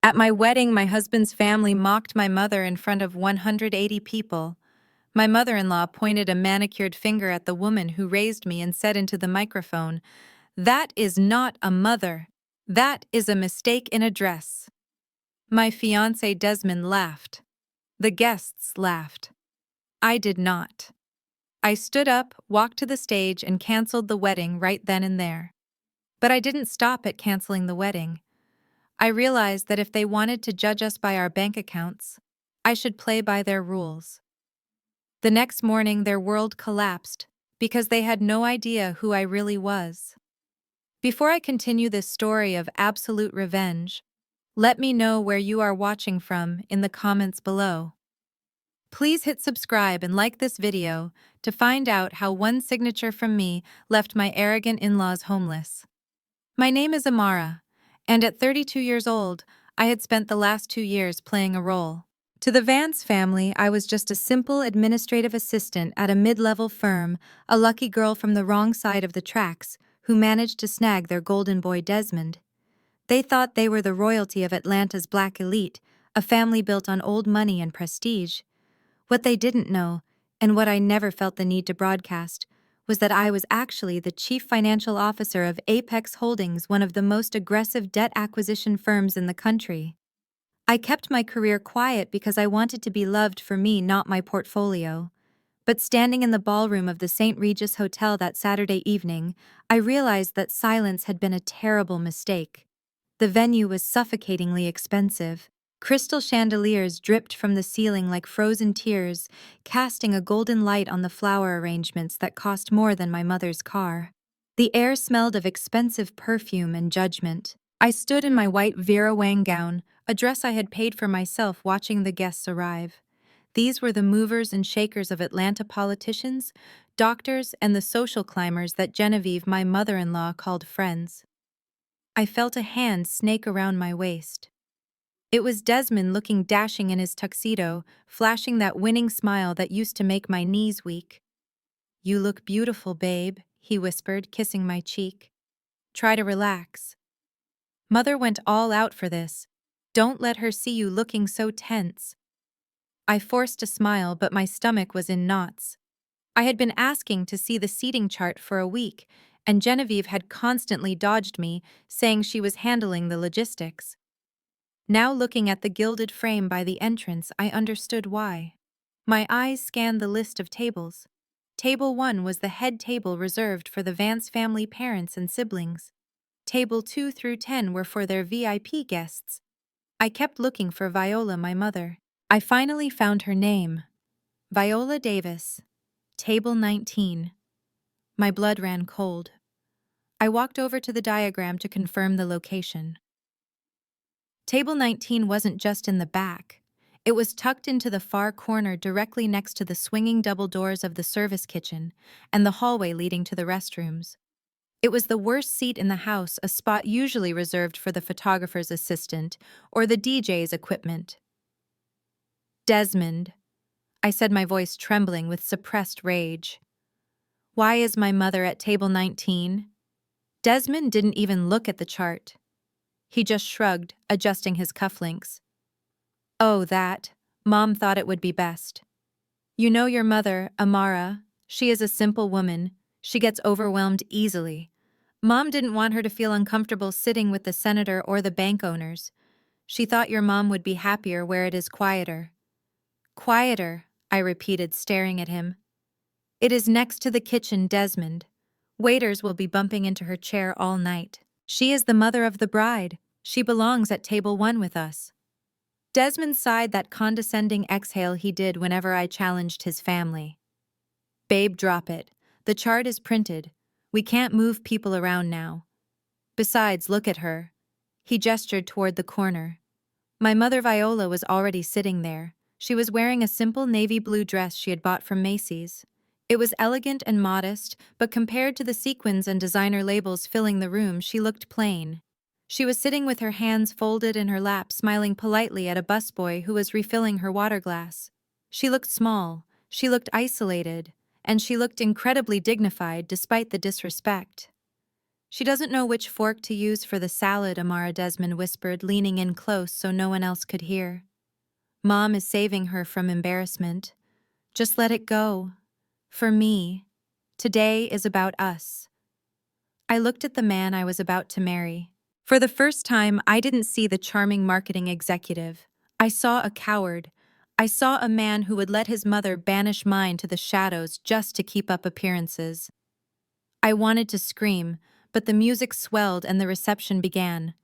At my wedding, my husband's family mocked my mother in front of 180 people. My mother-in-law pointed a manicured finger at the woman who raised me and said into the microphone, "That is not a mother. That is a mistake in a dress." My fiancé Desmond laughed. The guests laughed. I did not. I stood up, walked to the stage, and canceled the wedding right then and there. But I didn't stop at canceling the wedding. I realized that if they wanted to judge us by our bank accounts, I should play by their rules. The next morning, their world collapsed because they had no idea who I really was. Before I continue this story of absolute revenge, let me know where you are watching from in the comments below. Please hit subscribe and like this video to find out how one signature from me left my arrogant in-laws homeless. My name is Amara, and at 32 years old, I had spent the last 2 years playing a role. To the Vance family, I was just a simple administrative assistant at a mid-level firm, a lucky girl from the wrong side of the tracks who managed to snag their golden boy Desmond. They thought they were the royalty of Atlanta's black elite, a family built on old money and prestige. What they didn't know, and what I never felt the need to broadcast, was that I was actually the chief financial officer of Apex Holdings, one of the most aggressive debt acquisition firms in the country. I kept my career quiet because I wanted to be loved for me, not my portfolio. But standing in the ballroom of the St. Regis Hotel that Saturday evening, I realized that silence had been a terrible mistake. The venue was suffocatingly expensive. Crystal chandeliers dripped from the ceiling like frozen tears, casting a golden light on the flower arrangements that cost more than my mother's car. The air smelled of expensive perfume and judgment. I stood in my white Vera Wang gown, a dress I had paid for myself, watching the guests arrive. These were the movers and shakers of Atlanta politicians, doctors, and the social climbers that Genevieve, my mother-in-law, called friends. I felt a hand snake around my waist. It was Desmond, looking dashing in his tuxedo, flashing that winning smile that used to make my knees weak. "You look beautiful, babe," he whispered, kissing my cheek. "Try to relax. Mother went all out for this. Don't let her see you looking so tense." I forced a smile, but my stomach was in knots. I had been asking to see the seating chart for a week, and Genevieve had constantly dodged me, saying she was handling the logistics. Now, looking at the gilded frame by the entrance, I understood why. My eyes scanned the list of tables. Table 1 was the head table reserved for the Vance family parents and siblings. Table 2 through 10 were for their VIP guests. I kept looking for Viola, my mother. I finally found her name. Viola Davis. Table 19. My blood ran cold. I walked over to the diagram to confirm the location. Table 19 wasn't just in the back. It was tucked into the far corner, directly next to the swinging double doors of the service kitchen and the hallway leading to the restrooms. It was the worst seat in the house, a spot usually reserved for the photographer's assistant or the DJ's equipment. "Desmond," I said, my voice trembling with suppressed rage. "Why is my mother at table 19? Desmond didn't even look at the chart. He just shrugged, adjusting his cufflinks. "Oh, that. Mom thought it would be best. You know your mother, Amara. She is a simple woman. She gets overwhelmed easily. Mom didn't want her to feel uncomfortable sitting with the senator or the bank owners. She thought your mom would be happier where it is quieter." "Quieter," I repeated, staring at him. "It is next to the kitchen, Desmond. Waiters will be bumping into her chair all night. She is the mother of the bride. She belongs at table 1 with us." Desmond sighed, that condescending exhale he did whenever I challenged his family. "Babe, drop it. The chart is printed. We can't move people around now. Besides, look at her." He gestured toward the corner. My mother Viola was already sitting there. She was wearing a simple navy blue dress she had bought from Macy's. It was elegant and modest, but compared to the sequins and designer labels filling the room, she looked plain. She was sitting with her hands folded in her lap, smiling politely at a busboy who was refilling her water glass. She looked small, she looked isolated, and she looked incredibly dignified despite the disrespect. She doesn't know which fork to use for the salad, Amara, Desmond whispered, leaning in close so no one else could hear. Mom is saving her from embarrassment. Just let it go. For me, today is about us. I looked at the man I was about to marry. For the first time, I didn't see the charming marketing executive. I saw a coward. I saw a man who would let his mother banish mine to the shadows just to keep up appearances. I wanted to scream, but the music swelled and the reception began.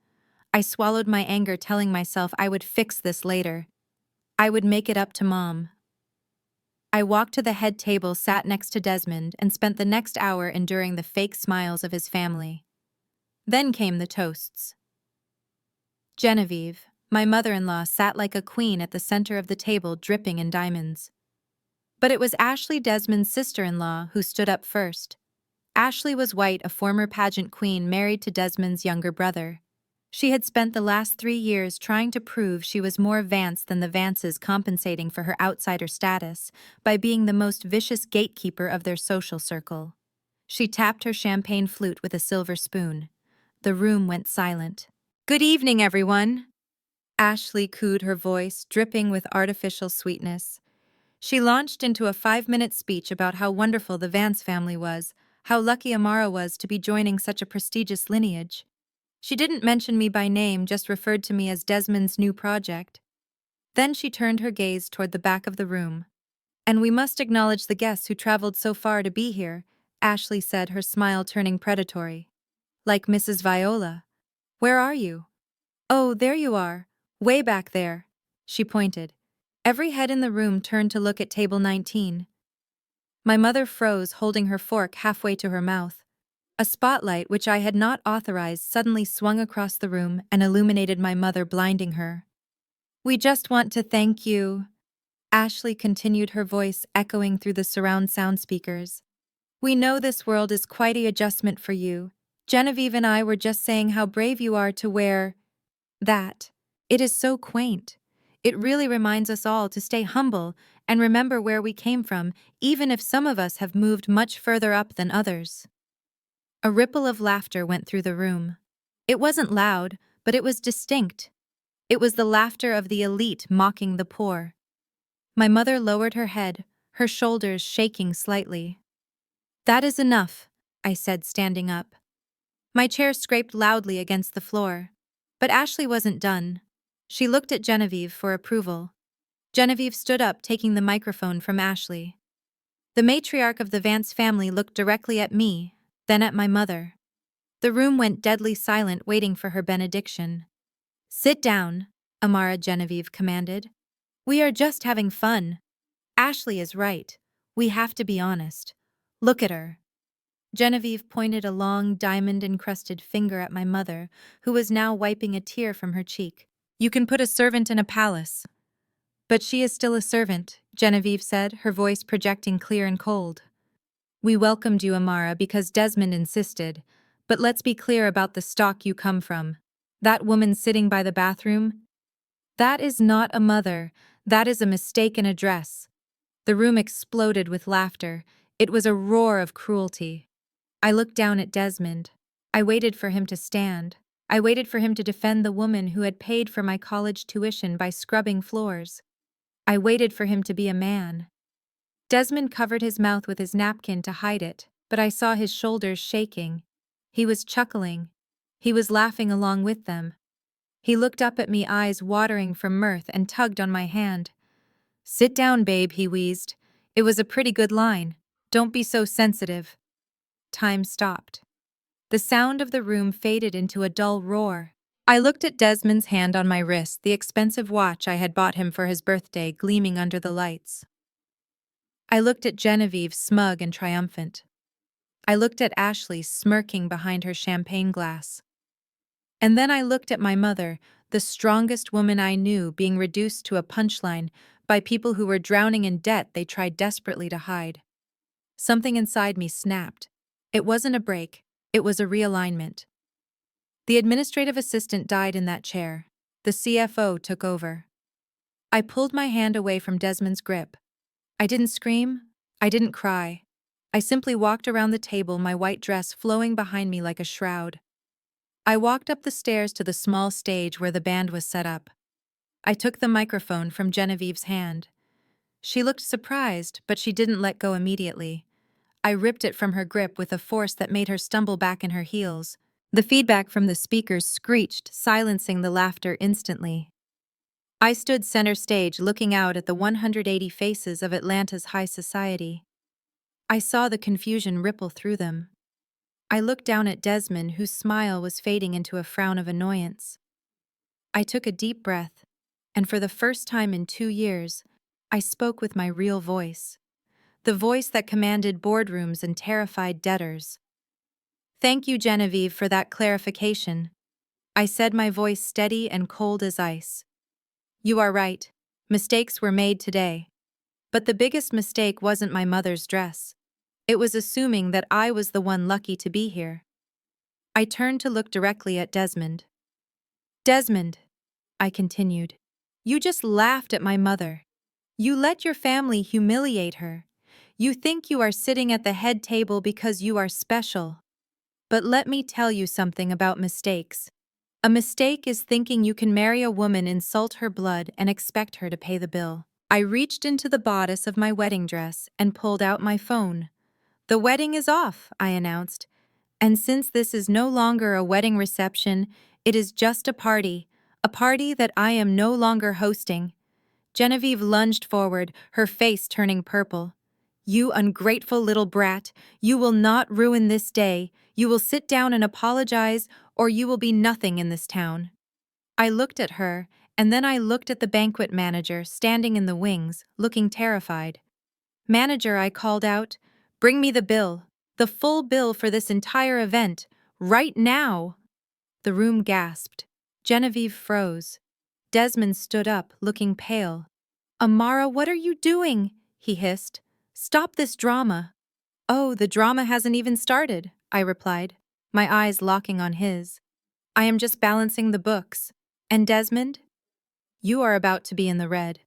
I swallowed my anger, telling myself I would fix this later. I would make it up to Mom. I walked to the head table, sat next to Desmond, and spent the next hour enduring the fake smiles of his family. Then came the toasts. Genevieve, my mother-in-law, sat like a queen at the center of the table, dripping in diamonds. But it was Ashley, Desmond's sister-in-law, who stood up first. Ashley was white, a former pageant queen married to Desmond's younger brother. She had spent the last 3 years trying to prove she was more Vance than the Vances, compensating for her outsider status by being the most vicious gatekeeper of their social circle. She tapped her champagne flute with a silver spoon. The room went silent. "Good evening, everyone," Ashley cooed, her voice dripping with artificial sweetness. She launched into a 5-minute speech about how wonderful the Vance family was, how lucky Amara was to be joining such a prestigious lineage. She didn't mention me by name, just referred to me as Desmond's new project. Then she turned her gaze toward the back of the room. "And we must acknowledge the guests who traveled so far to be here," Ashley said, her smile turning predatory. "Like Mrs. Viola. Where are you?" "Oh, there you are. Way back there." She pointed. Every head in the room turned to look at table 19. My mother froze, holding her fork halfway to her mouth. A spotlight, which I had not authorized, suddenly swung across the room and illuminated my mother, blinding her. "We just want to thank you," Ashley continued, her voice echoing through the surround sound speakers. "We know this world is quite an adjustment for you. Genevieve and I were just saying how brave you are to wear that. It is so quaint. It really reminds us all to stay humble and remember where we came from, even if some of us have moved much further up than others." A ripple of laughter went through the room. It wasn't loud, but it was distinct. It was the laughter of the elite mocking the poor. My mother lowered her head, her shoulders shaking slightly. "That is enough," I said, standing up. My chair scraped loudly against the floor. But Ashley wasn't done. She looked at Genevieve for approval. Genevieve stood up, taking the microphone from Ashley. The matriarch of the Vance family looked directly at me, then at my mother. The room went deadly silent, waiting for her benediction. "Sit down," Amara, Genevieve commanded. "We are just having fun. Ashley is right. We have to be honest. Look at her." Genevieve pointed a long, diamond-encrusted finger at my mother, who was now wiping a tear from her cheek. "You can put a servant in a palace." "But she is still a servant," Genevieve said, her voice projecting clear and cold. "We welcomed you, Amara, because Desmond insisted. But let's be clear about the stock you come from. That woman sitting by the bathroom? That is not a mother. That is a mistaken address." The room exploded with laughter. It was a roar of cruelty. I looked down at Desmond. I waited for him to stand. I waited for him to defend the woman who had paid for my college tuition by scrubbing floors. I waited for him to be a man. Desmond covered his mouth with his napkin to hide it, but I saw his shoulders shaking. He was chuckling. He was laughing along with them. He looked up at me, eyes watering from mirth, and tugged on my hand. "Sit down, babe," he wheezed. "It was a pretty good line. Don't be so sensitive." Time stopped. The sound of the room faded into a dull roar. I looked at Desmond's hand on my wrist, the expensive watch I had bought him for his birthday gleaming under the lights. I looked at Genevieve, smug and triumphant. I looked at Ashley, smirking behind her champagne glass. And then I looked at my mother, the strongest woman I knew, being reduced to a punchline by people who were drowning in debt they tried desperately to hide. Something inside me snapped. It wasn't a break, it was a realignment. The administrative assistant died in that chair. The CFO took over. I pulled my hand away from Desmond's grip. I didn't scream. I didn't cry. I simply walked around the table, my white dress flowing behind me like a shroud. I walked up the stairs to the small stage where the band was set up. I took the microphone from Genevieve's hand. She looked surprised, but she didn't let go immediately. I ripped it from her grip with a force that made her stumble back in her heels. The feedback from the speakers screeched, silencing the laughter instantly. I stood center stage looking out at the 180 faces of Atlanta's high society. I saw the confusion ripple through them. I looked down at Desmond, whose smile was fading into a frown of annoyance. I took a deep breath, and for the first time in 2 years, I spoke with my real voice. The voice that commanded boardrooms and terrified debtors. "Thank you, Genevieve, for that clarification," I said, my voice steady and cold as ice. "You are right. Mistakes were made today. But the biggest mistake wasn't my mother's dress. It was assuming that I was the one lucky to be here." I turned to look directly at Desmond. "Desmond," I continued, "you just laughed at my mother. You let your family humiliate her. You think you are sitting at the head table because you are special. But let me tell you something about mistakes. A mistake is thinking you can marry a woman, insult her blood, and expect her to pay the bill." I reached into the bodice of my wedding dress and pulled out my phone. "The wedding is off," I announced. "And since this is no longer a wedding reception, it is just a party that I am no longer hosting." Genevieve lunged forward, her face turning purple. "You ungrateful little brat, you will not ruin this day. You will sit down and apologize, or you will be nothing in this town." I looked at her, and then I looked at the banquet manager standing in the wings, looking terrified. "Manager," I called out, "bring me the bill. The full bill for this entire event. Right now!" The room gasped. Genevieve froze. Desmond stood up, looking pale. "Amara, what are you doing?" he hissed. "Stop this drama." "Oh, the drama hasn't even started," I replied, my eyes locking on his. "I am just balancing the books. And Desmond? You are about to be in the red."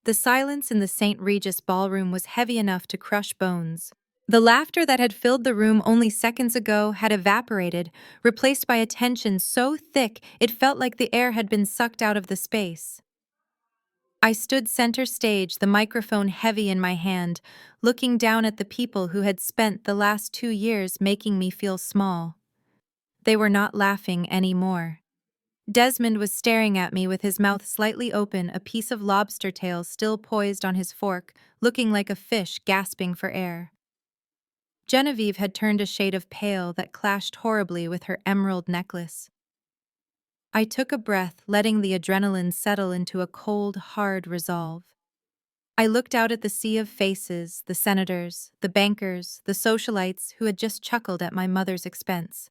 The silence in the St. Regis ballroom was heavy enough to crush bones. The laughter that had filled the room only seconds ago had evaporated, replaced by a tension so thick it felt like the air had been sucked out of the space. I stood center stage, the microphone heavy in my hand, looking down at the people who had spent the last 2 years making me feel small. They were not laughing anymore. Desmond was staring at me with his mouth slightly open, a piece of lobster tail still poised on his fork, looking like a fish gasping for air. Genevieve had turned a shade of pale that clashed horribly with her emerald necklace. I took a breath, letting the adrenaline settle into a cold, hard resolve. I looked out at the sea of faces, the senators, the bankers, the socialites who had just chuckled at my mother's expense.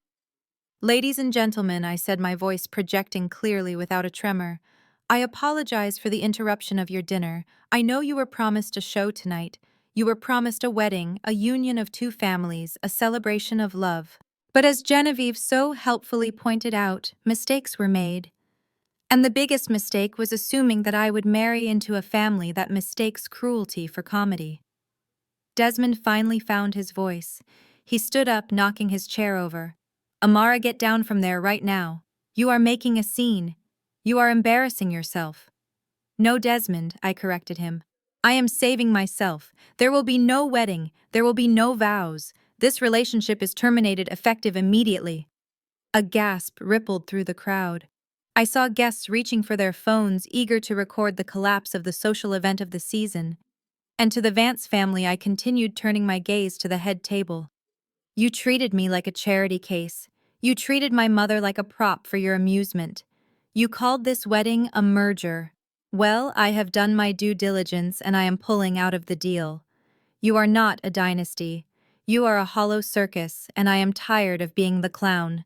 "Ladies and gentlemen," I said, my voice projecting clearly without a tremor, "I apologize for the interruption of your dinner. I know you were promised a show tonight. You were promised a wedding, a union of two families, a celebration of love. But as Genevieve so helpfully pointed out, mistakes were made. And the biggest mistake was assuming that I would marry into a family that mistakes cruelty for comedy." Desmond finally found his voice. He stood up, knocking his chair over. "Amara, get down from there right now. You are making a scene. You are embarrassing yourself." "No, Desmond," I corrected him. "I am saving myself. There will be no wedding. There will be no vows. This relationship is terminated effective immediately." A gasp rippled through the crowd. I saw guests reaching for their phones, eager to record the collapse of the social event of the season. And to the Vance family, I continued, turning my gaze to the head table. "You treated me like a charity case. You treated my mother like a prop for your amusement. You called this wedding a merger. Well, I have done my due diligence and I am pulling out of the deal. You are not a dynasty. You are a hollow circus, and I am tired of being the clown."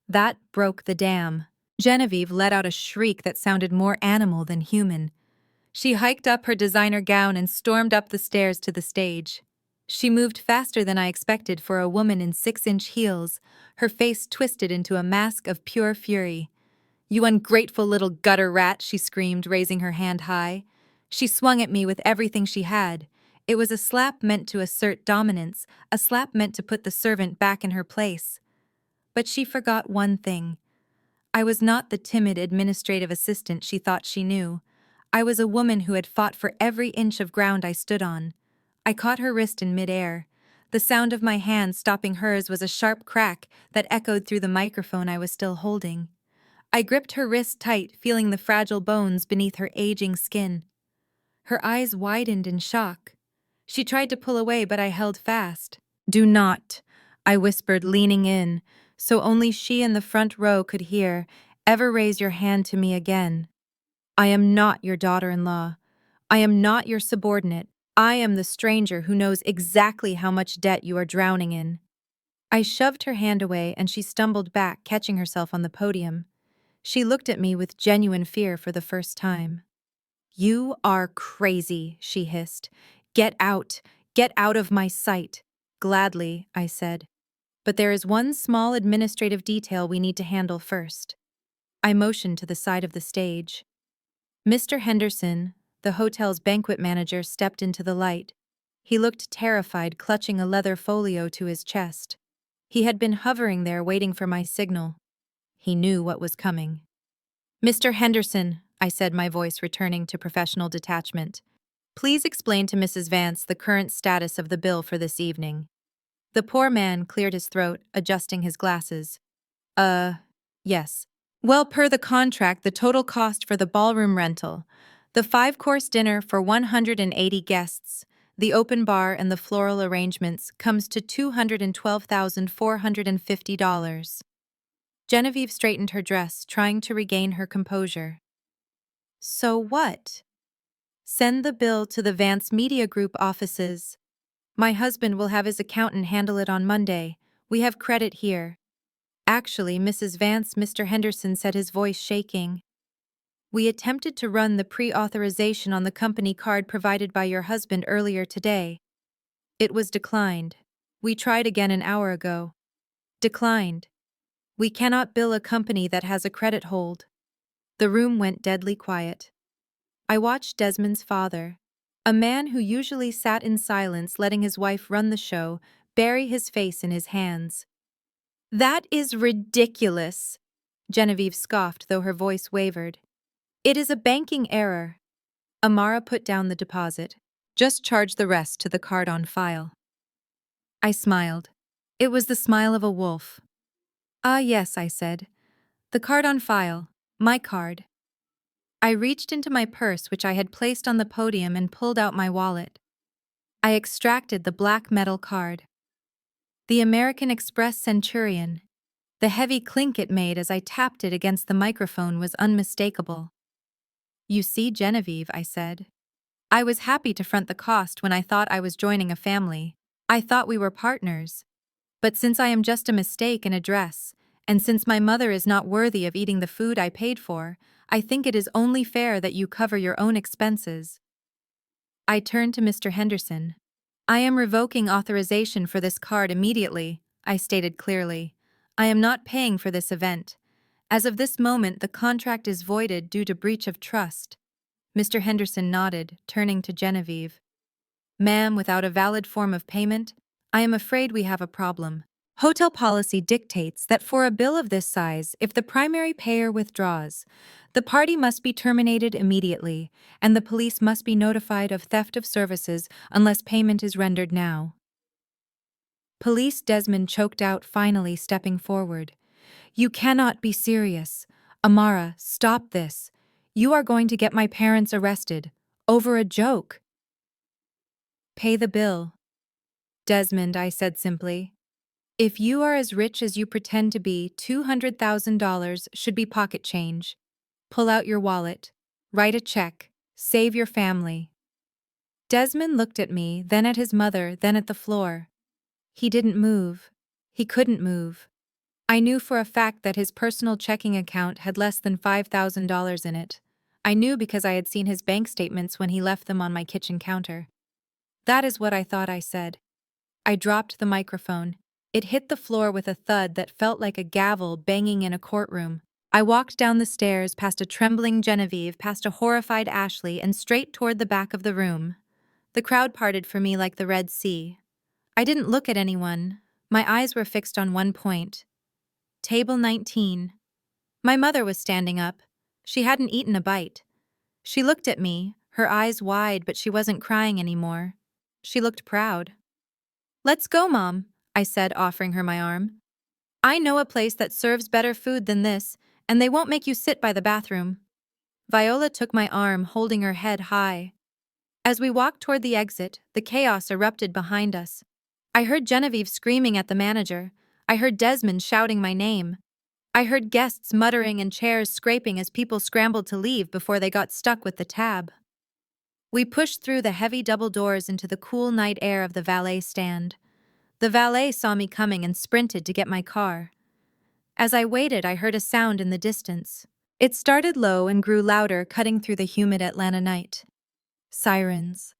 That broke the dam. Genevieve let out a shriek that sounded more animal than human. She hiked up her designer gown and stormed up the stairs to the stage. She moved faster than I expected for a woman in 6-inch heels, her face twisted into a mask of pure fury. "You ungrateful little gutter rat," she screamed, raising her hand high. She swung at me with everything she had. It was a slap meant to assert dominance, a slap meant to put the servant back in her place. But she forgot one thing. I was not the timid administrative assistant she thought she knew. I was a woman who had fought for every inch of ground I stood on. I caught her wrist in midair. The sound of my hand stopping hers was a sharp crack that echoed through the microphone I was still holding. I gripped her wrist tight, feeling the fragile bones beneath her aging skin. Her eyes widened in shock. She tried to pull away, but I held fast. "Do not," I whispered, leaning in, so only she in the front row could hear, "ever raise your hand to me again. I am not your daughter-in-law. I am not your subordinate. I am the stranger who knows exactly how much debt you are drowning in." I shoved her hand away and she stumbled back, catching herself on the podium. She looked at me with genuine fear for the first time. "You are crazy," she hissed. "Get out! Get out of my sight!" "Gladly," I said. "But there is one small administrative detail we need to handle first." I motioned to the side of the stage. Mr. Henderson, the hotel's banquet manager, stepped into the light. He looked terrified, clutching a leather folio to his chest. He had been hovering there waiting for my signal. He knew what was coming. "Mr. Henderson," I said, my voice returning to professional detachment, "please explain to Mrs. Vance the current status of the bill for this evening." The poor man cleared his throat, adjusting his glasses. Yes. Well, per the contract, the total cost for the ballroom rental, the 5-course dinner for 180 guests, the open bar and the floral arrangements comes to $212,450. Genevieve straightened her dress, trying to regain her composure. "So what?" "Send the bill to the Vance Media Group offices. My husband will have his accountant handle it on Monday. We have credit here." "Actually, Mrs. Vance," Mr. Henderson said, his voice shaking, "we attempted to run the pre-authorization on the company card provided by your husband earlier today. It was declined. We tried again an hour ago. Declined. We cannot bill a company that has a credit hold." The room went deadly quiet. I watched Desmond's father, a man who usually sat in silence letting his wife run the show, bury his face in his hands. "That is ridiculous," Genevieve scoffed, though her voice wavered. "It is a banking error." Amara put down the deposit. "Just charge the rest to the card on file." I smiled. It was the smile of a wolf. "Ah, yes," I said. "The card on file. My card." I reached into my purse, which I had placed on the podium, and pulled out my wallet. I extracted the black metal card. The American Express Centurion. The heavy clink it made as I tapped it against the microphone was unmistakable. "You see, Genevieve," I said. "I was happy to front the cost when I thought I was joining a family. I thought we were partners. But since I am just a mistake in a dress, and since my mother is not worthy of eating the food I paid for, I think it is only fair that you cover your own expenses." I turned to Mr. Henderson. "I am revoking authorization for this card immediately," I stated clearly. "I am not paying for this event. As of this moment, the contract is voided due to breach of trust." Mr. Henderson nodded, turning to Genevieve. "Ma'am, without a valid form of payment, I am afraid we have a problem. Hotel policy dictates that for a bill of this size, if the primary payer withdraws, the party must be terminated immediately, and the police must be notified of theft of services unless payment is rendered now." "Police," Desmond choked out, finally stepping forward. "You cannot be serious. Amara, stop this. You are going to get my parents arrested. Over a joke." "Pay the bill." "Desmond," I said simply. "If you are as rich as you pretend to be, $200,000 should be pocket change. Pull out your wallet. Write a check. Save your family." Desmond looked at me, then at his mother, then at the floor. He didn't move. He couldn't move. I knew for a fact that his personal checking account had less than $5,000 in it. I knew because I had seen his bank statements when he left them on my kitchen counter. "That is what I thought," I said. I dropped the microphone. It hit the floor with a thud that felt like a gavel banging in a courtroom. I walked down the stairs, past a trembling Genevieve, past a horrified Ashley, and straight toward the back of the room. The crowd parted for me like the Red Sea. I didn't look at anyone. My eyes were fixed on one point. Table 19. My mother was standing up. She hadn't eaten a bite. She looked at me, her eyes wide, but she wasn't crying anymore. She looked proud. "Let's go, Mom," I said, offering her my arm. "I know a place that serves better food than this, and they won't make you sit by the bathroom." Viola took my arm, holding her head high. As we walked toward the exit, the chaos erupted behind us. I heard Genevieve screaming at the manager. I heard Desmond shouting my name. I heard guests muttering and chairs scraping as people scrambled to leave before they got stuck with the tab. We pushed through the heavy double doors into the cool night air of the valet stand. The valet saw me coming and sprinted to get my car. As I waited, I heard a sound in the distance. It started low and grew louder, cutting through the humid Atlanta night. Sirens.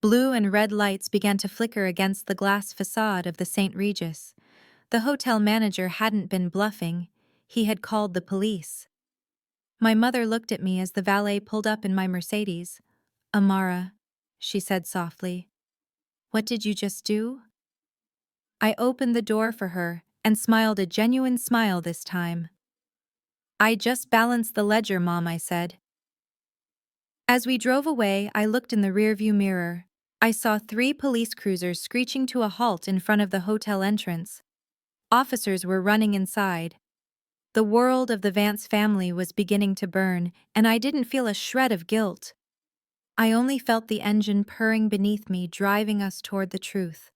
Blue and red lights began to flicker against the glass facade of the St. Regis. The hotel manager hadn't been bluffing. He had called the police. My mother looked at me as the valet pulled up in my Mercedes. "Amara," she said softly. "What did you just do?" I opened the door for her and smiled a genuine smile this time. "I just balanced the ledger, Mom," I said. As we drove away, I looked in the rearview mirror. I saw 3 police cruisers screeching to a halt in front of the hotel entrance. Officers were running inside. The world of the Vance family was beginning to burn, and I didn't feel a shred of guilt. I only felt the engine purring beneath me, driving us toward the truth.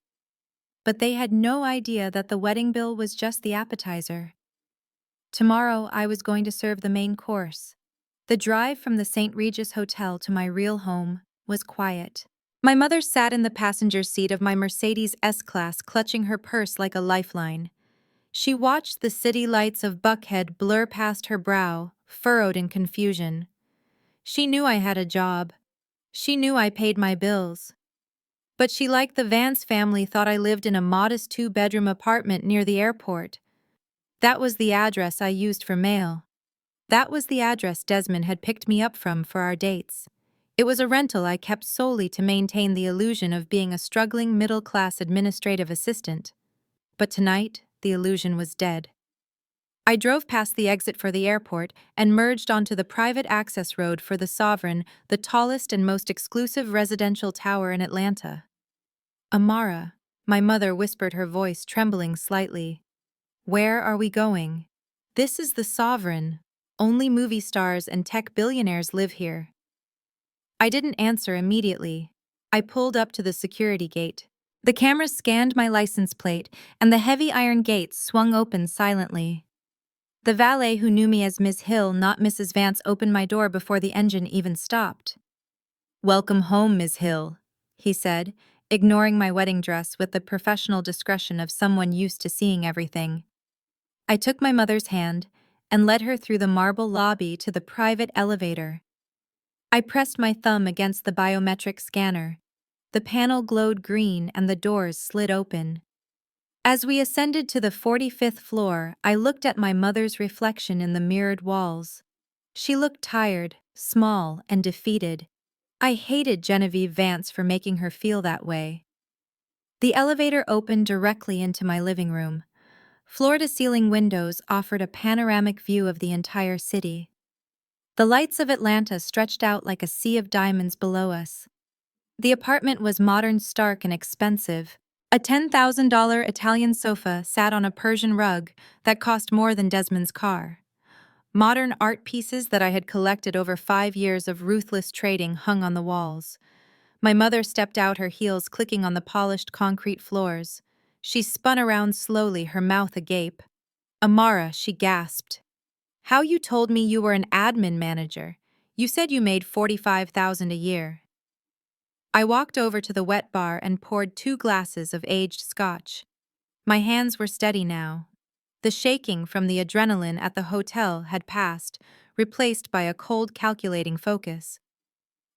But they had no idea that the wedding bill was just the appetizer. Tomorrow I was going to serve the main course. The drive from the St. Regis Hotel to my real home was quiet. My mother sat in the passenger seat of my Mercedes S-Class, clutching her purse like a lifeline. She watched the city lights of Buckhead blur past her brow, furrowed in confusion. She knew I had a job. She knew I paid my bills. But she, like the Vance family, thought I lived in a modest 2-bedroom apartment near the airport. That was the address I used for mail. That was the address Desmond had picked me up from for our dates. It was a rental I kept solely to maintain the illusion of being a struggling middle-class administrative assistant. But tonight, the illusion was dead. I drove past the exit for the airport and merged onto the private access road for the Sovereign, the tallest and most exclusive residential tower in Atlanta. "Amara," my mother whispered, her voice trembling slightly. "Where are we going?" "This is the Sovereign. Only movie stars and tech billionaires live here." I didn't answer immediately. I pulled up to the security gate. The cameras scanned my license plate, and the heavy iron gates swung open silently. The valet, who knew me as Ms. Hill, not Mrs. Vance, opened my door before the engine even stopped. "Welcome home, Ms. Hill," he said, ignoring my wedding dress with the professional discretion of someone used to seeing everything. I took my mother's hand and led her through the marble lobby to the private elevator. I pressed my thumb against the biometric scanner. The panel glowed green and the doors slid open. As we ascended to the 45th floor, I looked at my mother's reflection in the mirrored walls. She looked tired, small, and defeated. I hated Genevieve Vance for making her feel that way. The elevator opened directly into my living room. Floor-to-ceiling windows offered a panoramic view of the entire city. The lights of Atlanta stretched out like a sea of diamonds below us. The apartment was modern, stark, and expensive. A $10,000 Italian sofa sat on a Persian rug that cost more than Desmond's car. Modern art pieces that I had collected over 5 years of ruthless trading hung on the walls. My mother stepped out, her heels clicking on the polished concrete floors. She spun around slowly, her mouth agape. "Amara," she gasped. "How you told me you were an admin manager? You said you made $45,000 a year." I walked over to the wet bar and poured 2 glasses of aged scotch. My hands were steady now. The shaking from the adrenaline at the hotel had passed, replaced by a cold, calculating focus.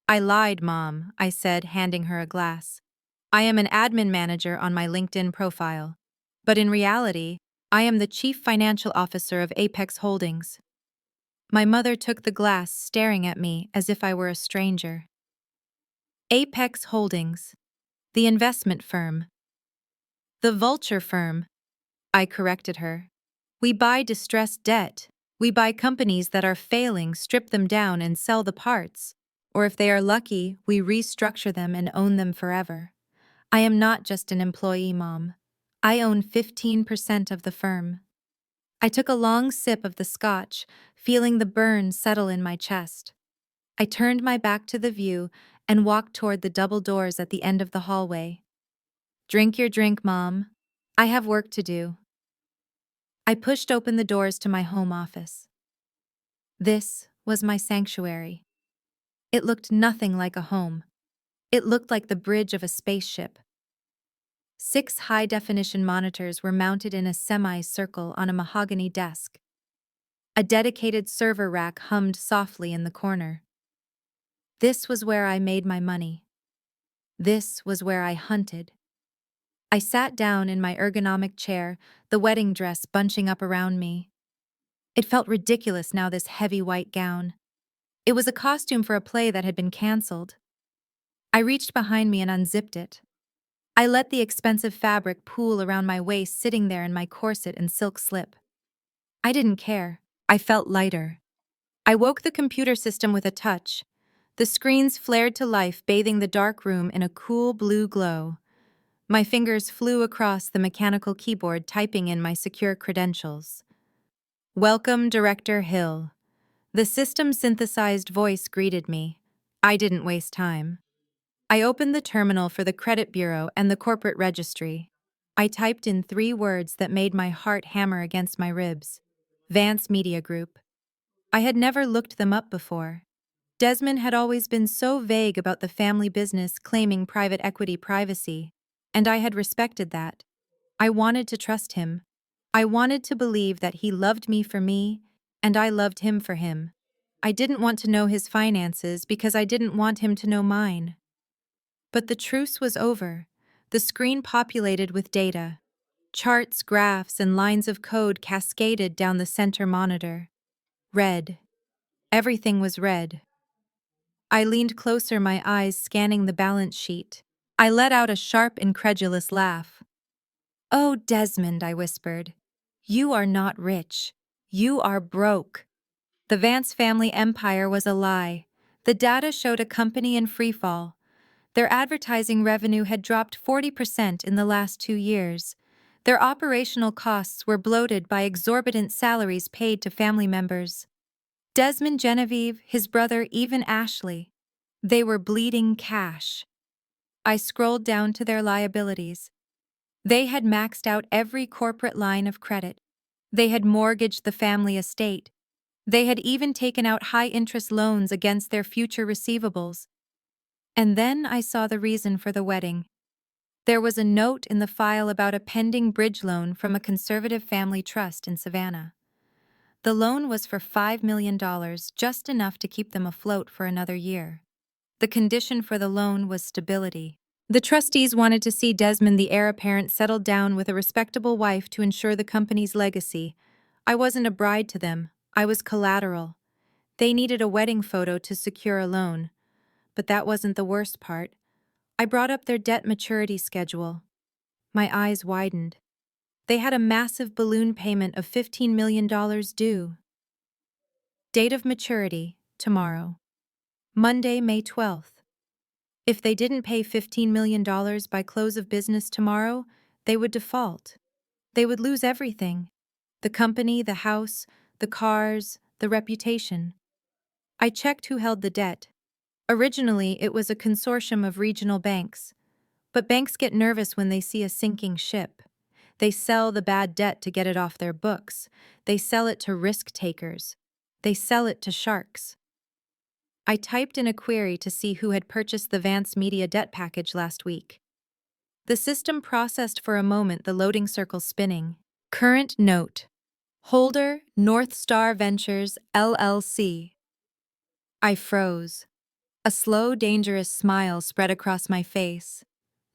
"I lied, Mom," I said, handing her a glass. "I am an admin manager on my LinkedIn profile. But in reality, I am the Chief Financial Officer of Apex Holdings." My mother took the glass, staring at me as if I were a stranger. Apex Holdings, the investment firm. The vulture firm, I corrected her. We buy distressed debt. We buy companies that are failing, strip them down, and sell the parts. Or if they are lucky, we restructure them and own them forever. I am not just an employee, Mom. I own 15% of the firm. I took a long sip of the scotch, feeling the burn settle in my chest. I turned my back to the view and walked toward the double doors at the end of the hallway. Drink your drink, Mom. I have work to do. I pushed open the doors to my home office. This was my sanctuary. It looked nothing like a home. It looked like the bridge of a spaceship. 6 high-definition monitors were mounted in a semi-circle on a mahogany desk. A dedicated server rack hummed softly in the corner. This was where I made my money. This was where I hunted. I sat down in my ergonomic chair, the wedding dress bunching up around me. It felt ridiculous now, this heavy white gown. It was a costume for a play that had been canceled. I reached behind me and unzipped it. I let the expensive fabric pool around my waist, sitting there in my corset and silk slip. I didn't care. I felt lighter. I woke the computer system with a touch. The screens flared to life, bathing the dark room in a cool blue glow. My fingers flew across the mechanical keyboard, typing in my secure credentials. Welcome, Director Hill. The system-synthesized voice greeted me. I didn't waste time. I opened the terminal for the credit bureau and the corporate registry. I typed in 3 words that made my heart hammer against my ribs. Vance Media Group. I had never looked them up before. Desmond had always been so vague about the family business, claiming private equity privacy, and I had respected that. I wanted to trust him. I wanted to believe that he loved me for me, and I loved him for him. I didn't want to know his finances because I didn't want him to know mine. But the truce was over. The screen populated with data. Charts, graphs, and lines of code cascaded down the center monitor. Red. Everything was red. I leaned closer, my eyes scanning the balance sheet. I let out a sharp, incredulous laugh. "Oh, Desmond," I whispered. "You are not rich. You are broke." The Vance family empire was a lie. The data showed a company in freefall. Their advertising revenue had dropped 40% in the last 2 years. Their operational costs were bloated by exorbitant salaries paid to family members. Desmond, Genevieve, his brother, even Ashley. They were bleeding cash. I scrolled down to their liabilities. They had maxed out every corporate line of credit. They had mortgaged the family estate. They had even taken out high-interest loans against their future receivables. And then I saw the reason for the wedding. There was a note in the file about a pending bridge loan from a conservative family trust in Savannah. The loan was for $5 million, just enough to keep them afloat for another year. The condition for the loan was stability. The trustees wanted to see Desmond, the heir apparent, settled down with a respectable wife to ensure the company's legacy. I wasn't a bride to them. I was collateral. They needed a wedding photo to secure a loan. But that wasn't the worst part. I brought up their debt maturity schedule. My eyes widened. They had a massive balloon payment of $15 million due. Date of maturity, tomorrow. Monday, May 12th. If they didn't pay $15 million by close of business tomorrow, they would default. They would lose everything. The company, the house, the cars, the reputation. I checked who held the debt. Originally, it was a consortium of regional banks. But banks get nervous when they see a sinking ship. They sell the bad debt to get it off their books. They sell it to risk takers. They sell it to sharks. I typed in a query to see who had purchased the Vance Media debt package last week. The system processed for a moment, the loading circle spinning. Current note. Holder, North Star Ventures, LLC. I froze. A slow, dangerous smile spread across my face.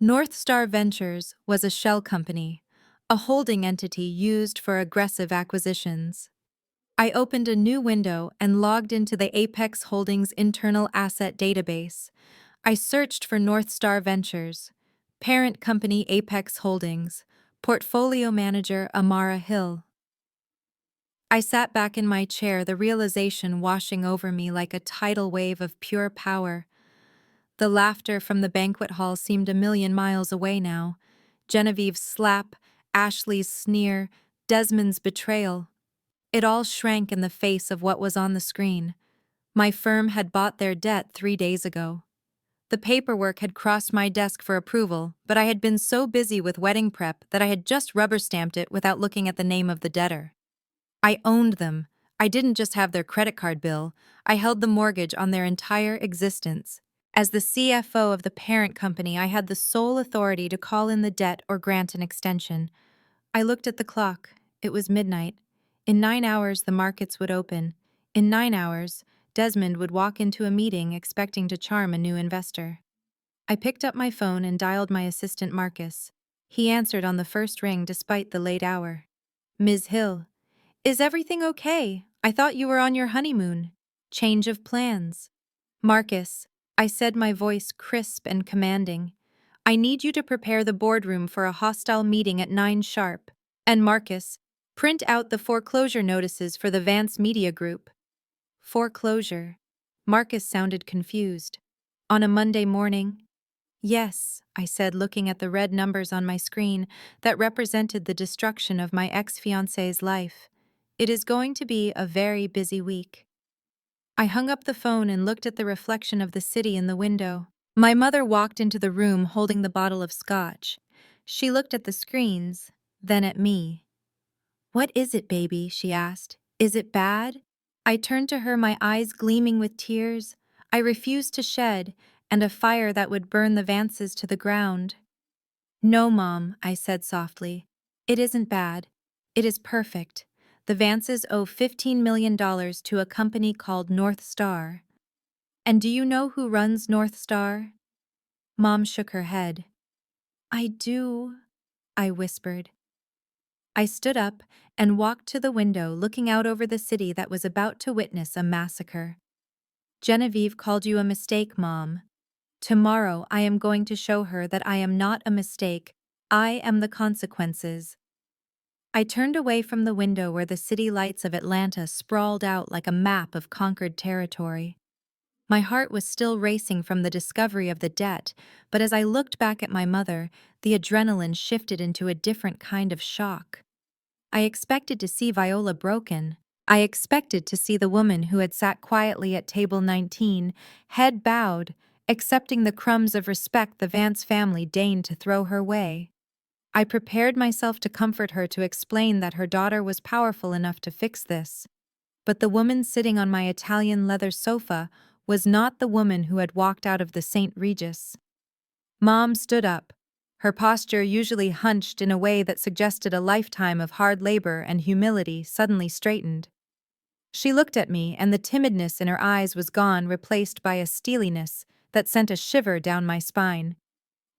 North Star Ventures was a shell company, a holding entity used for aggressive acquisitions. I opened a new window and logged into the Apex Holdings internal asset database. I searched for North Star Ventures, parent company Apex Holdings, portfolio manager Amara Hill. I sat back in my chair, the realization washing over me like a tidal wave of pure power. The laughter from the banquet hall seemed a million miles away now. Genevieve's slap, Ashley's sneer, Desmond's betrayal. It all shrank in the face of what was on the screen. My firm had bought their debt 3 days ago. The paperwork had crossed my desk for approval, but I had been so busy with wedding prep that I had just rubber-stamped it without looking at the name of the debtor. I owned them. I didn't just have their credit card bill, I held the mortgage on their entire existence. As the CFO of the parent company, I had the sole authority to call in the debt or grant an extension. I looked at the clock. It was midnight. In 9 hours, the markets would open. In 9 hours, Desmond would walk into a meeting expecting to charm a new investor. I picked up my phone and dialed my assistant Marcus. He answered on the first ring despite the late hour. Ms. Hill. Is everything okay? I thought you were on your honeymoon. Change of plans. Marcus, I said, my voice crisp and commanding. I need you to prepare the boardroom for a hostile meeting at 9 sharp. And Marcus, print out the foreclosure notices for the Vance Media Group. Foreclosure. Marcus sounded confused. On a Monday morning? Yes, I said, looking at the red numbers on my screen that represented the destruction of my ex-fiancé's life. It is going to be a very busy week. I hung up the phone and looked at the reflection of the city in the window. My mother walked into the room holding the bottle of scotch. She looked at the screens, then at me. What is it, baby? She asked. Is it bad? I turned to her, my eyes gleaming with tears. I refused to shed, and a fire that would burn the Vances to the ground. No, Mom, I said softly. It isn't bad. It is perfect. The Vances owe $15 million to a company called North Star. And do you know who runs North Star? Mom shook her head. I do, I whispered. I stood up and walked to the window, looking out over the city that was about to witness a massacre. Genevieve called you a mistake, Mom. Tomorrow I am going to show her that I am not a mistake. I am the consequences. I turned away from the window where the city lights of Atlanta sprawled out like a map of conquered territory. My heart was still racing from the discovery of the debt, but as I looked back at my mother, the adrenaline shifted into a different kind of shock. I expected to see Viola broken. I expected to see the woman who had sat quietly at table 19, head bowed, accepting the crumbs of respect the Vance family deigned to throw her way. I prepared myself to comfort her, to explain that her daughter was powerful enough to fix this. But the woman sitting on my Italian leather sofa was not the woman who had walked out of the St. Regis. Mom stood up, her posture, usually hunched in a way that suggested a lifetime of hard labor and humility, suddenly straightened. She looked at me, and the timidness in her eyes was gone, replaced by a steeliness that sent a shiver down my spine.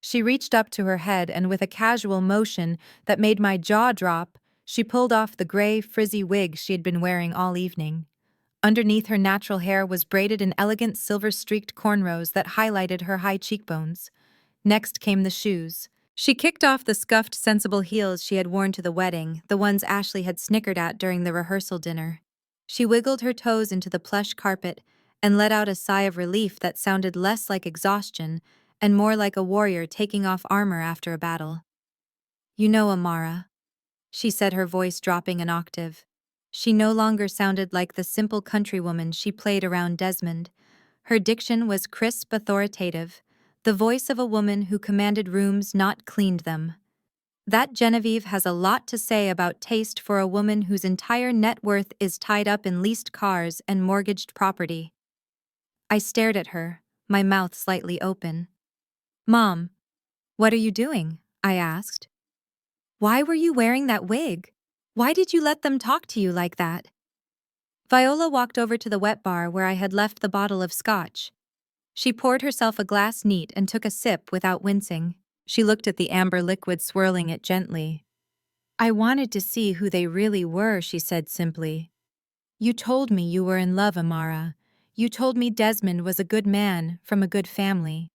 She reached up to her head, and with a casual motion that made my jaw drop, she pulled off the gray, frizzy wig she had been wearing all evening. Underneath her natural hair was braided in elegant silver-streaked cornrows that highlighted her high cheekbones. Next came the shoes. She kicked off the scuffed, sensible heels she had worn to the wedding, the ones Ashley had snickered at during the rehearsal dinner. She wiggled her toes into the plush carpet and let out a sigh of relief that sounded less like exhaustion and more like a warrior taking off armor after a battle. You know, Amara, she said, her voice dropping an octave. She no longer sounded like the simple countrywoman she played around Desmond. Her diction was crisp, authoritative, the voice of a woman who commanded rooms, not cleaned them. That Genevieve has a lot to say about taste for a woman whose entire net worth is tied up in leased cars and mortgaged property. I stared at her, my mouth slightly open. Mom, what are you doing? I asked. Why were you wearing that wig? Why did you let them talk to you like that? Viola walked over to the wet bar where I had left the bottle of scotch. She poured herself a glass neat and took a sip without wincing. She looked at the amber liquid, swirling it gently. I wanted to see who they really were, she said simply. You told me you were in love, Amara. You told me Desmond was a good man from a good family.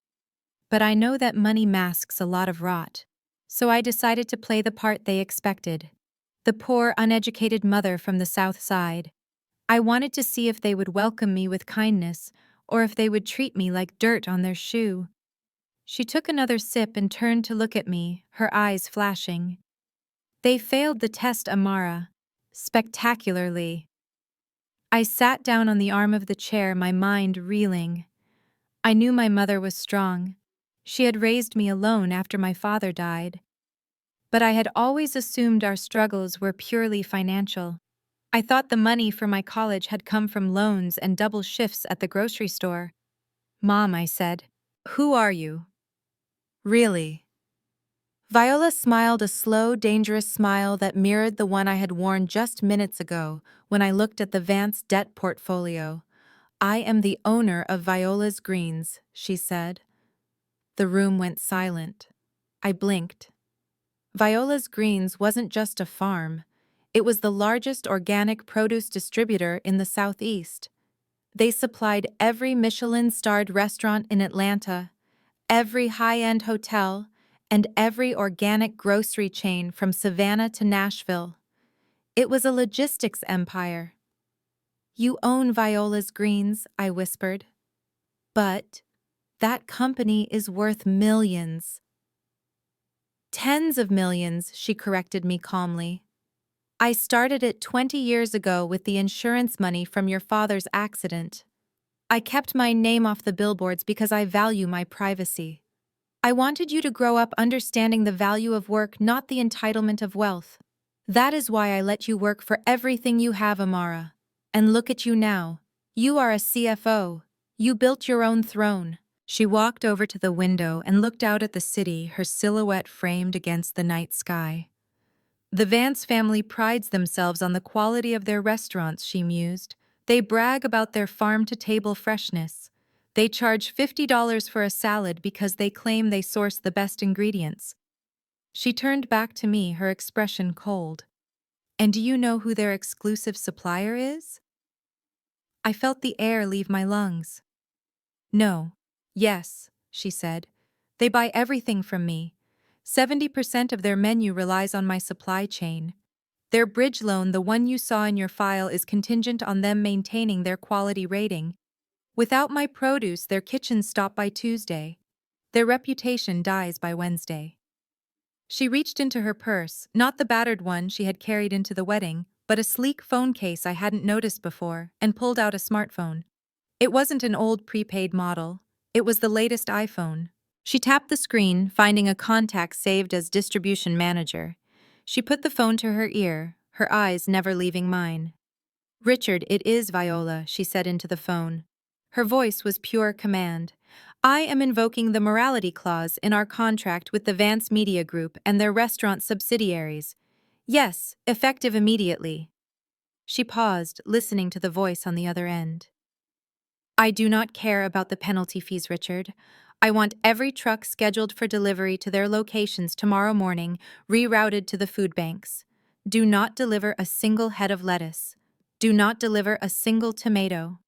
But I know that money masks a lot of rot. So I decided to play the part they expected. The poor, uneducated mother from the South Side. I wanted to see if they would welcome me with kindness, or if they would treat me like dirt on their shoe. She took another sip and turned to look at me, her eyes flashing. They failed the test, Amara. Spectacularly. I sat down on the arm of the chair, my mind reeling. I knew my mother was strong. She had raised me alone after my father died. But I had always assumed our struggles were purely financial. I thought the money for my college had come from loans and double shifts at the grocery store. Mom, I said, who are you? Really? Viola smiled a slow, dangerous smile that mirrored the one I had worn just minutes ago when I looked at the Vance debt portfolio. I am the owner of Viola's Greens, she said. The room went silent. I blinked. Viola's Greens wasn't just a farm. It was the largest organic produce distributor in the Southeast. They supplied every Michelin-starred restaurant in Atlanta, every high-end hotel, and every organic grocery chain from Savannah to Nashville. It was a logistics empire. You own Viola's Greens, I whispered. But that company is worth millions. Tens of millions, she corrected me calmly. I started it 20 years ago with the insurance money from your father's accident. I kept my name off the billboards because I value my privacy. I wanted you to grow up understanding the value of work, not the entitlement of wealth. That is why I let you work for everything you have, Amara. And look at you now. You are a CFO. You built your own throne. She walked over to the window and looked out at the city, her silhouette framed against the night sky. The Vance family prides themselves on the quality of their restaurants, she mused. They brag about their farm-to-table freshness. They charge $50 for a salad because they claim they source the best ingredients. She turned back to me, her expression cold. And do you know who their exclusive supplier is? I felt the air leave my lungs. No. Yes, she said. They buy everything from me. 70% of their menu relies on my supply chain. Their bridge loan, the one you saw in your file, is contingent on them maintaining their quality rating. Without my produce, their kitchens stop by Tuesday. Their reputation dies by Wednesday. She reached into her purse, not the battered one she had carried into the wedding, but a sleek phone case I hadn't noticed before, and pulled out a smartphone. It wasn't an old prepaid model. It was the latest iPhone. She tapped the screen, finding a contact saved as distribution manager. She put the phone to her ear, her eyes never leaving mine. Richard, it is Viola, she said into the phone. Her voice was pure command. I am invoking the morality clause in our contract with the Vance Media Group and their restaurant subsidiaries. Yes, effective immediately. She paused, listening to the voice on the other end. I do not care about the penalty fees, Richard. I want every truck scheduled for delivery to their locations tomorrow morning rerouted to the food banks. Do not deliver a single head of lettuce. Do not deliver a single tomato.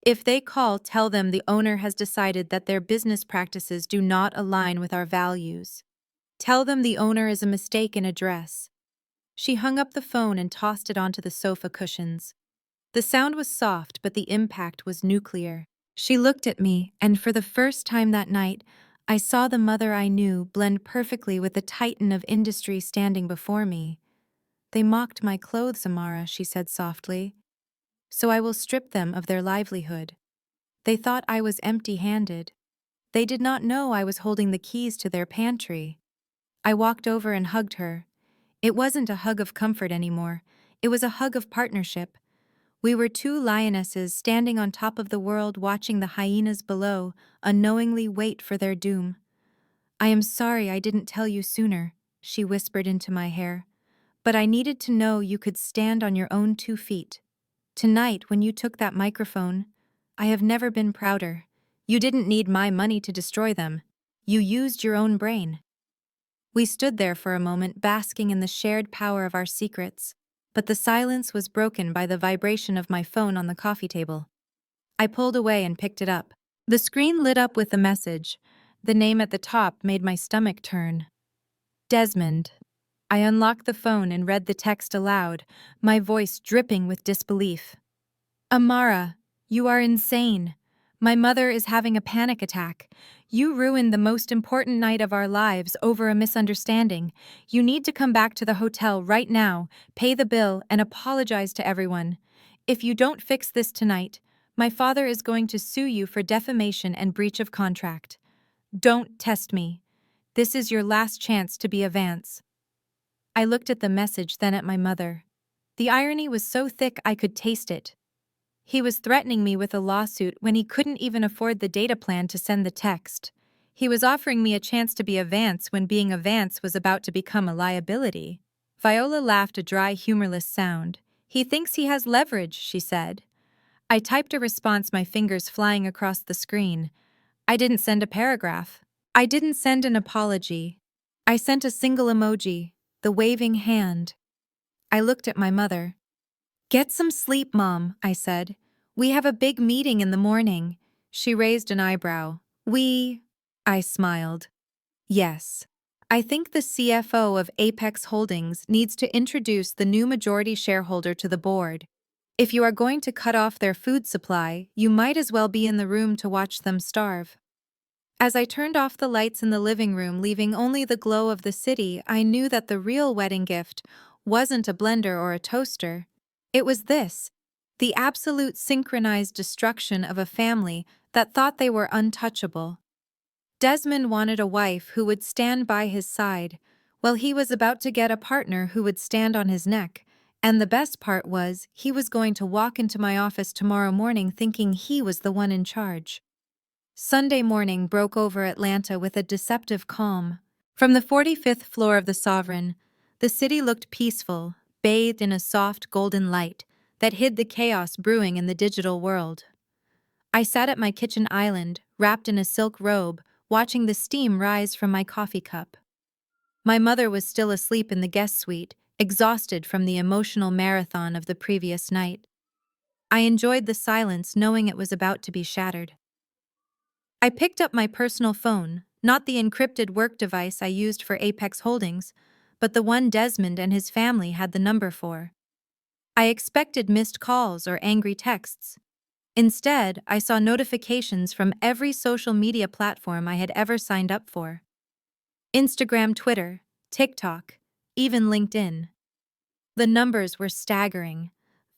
If they call, tell them the owner has decided that their business practices do not align with our values. Tell them the owner is a mistake in address. She hung up the phone and tossed it onto the sofa cushions. The sound was soft, but the impact was nuclear. She looked at me, and for the first time that night, I saw the mother I knew blend perfectly with the titan of industry standing before me. They mocked my clothes, Amara, she said softly. So I will strip them of their livelihood. They thought I was empty-handed. They did not know I was holding the keys to their pantry. I walked over and hugged her. It wasn't a hug of comfort anymore. It was a hug of partnership. We were two lionesses standing on top of the world, watching the hyenas below unknowingly wait for their doom. I am sorry I didn't tell you sooner, she whispered into my hair. But I needed to know you could stand on your own 2 feet. Tonight, when you took that microphone, I have never been prouder. You didn't need my money to destroy them. You used your own brain. We stood there for a moment, basking in the shared power of our secrets, but the silence was broken by the vibration of my phone on the coffee table. I pulled away and picked it up. The screen lit up with the message. The name at the top made my stomach turn. Desmond. I unlocked the phone and read the text aloud, my voice dripping with disbelief. Amara, you are insane. My mother is having a panic attack. You ruined the most important night of our lives over a misunderstanding. You need to come back to the hotel right now, pay the bill, and apologize to everyone. If you don't fix this tonight, my father is going to sue you for defamation and breach of contract. Don't test me. This is your last chance to be a Vance. I looked at the message, then at my mother. The irony was so thick I could taste it. He was threatening me with a lawsuit when he couldn't even afford the data plan to send the text. He was offering me a chance to be a Vance when being a Vance was about to become a liability. Viola laughed a dry, humorless sound. He thinks he has leverage, she said. I typed a response, my fingers flying across the screen. I didn't send a paragraph. I didn't send an apology. I sent a single emoji, the waving hand. I looked at my mother. Get some sleep, Mom, I said. We have a big meeting in the morning. She raised an eyebrow. I smiled. Yes. I think the CFO of Apex Holdings needs to introduce the new majority shareholder to the board. If you are going to cut off their food supply, you might as well be in the room to watch them starve. As I turned off the lights in the living room, leaving only the glow of the city, I knew that the real wedding gift wasn't a blender or a toaster. It was this, the absolute synchronized destruction of a family that thought they were untouchable. Desmond wanted a wife who would stand by his side, while he was about to get a partner who would stand on his neck. And the best part was, he was going to walk into my office tomorrow morning thinking he was the one in charge. Sunday morning broke over Atlanta with a deceptive calm. From the 45th floor of the Sovereign, the city looked peaceful, bathed in a soft golden light that hid the chaos brewing in the digital world. I sat at my kitchen island, wrapped in a silk robe, watching the steam rise from my coffee cup. My mother was still asleep in the guest suite, exhausted from the emotional marathon of the previous night. I enjoyed the silence, knowing it was about to be shattered. I picked up my personal phone, not the encrypted work device I used for Apex Holdings, but the one Desmond and his family had the number for. I expected missed calls or angry texts. Instead, I saw notifications from every social media platform I had ever signed up for. Instagram, Twitter, TikTok, even LinkedIn. The numbers were staggering.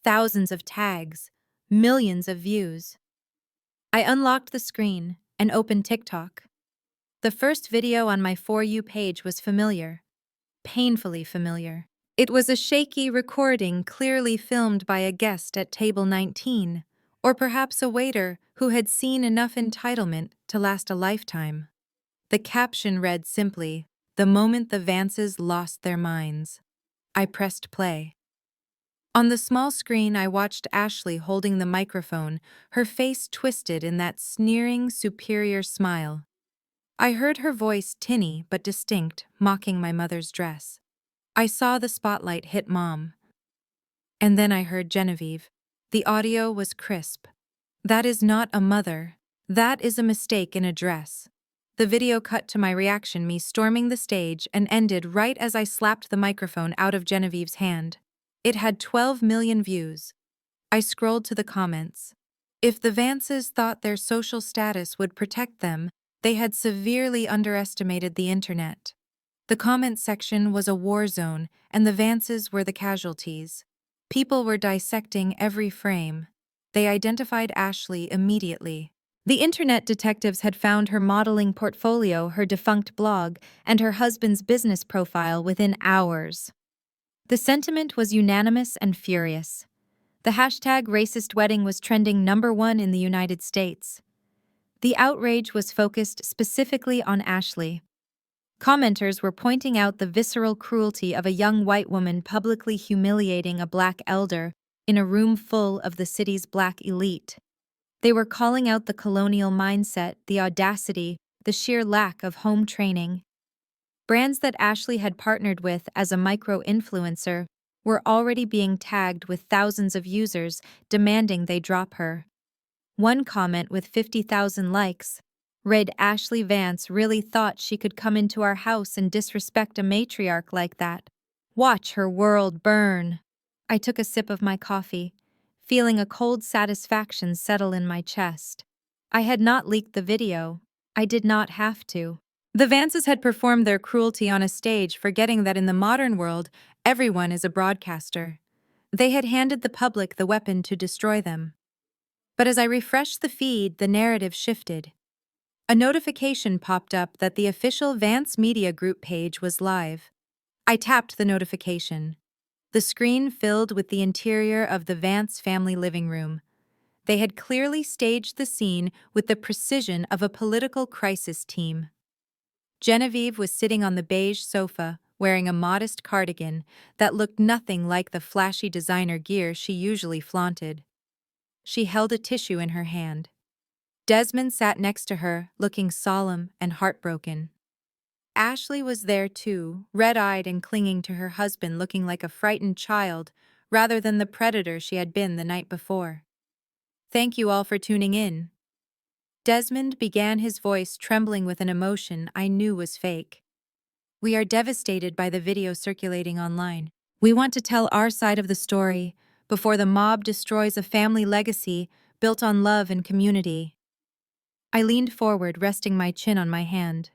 Thousands of tags, millions of views. I unlocked the screen and opened TikTok. The first video on my For You page was familiar. Painfully familiar. It was a shaky recording clearly filmed by a guest at table 19, or perhaps a waiter who had seen enough entitlement to last a lifetime. The caption read simply, "The moment the Vances lost their minds." I pressed play. On the small screen, I watched Ashley holding the microphone, her face twisted in that sneering, superior smile. I heard her voice, tinny but distinct, mocking my mother's dress. I saw the spotlight hit Mom. And then I heard Genevieve. The audio was crisp. That is not a mother. That is a mistake in a dress. The video cut to my reaction, me storming the stage, and ended right as I slapped the microphone out of Genevieve's hand. It had 12 million views. I scrolled to the comments. If the Vances thought their social status would protect them, they had severely underestimated the internet. The comment section was a war zone, and the Vances were the casualties. People were dissecting every frame. They identified Ashley immediately. The internet detectives had found her modeling portfolio, her defunct blog, and her husband's business profile within hours. The sentiment was unanimous and furious. The hashtag racist wedding was trending #1 in the United States. The outrage was focused specifically on Ashley. Commenters were pointing out the visceral cruelty of a young white woman publicly humiliating a black elder in a room full of the city's black elite. They were calling out the colonial mindset, the audacity, the sheer lack of home training. Brands that Ashley had partnered with as a micro-influencer were already being tagged with thousands of users demanding they drop her. One comment with 50,000 likes read, "Ashley Vance really thought she could come into our house and disrespect a matriarch like that. Watch her world burn." I took a sip of my coffee, feeling a cold satisfaction settle in my chest. I had not leaked the video. I did not have to. The Vances had performed their cruelty on a stage, forgetting that in the modern world, everyone is a broadcaster. They had handed the public the weapon to destroy them. But as I refreshed the feed, the narrative shifted. A notification popped up that the official Vance Media Group page was live. I tapped the notification. The screen filled with the interior of the Vance family living room. They had clearly staged the scene with the precision of a political crisis team. Genevieve was sitting on the beige sofa, wearing a modest cardigan that looked nothing like the flashy designer gear she usually flaunted. She held a tissue in her hand. Desmond sat next to her, looking solemn and heartbroken. Ashley was there too, red-eyed and clinging to her husband, looking like a frightened child rather than the predator she had been the night before. "Thank you all for tuning in." Desmond began, his voice trembling with an emotion I knew was fake. "We are devastated by the video circulating online. We want to tell our side of the story before the mob destroys a family legacy built on love and community." I leaned forward, resting my chin on my hand.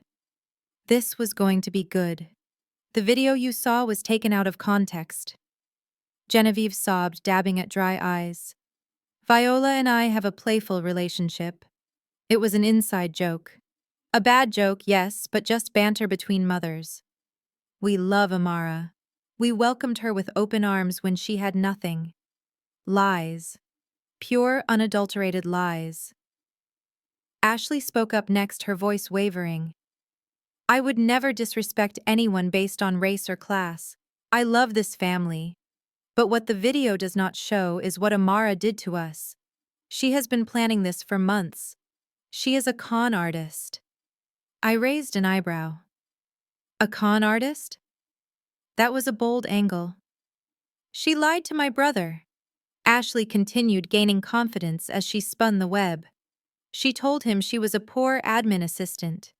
This was going to be good. "The video you saw was taken out of context." Genevieve sobbed, dabbing at dry eyes. "Viola and I have a playful relationship. It was an inside joke. A bad joke, yes, but just banter between mothers. We love Amara. We welcomed her with open arms when she had nothing. Lies. Pure, unadulterated lies." Ashley spoke up next, her voice wavering. "I would never disrespect anyone based on race or class. I love this family. But what the video does not show is what Amara did to us. She has been planning this for months. She is a con artist." I raised an eyebrow. "A con artist?" That was a bold angle. "She lied to my brother." Ashley continued, gaining confidence as she spun the web. "She told him she was a poor admin assistant.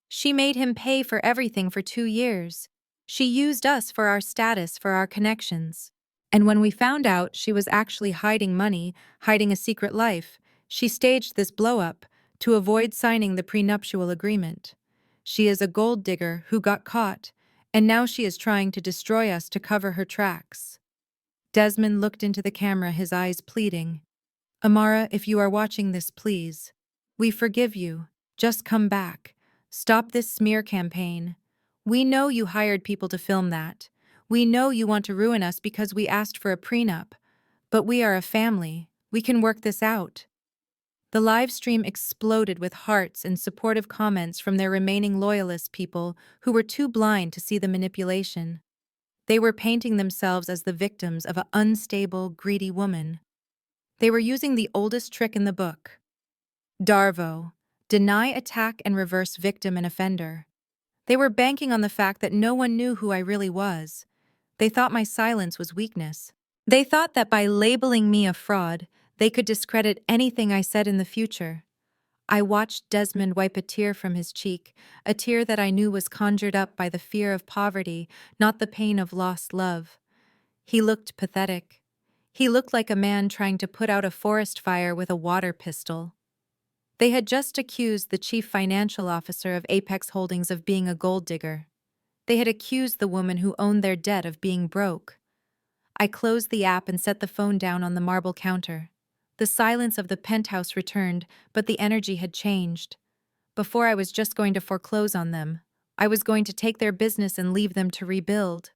She made him pay for everything for 2 years. She used us for our status, for our connections. And when we found out she was actually hiding money, hiding a secret life, she staged this blow-up to avoid signing the prenuptial agreement. She is a gold digger who got caught, and now she is trying to destroy us to cover her tracks." Desmond looked into the camera, his eyes pleading. "Amara, if you are watching this, please. We forgive you. Just come back. Stop this smear campaign. We know you hired people to film that. We know you want to ruin us because we asked for a prenup. But we are a family. We can work this out." The live stream exploded with hearts and supportive comments from their remaining loyalist people who were too blind to see the manipulation. They were painting themselves as the victims of an unstable, greedy woman. They were using the oldest trick in the book. Darvo. Deny, attack, and reverse victim and offender. They were banking on the fact that no one knew who I really was. They thought my silence was weakness. They thought that by labeling me a fraud, they could discredit anything I said in the future. I watched Desmond wipe a tear from his cheek, a tear that I knew was conjured up by the fear of poverty, not the pain of lost love. He looked pathetic. He looked like a man trying to put out a forest fire with a water pistol. They had just accused the chief financial officer of Apex Holdings of being a gold digger. They had accused the woman who owned their debt of being broke. I closed the app and set the phone down on the marble counter. The silence of the penthouse returned, but the energy had changed. Before, I was just going to foreclose on them. I was going to take their business and leave them to rebuild.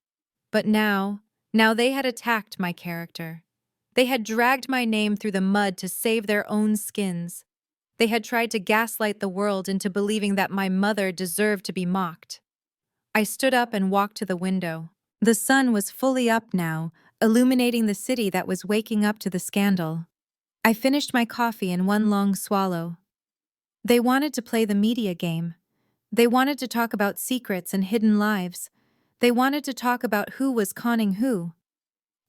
But now they had attacked my character. They had dragged my name through the mud to save their own skins. They had tried to gaslight the world into believing that my mother deserved to be mocked. I stood up and walked to the window. The sun was fully up now, illuminating the city that was waking up to the scandal. I finished my coffee in one long swallow. They wanted to play the media game. They wanted to talk about secrets and hidden lives. They wanted to talk about who was conning who.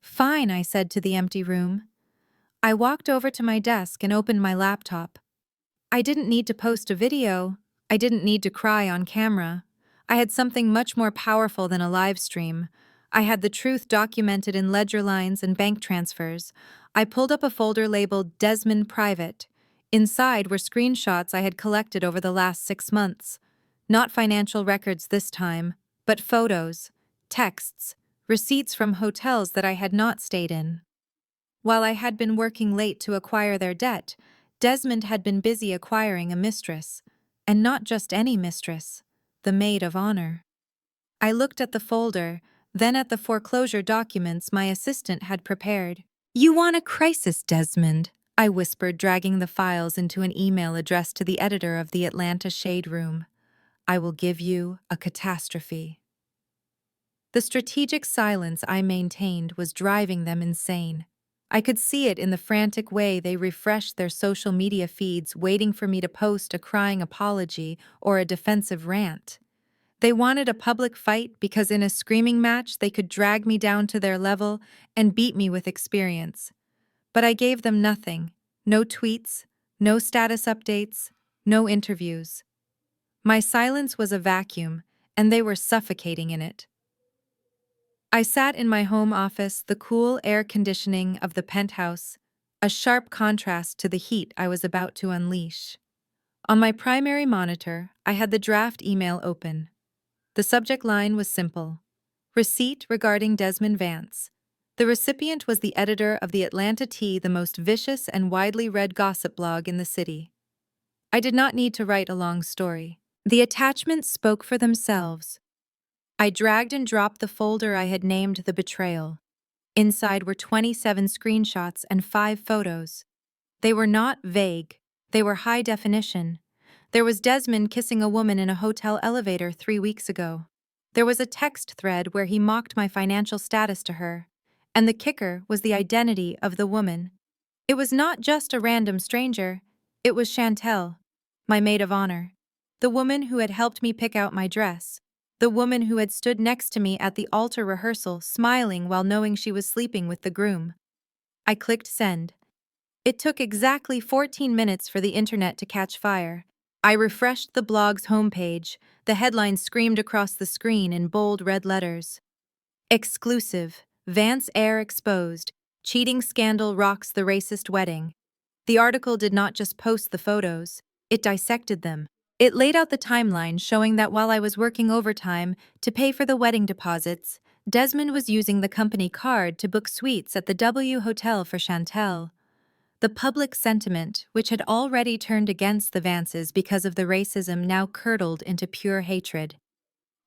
"Fine," I said to the empty room. I walked over to my desk and opened my laptop. I didn't need to post a video. I didn't need to cry on camera. I had something much more powerful than a live stream. I had the truth documented in ledger lines and bank transfers. I pulled up a folder labeled Desmond Private. Inside were screenshots I had collected over the last 6 months. Not financial records this time, but photos, texts, receipts from hotels that I had not stayed in. While I had been working late to acquire their debt, Desmond had been busy acquiring a mistress, and not just any mistress, the maid of honor. I looked at the folder, then at the foreclosure documents my assistant had prepared. "You want a crisis, Desmond," I whispered, dragging the files into an email addressed to the editor of the Atlanta Shade Room. "I will give you a catastrophe." The strategic silence I maintained was driving them insane. I could see it in the frantic way they refreshed their social media feeds, waiting for me to post a crying apology or a defensive rant. They wanted a public fight because in a screaming match they could drag me down to their level and beat me with experience. But I gave them nothing. No tweets, no status updates, no interviews. My silence was a vacuum, and they were suffocating in it. I sat in my home office, the cool air conditioning of the penthouse, a sharp contrast to the heat I was about to unleash. On my primary monitor, I had the draft email open. The subject line was simple: receipt regarding Desmond Vance. The recipient was the editor of the Atlanta Tea, the most vicious and widely read gossip blog in the city. I did not need to write a long story. The attachments spoke for themselves. I dragged and dropped the folder I had named the betrayal. Inside were 27 screenshots and 5 photos. They were not vague. They were high definition. There was Desmond kissing a woman in a hotel elevator 3 weeks ago. There was a text thread where he mocked my financial status to her. And the kicker was the identity of the woman. It was not just a random stranger. It was Chantel, my maid of honor. The woman who had helped me pick out my dress. The woman who had stood next to me at the altar rehearsal, smiling while knowing she was sleeping with the groom. I clicked send. It took exactly 14 minutes for the internet to catch fire. I refreshed the blog's homepage. The headline screamed across the screen in bold red letters. Exclusive. Vance heir exposed. Cheating scandal rocks the racist wedding. The article did not just post the photos, it dissected them. It laid out the timeline, showing that while I was working overtime to pay for the wedding deposits, Desmond was using the company card to book suites at the W Hotel for Chantel. The public sentiment, which had already turned against the Vances because of the racism, now curdled into pure hatred.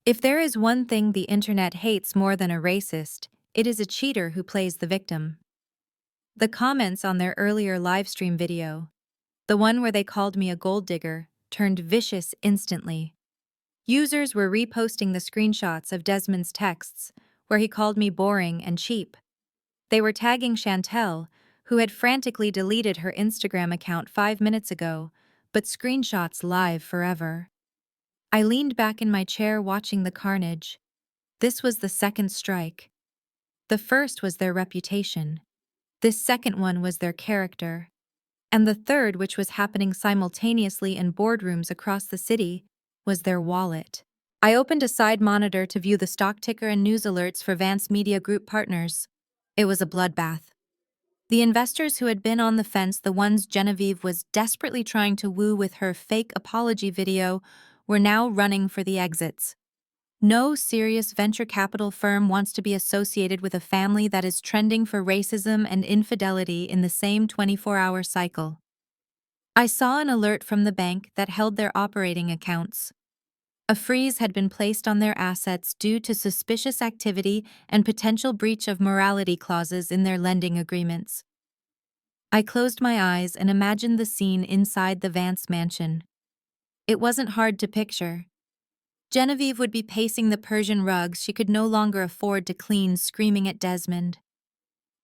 If there is one thing the internet hates more than a racist, it is a cheater who plays the victim. The comments on their earlier livestream video, the one where they called me a gold digger, turned vicious instantly. Users were reposting the screenshots of Desmond's texts, where he called me boring and cheap. They were tagging Chantel, who had frantically deleted her Instagram account 5 minutes ago, but screenshots live forever. I leaned back in my chair watching the carnage. This was the second strike. The first was their reputation. This second one was their character. And the third, which was happening simultaneously in boardrooms across the city, was their wallet. I opened a side monitor to view the stock ticker and news alerts for Vance Media Group partners. It was a bloodbath. The investors who had been on the fence, the ones Genevieve was desperately trying to woo with her fake apology video, were now running for the exits. No serious venture capital firm wants to be associated with a family that is trending for racism and infidelity in the same 24-hour cycle. I saw an alert from the bank that held their operating accounts. A freeze had been placed on their assets due to suspicious activity and potential breach of morality clauses in their lending agreements. I closed my eyes and imagined the scene inside the Vance mansion. It wasn't hard to picture. Genevieve would be pacing the Persian rugs she could no longer afford to clean, screaming at Desmond.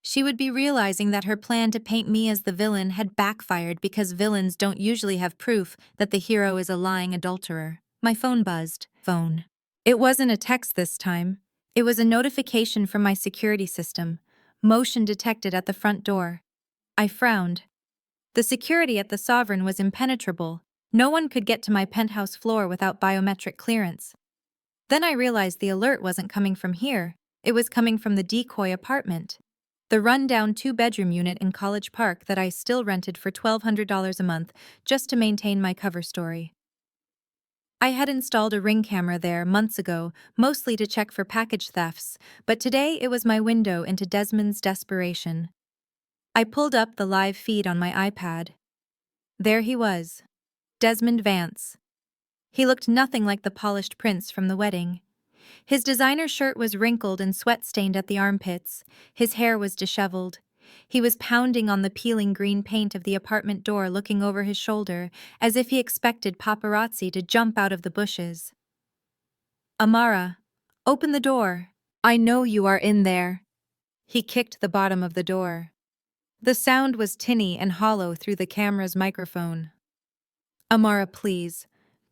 She would be realizing that her plan to paint me as the villain had backfired because villains don't usually have proof that the hero is a lying adulterer. My phone buzzed. Phone. It wasn't a text this time. It was a notification from my security system. Motion detected at the front door. I frowned. The security at the Sovereign was impenetrable. No one could get to my penthouse floor without biometric clearance. Then I realized the alert wasn't coming from here. It was coming from the decoy apartment. The run-down two-bedroom unit in College Park that I still rented for $1,200 a month just to maintain my cover story. I had installed a Ring camera there months ago, mostly to check for package thefts, but today it was my window into Desmond's desperation. I pulled up the live feed on my iPad. There he was, Desmond Vance. He looked nothing like the polished prince from the wedding. His designer shirt was wrinkled and sweat-stained at the armpits. His hair was disheveled. He was pounding on the peeling green paint of the apartment door, looking over his shoulder, as if he expected paparazzi to jump out of the bushes. "Amara, open the door. I know you are in there." He kicked the bottom of the door. The sound was tinny and hollow through the camera's microphone. "Amara, please.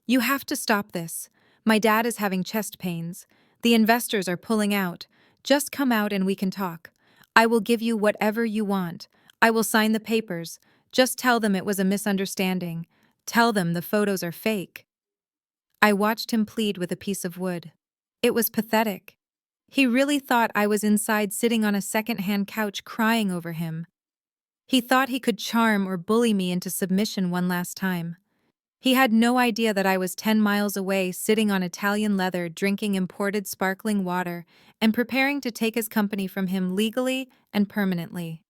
You have to stop this. My dad is having chest pains. The investors are pulling out. Just come out and we can talk. I will give you whatever you want. I will sign the papers. Just tell them it was a misunderstanding. Tell them the photos are fake." I watched him plead with a piece of wood. It was pathetic. He really thought I was inside sitting on a second-hand couch crying over him. He thought he could charm or bully me into submission one last time. He had no idea that I was 10 miles away, sitting on Italian leather, drinking imported sparkling water, and preparing to take his company from him legally and permanently.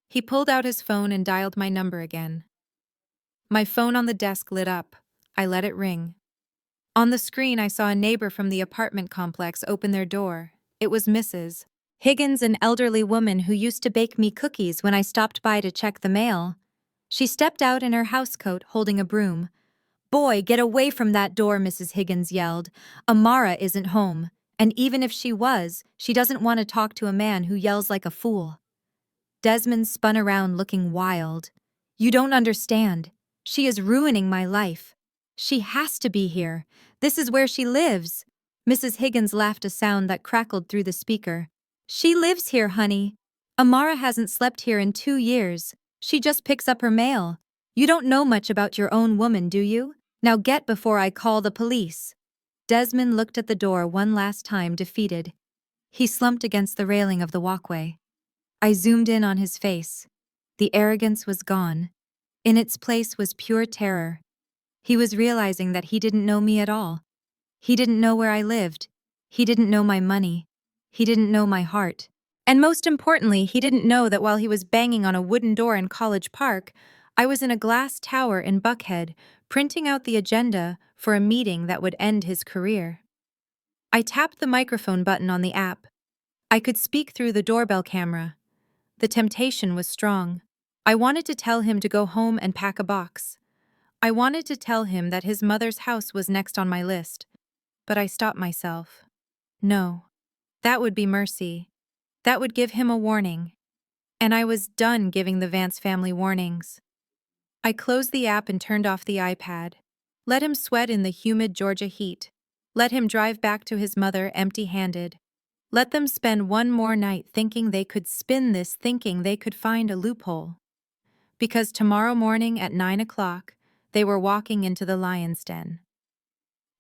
He pulled out his phone and dialed my number again. My phone on the desk lit up. I let it ring. On the screen, I saw a neighbor from the apartment complex open their door. It was Mrs. Higgins, an elderly woman who used to bake me cookies when I stopped by to check the mail. She stepped out in her housecoat, holding a broom. "Boy, get away from that door," Mrs. Higgins yelled. "Amara isn't home, and even if she was, she doesn't want to talk to a man who yells like a fool." Desmond spun around looking wild. "You don't understand. She is ruining my life. She has to be here. This is where she lives." Mrs. Higgins laughed, a sound that crackled through the speaker. "She lives here, honey. Amara hasn't slept here in 2 years. She just picks up her mail. You don't know much about your own woman, do you? Now get before I call the police." Desmond looked at the door one last time, defeated. He slumped against the railing of the walkway. I zoomed in on his face. The arrogance was gone. In its place was pure terror. He was realizing that he didn't know me at all. He didn't know where I lived. He didn't know my money. He didn't know my heart. And most importantly, he didn't know that while he was banging on a wooden door in College Park, I was in a glass tower in Buckhead, printing out the agenda for a meeting that would end his career. I tapped the microphone button on the app. I could speak through the doorbell camera. The temptation was strong. I wanted to tell him to go home and pack a box. I wanted to tell him that his mother's house was next on my list. But I stopped myself. No. That would be mercy. That would give him a warning. And I was done giving the Vance family warnings. I closed the app and turned off the iPad. Let him sweat in the humid Georgia heat. Let him drive back to his mother empty-handed. Let them spend one more night thinking they could spin this, thinking they could find a loophole. Because tomorrow morning at 9 o'clock, they were walking into the lion's den.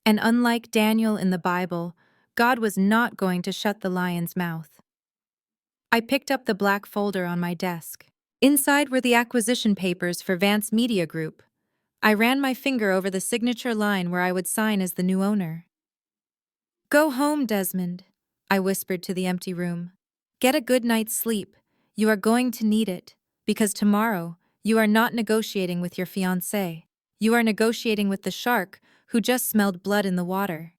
And unlike Daniel in the Bible, God was not going to shut the lion's mouth. I picked up the black folder on my desk. Inside were the acquisition papers for Vance Media Group. I ran my finger over the signature line where I would sign as the new owner. "Go home, Desmond," I whispered to the empty room. "Get a good night's sleep. You are going to need it, because tomorrow you are not negotiating with your fiancé. You are negotiating with the shark who just smelled blood in the water."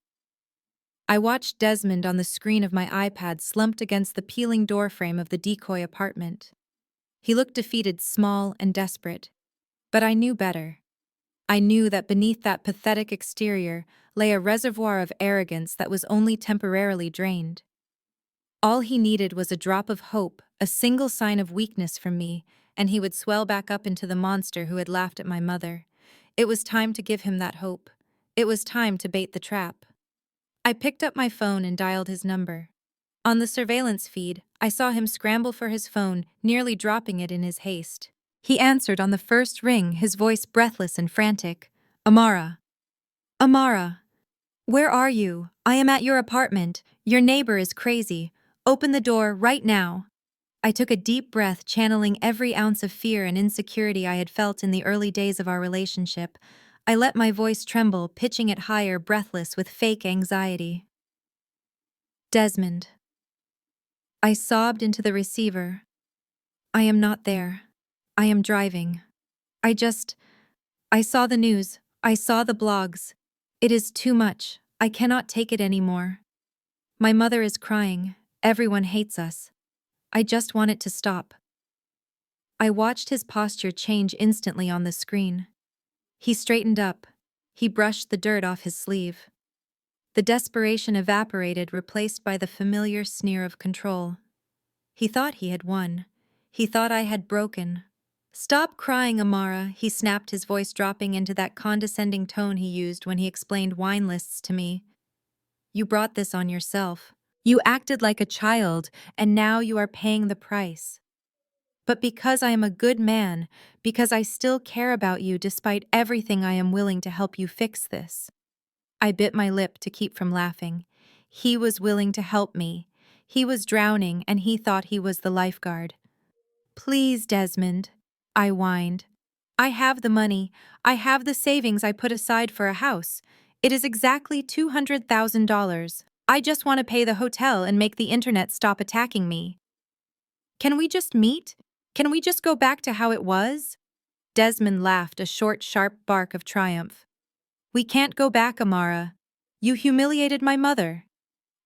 I watched Desmond on the screen of my iPad slumped against the peeling doorframe of the decoy apartment. He looked defeated, small, and desperate. But I knew better. I knew that beneath that pathetic exterior lay a reservoir of arrogance that was only temporarily drained. All he needed was a drop of hope, a single sign of weakness from me, and he would swell back up into the monster who had laughed at my mother. It was time to give him that hope. It was time to bait the trap. I picked up my phone and dialed his number. On the surveillance feed, I saw him scramble for his phone, nearly dropping it in his haste. He answered on the first ring, his voice breathless and frantic. Amara. Amara. Where are you? I am at your apartment. Your neighbor is crazy. Open the door right now. I took a deep breath, channeling every ounce of fear and insecurity I had felt in the early days of our relationship. I let my voice tremble, pitching it higher, breathless with fake anxiety. Desmond. I sobbed into the receiver. I am not there. I am driving. I saw the news. I saw the blogs. It is too much. I cannot take it anymore. My mother is crying. Everyone hates us. I just want it to stop. I watched his posture change instantly on the screen. He straightened up. He brushed the dirt off his sleeve. The desperation evaporated, replaced by the familiar sneer of control. He thought he had won. He thought I had broken. Stop crying, Amara, he snapped, his voice dropping into that condescending tone he used when he explained wine lists to me. You brought this on yourself. You acted like a child, and now you are paying the price. But because I am a good man, because I still care about you despite everything, I am willing to help you fix this. I bit my lip to keep from laughing. He was willing to help me. He was drowning, and he thought he was the lifeguard. Please, Desmond, I whined. I have the money. I have the savings I put aside for a house. It is exactly $200,000. I just want to pay the hotel and make the internet stop attacking me. Can we just meet? Can we just go back to how it was? Desmond laughed, a short, sharp bark of triumph. We can't go back, Amara. You humiliated my mother.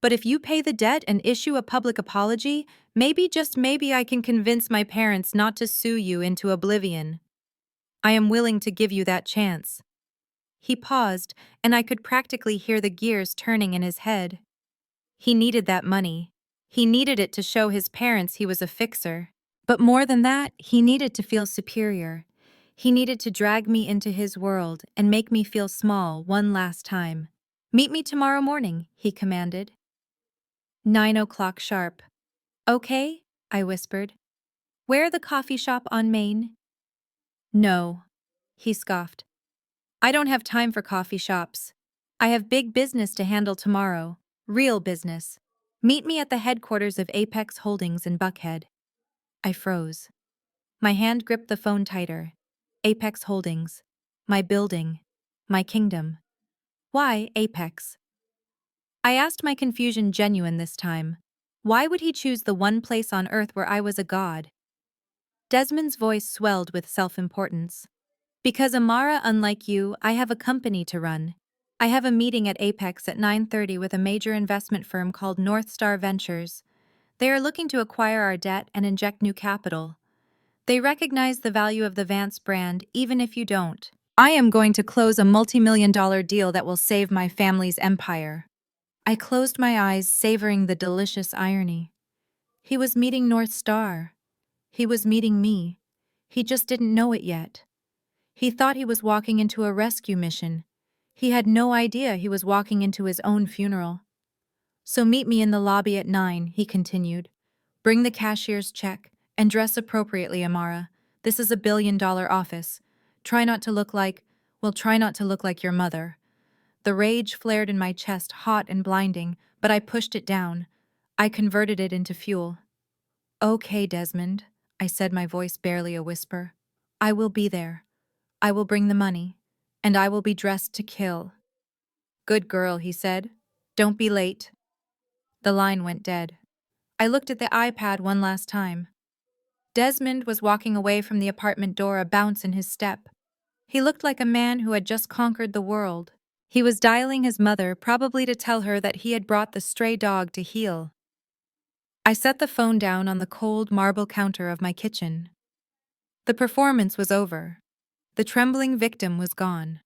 But if you pay the debt and issue a public apology, maybe, just maybe, I can convince my parents not to sue you into oblivion. I am willing to give you that chance. He paused, and I could practically hear the gears turning in his head. He needed that money. He needed it to show his parents he was a fixer. But more than that, he needed to feel superior. He needed to drag me into his world and make me feel small one last time. Meet me tomorrow morning, he commanded. 9 o'clock sharp. Okay, I whispered. Where the coffee shop on Main? No, he scoffed. I don't have time for coffee shops. I have big business to handle tomorrow. Real business. Meet me at the headquarters of Apex Holdings in Buckhead. I froze. My hand gripped the phone tighter. Apex Holdings. My building. My kingdom. Why Apex? I asked, my confusion genuine this time. Why would he choose the one place on earth where I was a god? Desmond's voice swelled with self-importance. Because, Amara, unlike you, I have a company to run. I have a meeting at Apex at 9:30 with a major investment firm called North Star Ventures. They are looking to acquire our debt and inject new capital. They recognize the value of the Vance brand, even if you don't. I am going to close a multi-million-dollar deal that will save my family's empire. I closed my eyes, savoring the delicious irony. He was meeting North Star. He was meeting me. He just didn't know it yet. He thought he was walking into a rescue mission. He had no idea he was walking into his own funeral. So meet me in the lobby at 9, he continued. Bring the cashier's check and dress appropriately, Amara. This is a billion-dollar office. Try not to look like your mother. The rage flared in my chest, hot and blinding, but I pushed it down. I converted it into fuel. Okay, Desmond, I said, my voice barely a whisper. I will be there. I will bring the money, and I will be dressed to kill. Good girl, he said. Don't be late. The line went dead. I looked at the iPad one last time. Desmond was walking away from the apartment door, a bounce in his step. He looked like a man who had just conquered the world. He was dialing his mother, probably to tell her that he had brought the stray dog to heel. I set the phone down on the cold marble counter of my kitchen. The performance was over. The trembling victim was gone.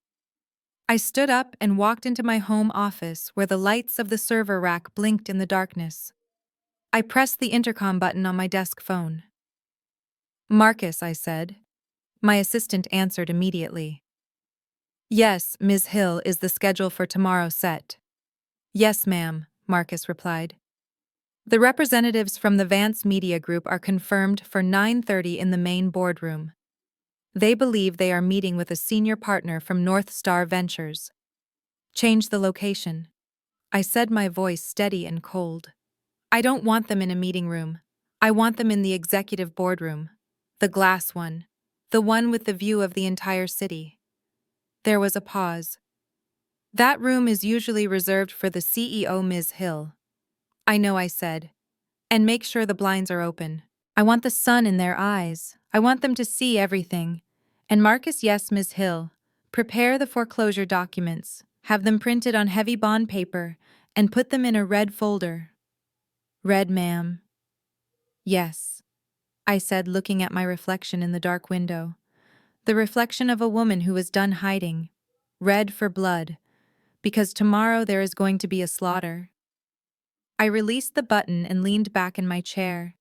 I stood up and walked into my home office where the lights of the server rack blinked in the darkness. I pressed the intercom button on my desk phone. Marcus, I said. My assistant answered immediately. Yes, Ms. Hill is the schedule for tomorrow's set. Yes, ma'am, Marcus replied. The representatives from the Vance Media Group are confirmed for 9:30 in the main boardroom. They believe they are meeting with a senior partner from North Star Ventures. Change the location. I said, my voice steady and cold. I don't want them in a meeting room. I want them in the executive boardroom. The glass one. The one with the view of the entire city. There was a pause. That room is usually reserved for the CEO, Ms. Hill. I know, I said. And make sure the blinds are open. I want the sun in their eyes. I want them to see everything. And Marcus, yes, Ms. Hill. Prepare the foreclosure documents. Have them printed on heavy bond paper and put them in a red folder. Red, ma'am. Yes, I said, looking at my reflection in the dark window. The reflection of a woman who was done hiding. Red for blood. Because tomorrow there is going to be a slaughter. I released the button and leaned back in my chair.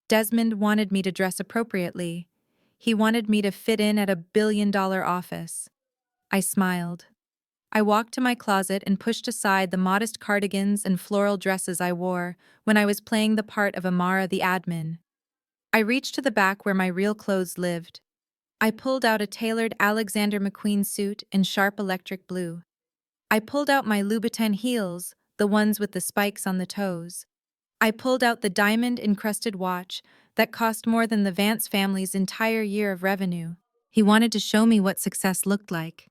Desmond wanted me to dress appropriately. He wanted me to fit in at $1 billion office. I smiled. I walked to my closet and pushed aside the modest cardigans and floral dresses I wore when I was playing the part of Amara the admin. I reached to the back where my real clothes lived. I pulled out a tailored Alexander McQueen suit in sharp electric blue. I pulled out my Louboutin heels, the ones with the spikes on the toes. I pulled out the diamond-encrusted watch that cost more than the Vance family's entire year of revenue. He wanted to show me what success looked like.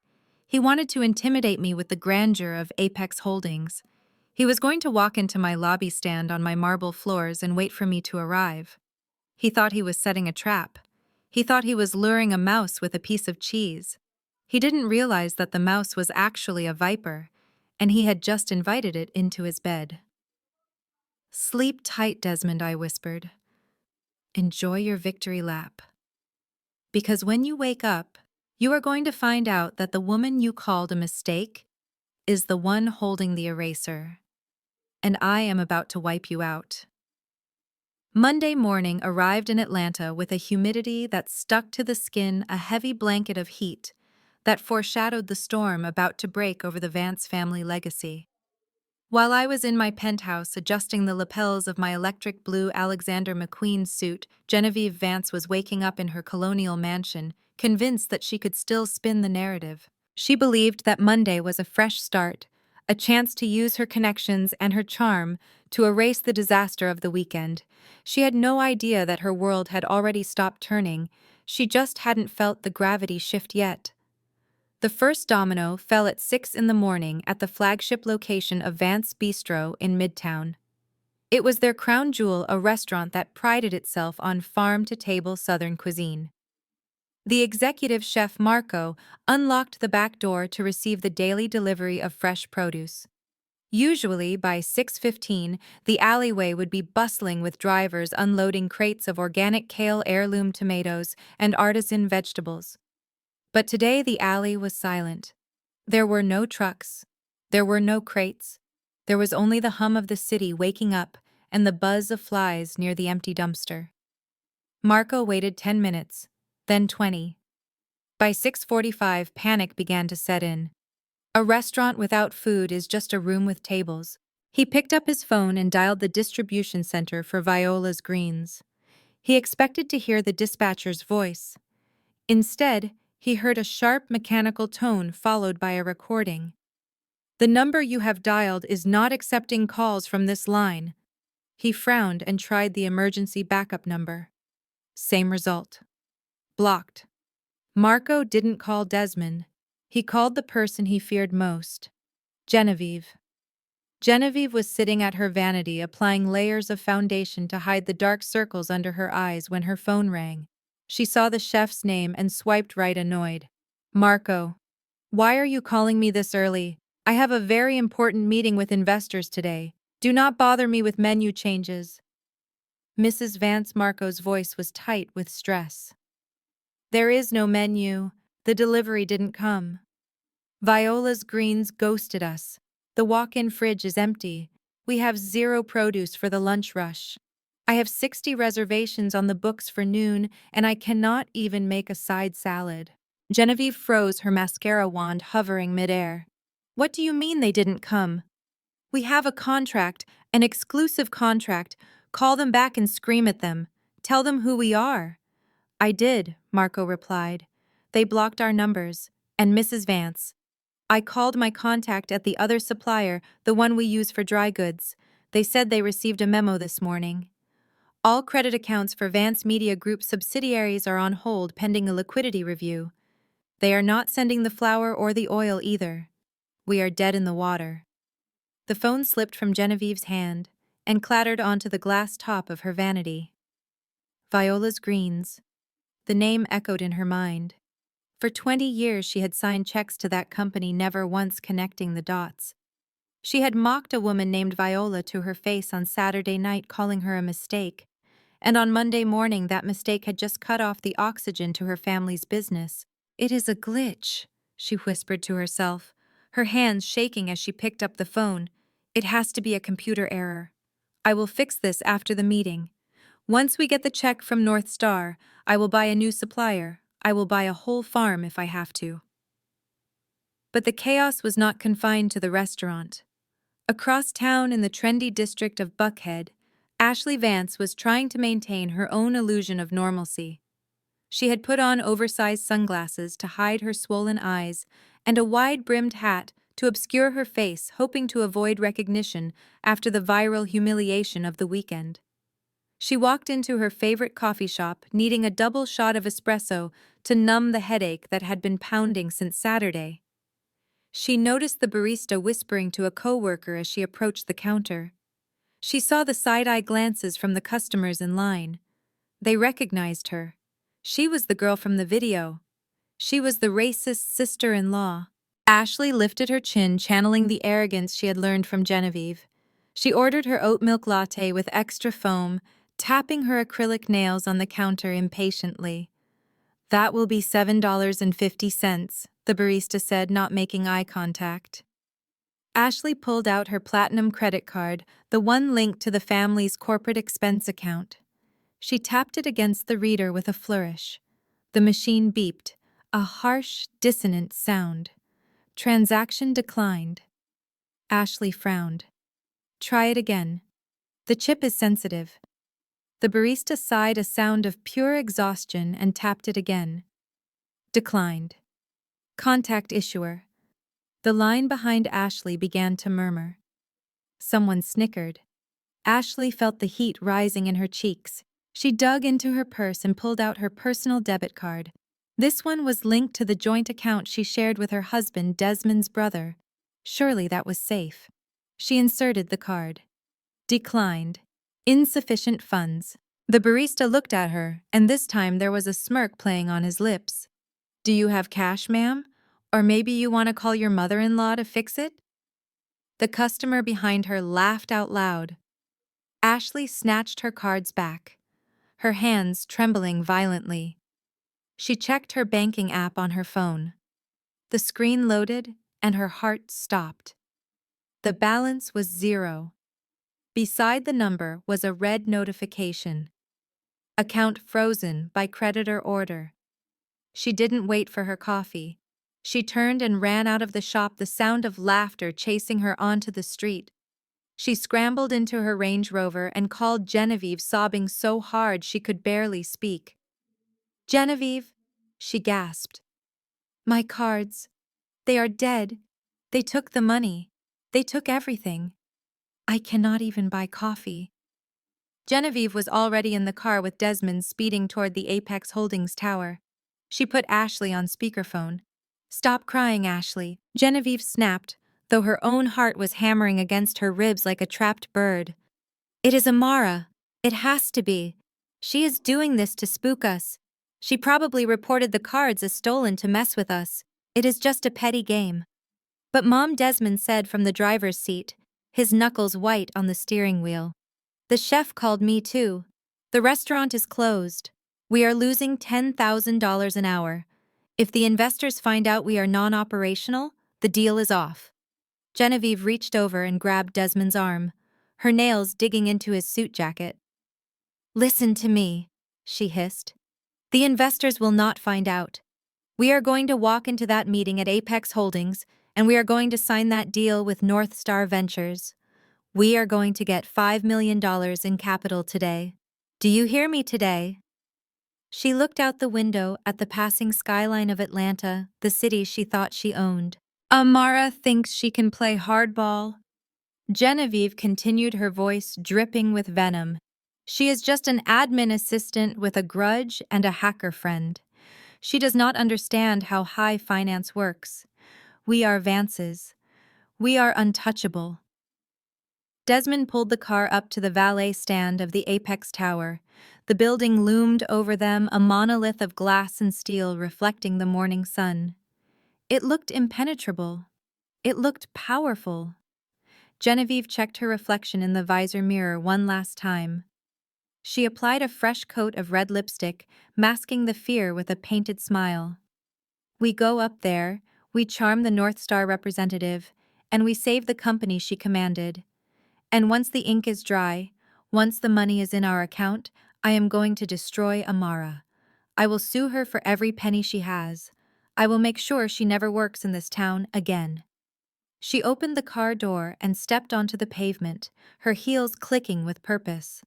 He wanted to intimidate me with the grandeur of Apex Holdings. He was going to walk into my lobby stand on my marble floors and wait for me to arrive. He thought he was setting a trap. He thought he was luring a mouse with a piece of cheese. He didn't realize that the mouse was actually a viper, and he had just invited it into his bed. Sleep tight, Desmond, I whispered. Enjoy your victory lap. Because when you wake up, you are going to find out that the woman you called a mistake is the one holding the eraser. And I am about to wipe you out. Monday morning arrived in Atlanta with a humidity that stuck to the skin, a heavy blanket of heat that foreshadowed the storm about to break over the Vance family legacy. While I was in my penthouse adjusting the lapels of my electric blue Alexander McQueen suit, Genevieve Vance was waking up in her colonial mansion, convinced that she could still spin the narrative. She believed that Monday was a fresh start, a chance to use her connections and her charm to erase the disaster of the weekend. She had no idea that her world had already stopped turning. She just hadn't felt the gravity shift yet. The first domino fell at 6 in the morning at the flagship location of Vance Bistro in Midtown. It was their crown jewel, a restaurant that prided itself on farm-to-table Southern cuisine. The executive chef Marco unlocked the back door to receive the daily delivery of fresh produce. Usually, by 6:15, the alleyway would be bustling with drivers unloading crates of organic kale, heirloom tomatoes, and artisan vegetables. But today the alley was silent. There were no trucks. There were no crates. There was only the hum of the city waking up and the buzz of flies near the empty dumpster. Marco waited 10 minutes, then 20. By 6:45, panic began to set in. A restaurant without food is just a room with tables. He picked up his phone and dialed the distribution center for Viola's Greens. He expected to hear the dispatcher's voice. Instead, he heard a sharp mechanical tone followed by a recording. The number you have dialed is not accepting calls from this line. He frowned and tried the emergency backup number. Same result. Blocked. Marco didn't call Desmond. He called the person he feared most. Genevieve. Genevieve was sitting at her vanity applying layers of foundation to hide the dark circles under her eyes when her phone rang. She saw the chef's name and swiped right, annoyed. Marco. Why are you calling me this early? I have a very important meeting with investors today. Do not bother me with menu changes. Mrs. Vance Marco's voice was tight with stress. There is no menu. The delivery didn't come. Viola's Greens ghosted us. The walk-in fridge is empty. We have 0 produce for the lunch rush. I have 60 reservations on the books for noon, and I cannot even make a side salad. Genevieve froze, her mascara wand hovering midair. What do you mean they didn't come? We have a contract, an exclusive contract. Call them back and scream at them. Tell them who we are." "I did," Marco replied. "They blocked our numbers. And Mrs. Vance. I called my contact at the other supplier, the one we use for dry goods. They said they received a memo this morning. All credit accounts for Vance Media Group subsidiaries are on hold pending a liquidity review. They are not sending the flour or the oil either. We are dead in the water." The phone slipped from Genevieve's hand and clattered onto the glass top of her vanity. Viola's Greens. The name echoed in her mind. For 20 years she had signed checks to that company, never once connecting the dots. She had mocked a woman named Viola to her face on Saturday night, calling her a mistake, and on Monday morning that mistake had just cut off the oxygen to her family's business. "It is a glitch," she whispered to herself, her hands shaking as she picked up the phone. "It has to be a computer error. I will fix this after the meeting. Once we get the check from North Star, I will buy a new supplier. I will buy a whole farm if I have to." But the chaos was not confined to the restaurant. Across town in the trendy district of Buckhead, Ashley Vance was trying to maintain her own illusion of normalcy. She had put on oversized sunglasses to hide her swollen eyes and a wide-brimmed hat to obscure her face, hoping to avoid recognition after the viral humiliation of the weekend. She walked into her favorite coffee shop, needing a double shot of espresso to numb the headache that had been pounding since Saturday. She noticed the barista whispering to a coworker as she approached the counter. She saw the side-eye glances from the customers in line. They recognized her. She was the girl from the video. She was the racist sister-in-law. Ashley lifted her chin, channeling the arrogance she had learned from Genevieve. She ordered her oat milk latte with extra foam, tapping her acrylic nails on the counter impatiently. "That will be $7.50, the barista said, not making eye contact. Ashley pulled out her platinum credit card, the one linked to the family's corporate expense account. She tapped it against the reader with a flourish. The machine beeped, a harsh, dissonant sound. Transaction declined. Ashley frowned. "Try it again. The chip is sensitive." The barista sighed a sound of pure exhaustion and tapped it again. Declined. "Contact issuer." The line behind Ashley began to murmur. Someone snickered. Ashley felt the heat rising in her cheeks. She dug into her purse and pulled out her personal debit card. This one was linked to the joint account she shared with her husband, Desmond's brother. Surely that was safe. She inserted the card. Declined. Insufficient funds. The barista looked at her, and this time there was a smirk playing on his lips. "Do you have cash, ma'am? Or maybe you want to call your mother-in-law to fix it?" The customer behind her laughed out loud. Ashley snatched her cards back, her hands trembling violently. She checked her banking app on her phone. The screen loaded, and her heart stopped. The balance was 0. Beside the number was a red notification. Account frozen by creditor order. She didn't wait for her coffee. She turned and ran out of the shop, the sound of laughter chasing her onto the street. She scrambled into her Range Rover and called Genevieve, sobbing so hard she could barely speak. "Genevieve," she gasped. "My cards. They are dead. They took the money. They took everything. I cannot even buy coffee." Genevieve was already in the car with Desmond, speeding toward the Apex Holdings tower. She put Ashley on speakerphone. "Stop crying, Ashley," Genevieve snapped, though her own heart was hammering against her ribs like a trapped bird. "It is Amara. It has to be. She is doing this to spook us. She probably reported the cards as stolen to mess with us. It is just a petty game." "But Mom," Desmond said from the driver's seat, his knuckles white on the steering wheel. "The chef called me too. The restaurant is closed. We are losing $10,000 an hour. If the investors find out we are non-operational, the deal is off." Genevieve reached over and grabbed Desmond's arm, her nails digging into his suit jacket. "Listen to me," she hissed. "The investors will not find out. We are going to walk into that meeting at Apex Holdings, and we are going to sign that deal with North Star Ventures. We are going to get $5 million in capital today. Do you hear me today? She looked out the window at the passing skyline of Atlanta, the city she thought she owned. Amara thinks she can play hardball. Genevieve continued, her voice dripping with venom. She is just an admin assistant with a grudge and a hacker friend. She does not understand how high finance works. We are Vances. We are untouchable. Desmond pulled the car up to the valet stand of the Apex Tower. The building loomed over them, a monolith of glass and steel reflecting the morning sun. It looked impenetrable. It looked powerful. Genevieve checked her reflection in the visor mirror one last time. She applied a fresh coat of red lipstick, masking the fear with a painted smile. We go up there, we charm the North Star representative, and we save the company, she commanded. And once the ink is dry, once the money is in our account, I am going to destroy Amara. I will sue her for every penny she has. I will make sure she never works in this town again. She opened the car door and stepped onto the pavement, her heels clicking with purpose.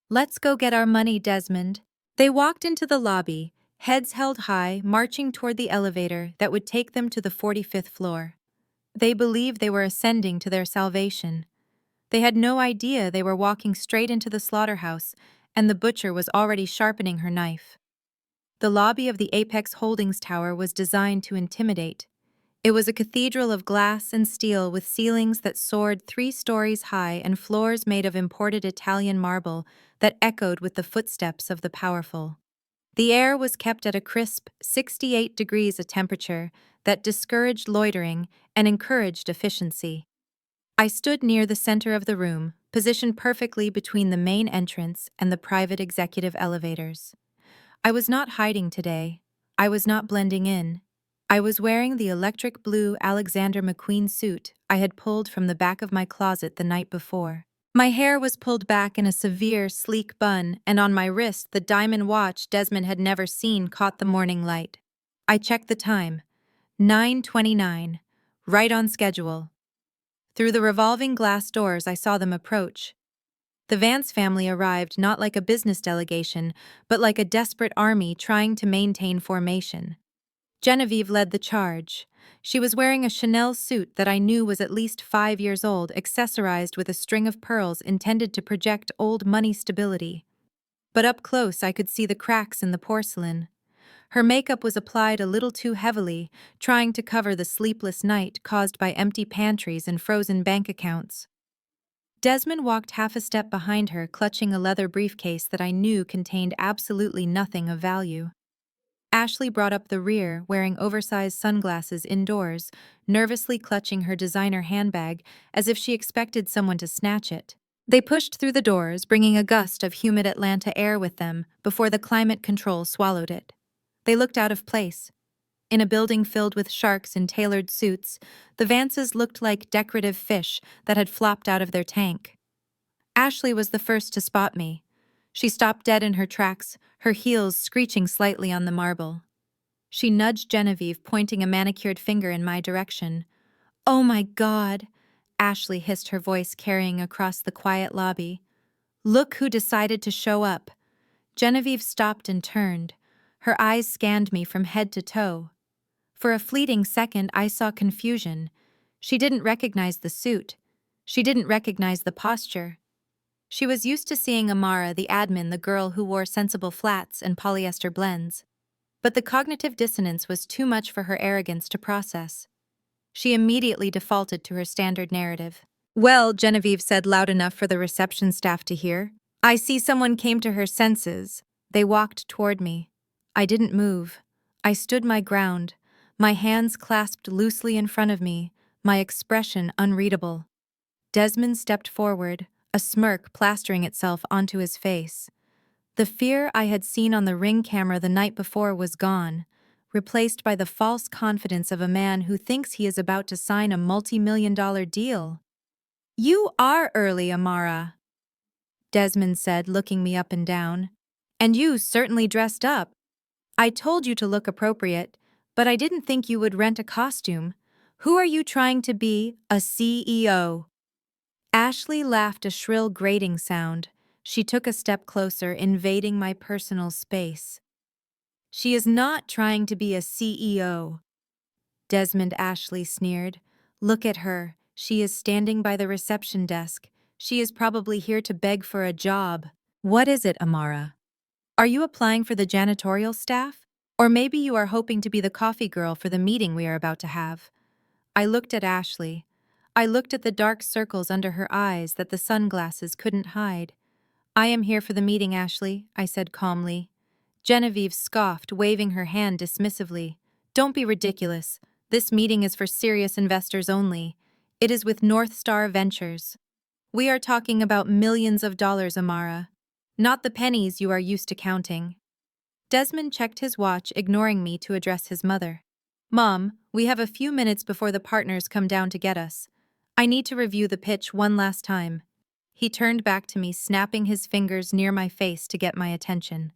Let's go get our money, Desmond. They walked into the lobby, heads held high, marching toward the elevator that would take them to the 45th floor. They believed they were ascending to their salvation. They had no idea they were walking straight into the slaughterhouse, and the butcher was already sharpening her knife. The lobby of the Apex Holdings Tower was designed to intimidate. It was a cathedral of glass and steel with ceilings that soared 3 stories high and floors made of imported Italian marble that echoed with the footsteps of the powerful. The air was kept at a crisp 68 degrees a temperature that discouraged loitering and encouraged efficiency. I stood near the center of the room, positioned perfectly between the main entrance and the private executive elevators. I was not hiding today. I was not blending in. I was wearing the electric blue Alexander McQueen suit I had pulled from the back of my closet the night before. My hair was pulled back in a severe, sleek bun, and on my wrist the diamond watch Desmond had never seen caught the morning light. I checked the time. 9:29. Right on schedule. Through the revolving glass doors I saw them approach. The Vance family arrived not like a business delegation, but like a desperate army trying to maintain formation. Genevieve led the charge. She was wearing a Chanel suit that I knew was at least 5 years old, accessorized with a string of pearls intended to project old money stability. But up close I could see the cracks in the porcelain. Her makeup was applied a little too heavily, trying to cover the sleepless night caused by empty pantries and frozen bank accounts. Desmond walked half a step behind her, clutching a leather briefcase that I knew contained absolutely nothing of value. Ashley brought up the rear, wearing oversized sunglasses indoors, nervously clutching her designer handbag as if she expected someone to snatch it. They pushed through the doors, bringing a gust of humid Atlanta air with them before the climate control swallowed it. They looked out of place. In a building filled with sharks in tailored suits, the Vances looked like decorative fish that had flopped out of their tank. Ashley was the first to spot me. She stopped dead in her tracks, her heels screeching slightly on the marble. She nudged Genevieve, pointing a manicured finger in my direction. "Oh my God," Ashley hissed, her voice carrying across the quiet lobby. "Look who decided to show up." Genevieve stopped and turned. Her eyes scanned me from head to toe. For a fleeting second, I saw confusion. She didn't recognize the suit. She didn't recognize the posture. She was used to seeing Amara, the admin, the girl who wore sensible flats and polyester blends. But the cognitive dissonance was too much for her arrogance to process. She immediately defaulted to her standard narrative. "Well," Genevieve said loud enough for the reception staff to hear, "I see someone came to her senses." They walked toward me. I didn't move. I stood my ground, my hands clasped loosely in front of me, my expression unreadable. Desmond stepped forward, a smirk plastering itself onto his face. The fear I had seen on the Ring camera the night before was gone, replaced by the false confidence of a man who thinks he is about to sign a multi-million-dollar deal. "You are early, Amara," Desmond said, looking me up and down. "And you certainly dressed up. I told you to look appropriate, but I didn't think you would rent a costume. Who are you trying to be, a CEO?" Ashley laughed a shrill grating sound. She took a step closer, invading my personal space. She is not trying to be a CEO. Desmond Ashley sneered. Look at her. She is standing by the reception desk. She is probably here to beg for a job. What is it, Amara? Are you applying for the janitorial staff? Or maybe you are hoping to be the coffee girl for the meeting we are about to have. I looked at Ashley. I looked at the dark circles under her eyes that the sunglasses couldn't hide. I am here for the meeting, Ashley, I said calmly. Genevieve scoffed, waving her hand dismissively. Don't be ridiculous. This meeting is for serious investors only. It is with North Star Ventures. We are talking about millions of dollars, Amara. Not the pennies you are used to counting. Desmond checked his watch, ignoring me to address his mother. Mom, we have a few minutes before the partners come down to get us. I need to review the pitch one last time. He turned back to me, snapping his fingers near my face to get my attention.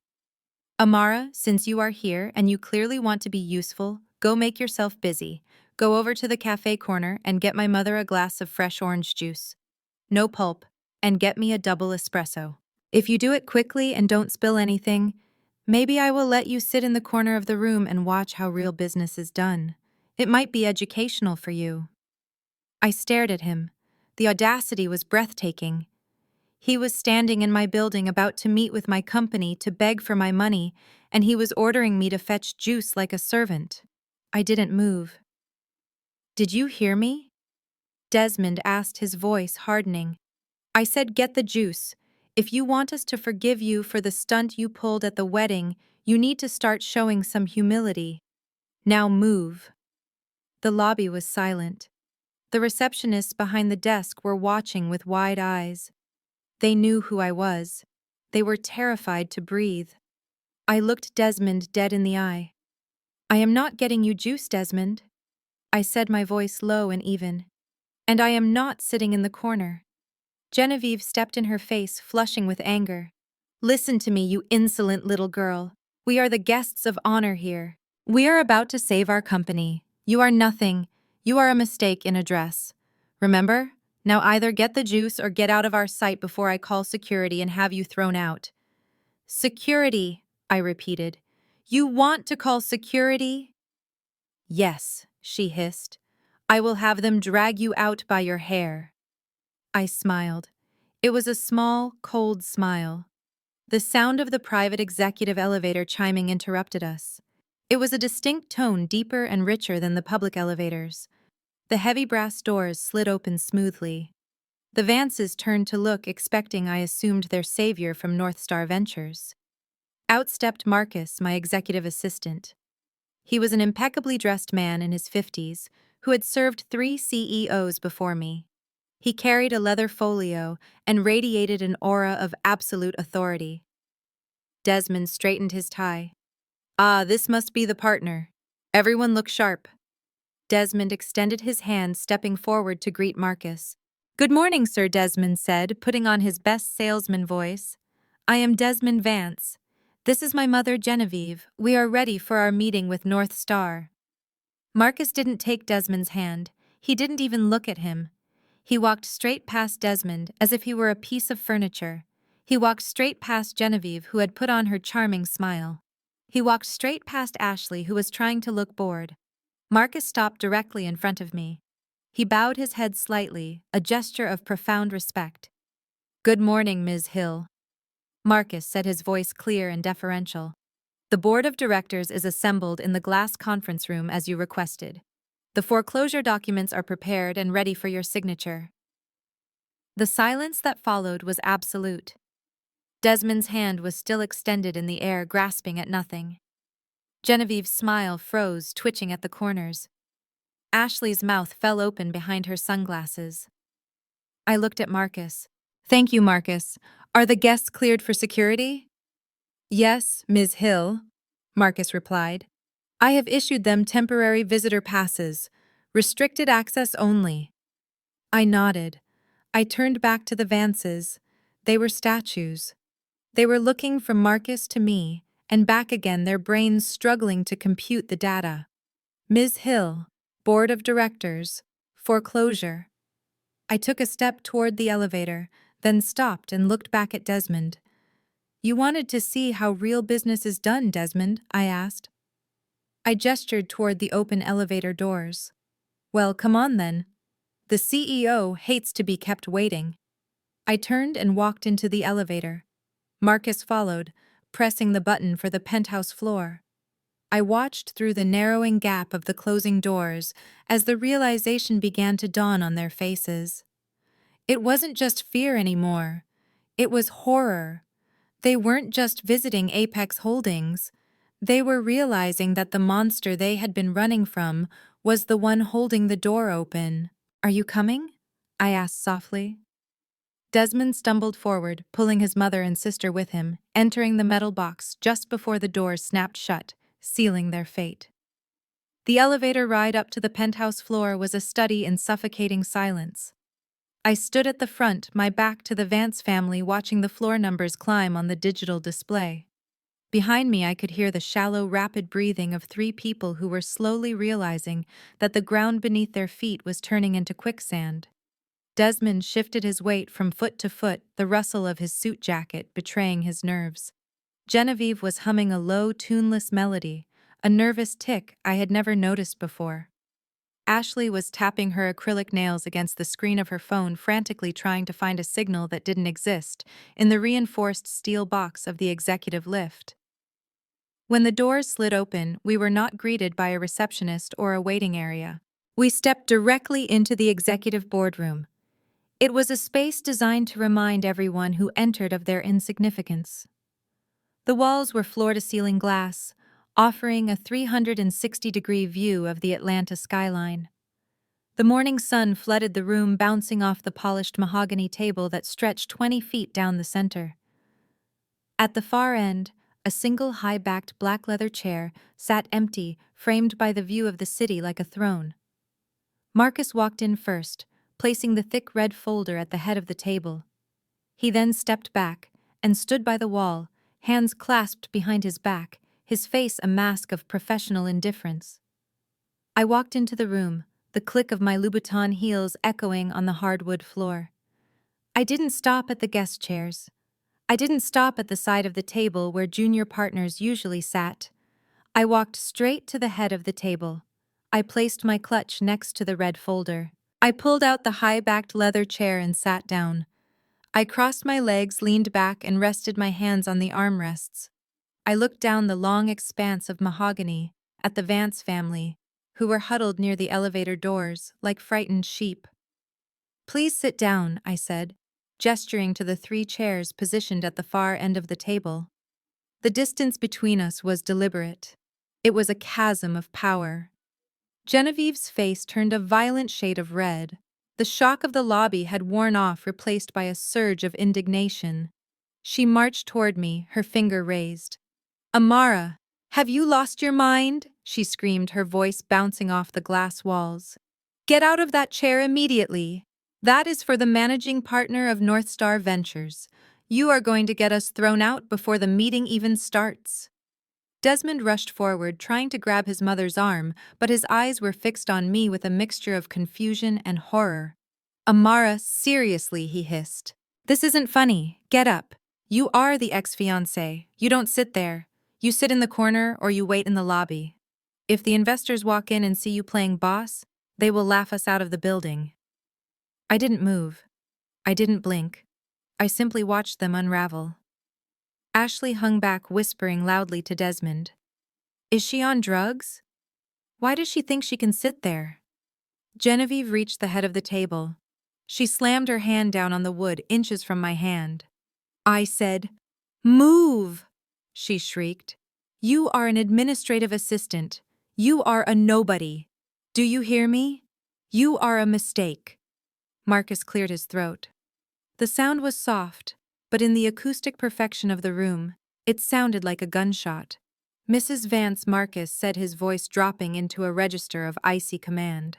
Amara, since you are here and you clearly want to be useful, go make yourself busy. Go over to the cafe corner and get my mother a glass of fresh orange juice. No pulp, and get me a double espresso. If you do it quickly and don't spill anything, maybe I will let you sit in the corner of the room and watch how real business is done. It might be educational for you. I stared at him. The audacity was breathtaking. He was standing in my building about to meet with my company to beg for my money, and he was ordering me to fetch juice like a servant. I didn't move. Did you hear me? Desmond asked, his voice hardening. I said get the juice. If you want us to forgive you for the stunt you pulled at the wedding, you need to start showing some humility. Now move. The lobby was silent. The receptionists behind the desk were watching with wide eyes. They knew who I was. They were terrified to breathe. I looked Desmond dead in the eye. I am not getting you juice, Desmond. I said, my voice low and even. And I am not sitting in the corner. Genevieve stepped in her face, flushing with anger. Listen to me, you insolent little girl. We are the guests of honor here. We are about to save our company. You are nothing. You are a mistake in a dress. Remember? Now either get the juice or get out of our sight before I call security and have you thrown out. Security, I repeated. You want to call security? Yes, she hissed. I will have them drag you out by your hair. I smiled. It was a small, cold smile. The sound of the private executive elevator chiming interrupted us. It was a distinct tone, deeper and richer than the public elevators. The heavy brass doors slid open smoothly. The Vances turned to look, expecting I assumed their savior from North Star Ventures. Out stepped Marcus, my executive assistant. He was an impeccably dressed man in his 50s who had served 3 CEOs before me. He carried a leather folio and radiated an aura of absolute authority. Desmond straightened his tie. Ah, this must be the partner. Everyone look sharp. Desmond extended his hand, stepping forward to greet Marcus. Good morning, Sir, Desmond said, putting on his best salesman voice. I am Desmond Vance. This is my mother, Genevieve. We are ready for our meeting with North Star. Marcus didn't take Desmond's hand. He didn't even look at him. He walked straight past Desmond as if he were a piece of furniture. He walked straight past Genevieve, who had put on her charming smile. He walked straight past Ashley, who was trying to look bored. Marcus stopped directly in front of me. He bowed his head slightly, a gesture of profound respect. Good morning, Ms. Hill. Marcus said, his voice clear and deferential. The board of directors is assembled in the glass conference room as you requested. The foreclosure documents are prepared and ready for your signature. The silence that followed was absolute. Desmond's hand was still extended in the air, grasping at nothing. Genevieve's smile froze, twitching at the corners. Ashley's mouth fell open behind her sunglasses. I looked at Marcus. Thank you, Marcus. Are the guests cleared for security? Yes, Ms. Hill, Marcus replied. I have issued them temporary visitor passes, restricted access only. I nodded. I turned back to the Vances. They were statues. They were looking from Marcus to me, and back again, their brains struggling to compute the data. Ms. Hill, Board of Directors, foreclosure. I took a step toward the elevator, then stopped and looked back at Desmond. "You wanted to see how real business is done, Desmond?" I asked. I gestured toward the open elevator doors. "Well, come on then. The CEO hates to be kept waiting." I turned and walked into the elevator. Marcus followed, pressing the button for the penthouse floor. I watched through the narrowing gap of the closing doors as the realization began to dawn on their faces. It wasn't just fear anymore. It was horror. They weren't just visiting Apex Holdings. They were realizing that the monster they had been running from was the one holding the door open. "Are you coming?" I asked softly. Desmond stumbled forward, pulling his mother and sister with him, entering the metal box just before the doors snapped shut, sealing their fate. The elevator ride up to the penthouse floor was a study in suffocating silence. I stood at the front, my back to the Vance family, watching the floor numbers climb on the digital display. Behind me, I could hear the shallow, rapid breathing of 3 people who were slowly realizing that the ground beneath their feet was turning into quicksand. Desmond shifted his weight from foot to foot, the rustle of his suit jacket betraying his nerves. Genevieve was humming a low, tuneless melody, a nervous tick I had never noticed before. Ashley was tapping her acrylic nails against the screen of her phone, frantically trying to find a signal that didn't exist in the reinforced steel box of the executive lift. When the doors slid open, we were not greeted by a receptionist or a waiting area. We stepped directly into the executive boardroom. It was a space designed to remind everyone who entered of their insignificance. The walls were floor-to-ceiling glass, offering a 360-degree view of the Atlanta skyline. The morning sun flooded the room, bouncing off the polished mahogany table that stretched 20 feet down the center. At the far end, a single high-backed black leather chair sat empty, framed by the view of the city like a throne. Marcus walked in first, placing the thick red folder at the head of the table. He then stepped back and stood by the wall, hands clasped behind his back, his face a mask of professional indifference. I walked into the room, the click of my Louboutin heels echoing on the hardwood floor. I didn't stop at the guest chairs. I didn't stop at the side of the table where junior partners usually sat. I walked straight to the head of the table. I placed my clutch next to the red folder. I pulled out the high-backed leather chair and sat down. I crossed my legs, leaned back, and rested my hands on the armrests. I looked down the long expanse of mahogany at the Vance family, who were huddled near the elevator doors like frightened sheep. "Please sit down," I said, gesturing to the 3 chairs positioned at the far end of the table. The distance between us was deliberate. It was a chasm of power. Genevieve's face turned a violent shade of red. The shock of the lobby had worn off, replaced by a surge of indignation. She marched toward me, her finger raised. "Amara, have you lost your mind?" she screamed, her voice bouncing off the glass walls. "Get out of that chair immediately. That is for the managing partner of North Star Ventures. You are going to get us thrown out before the meeting even starts." Desmond rushed forward, trying to grab his mother's arm, but his eyes were fixed on me with a mixture of confusion and horror. "Amara, seriously," he hissed. "This isn't funny. Get up. You are the ex-fiancé. You don't sit there. You sit in the corner or you wait in the lobby. If the investors walk in and see you playing boss, they will laugh us out of the building." I didn't move. I didn't blink. I simply watched them unravel. Ashley hung back, whispering loudly to Desmond. "Is she on drugs? Why does she think she can sit there?" Genevieve reached the head of the table. She slammed her hand down on the wood, inches from my hand. I said, "Move!" she shrieked. "You are an administrative assistant. You are a nobody. Do you hear me? You are a mistake." Marcus cleared his throat. The sound was soft, but in the acoustic perfection of the room, it sounded like a gunshot. "Mrs. Vance," Marcus said, his voice dropping into a register of icy command.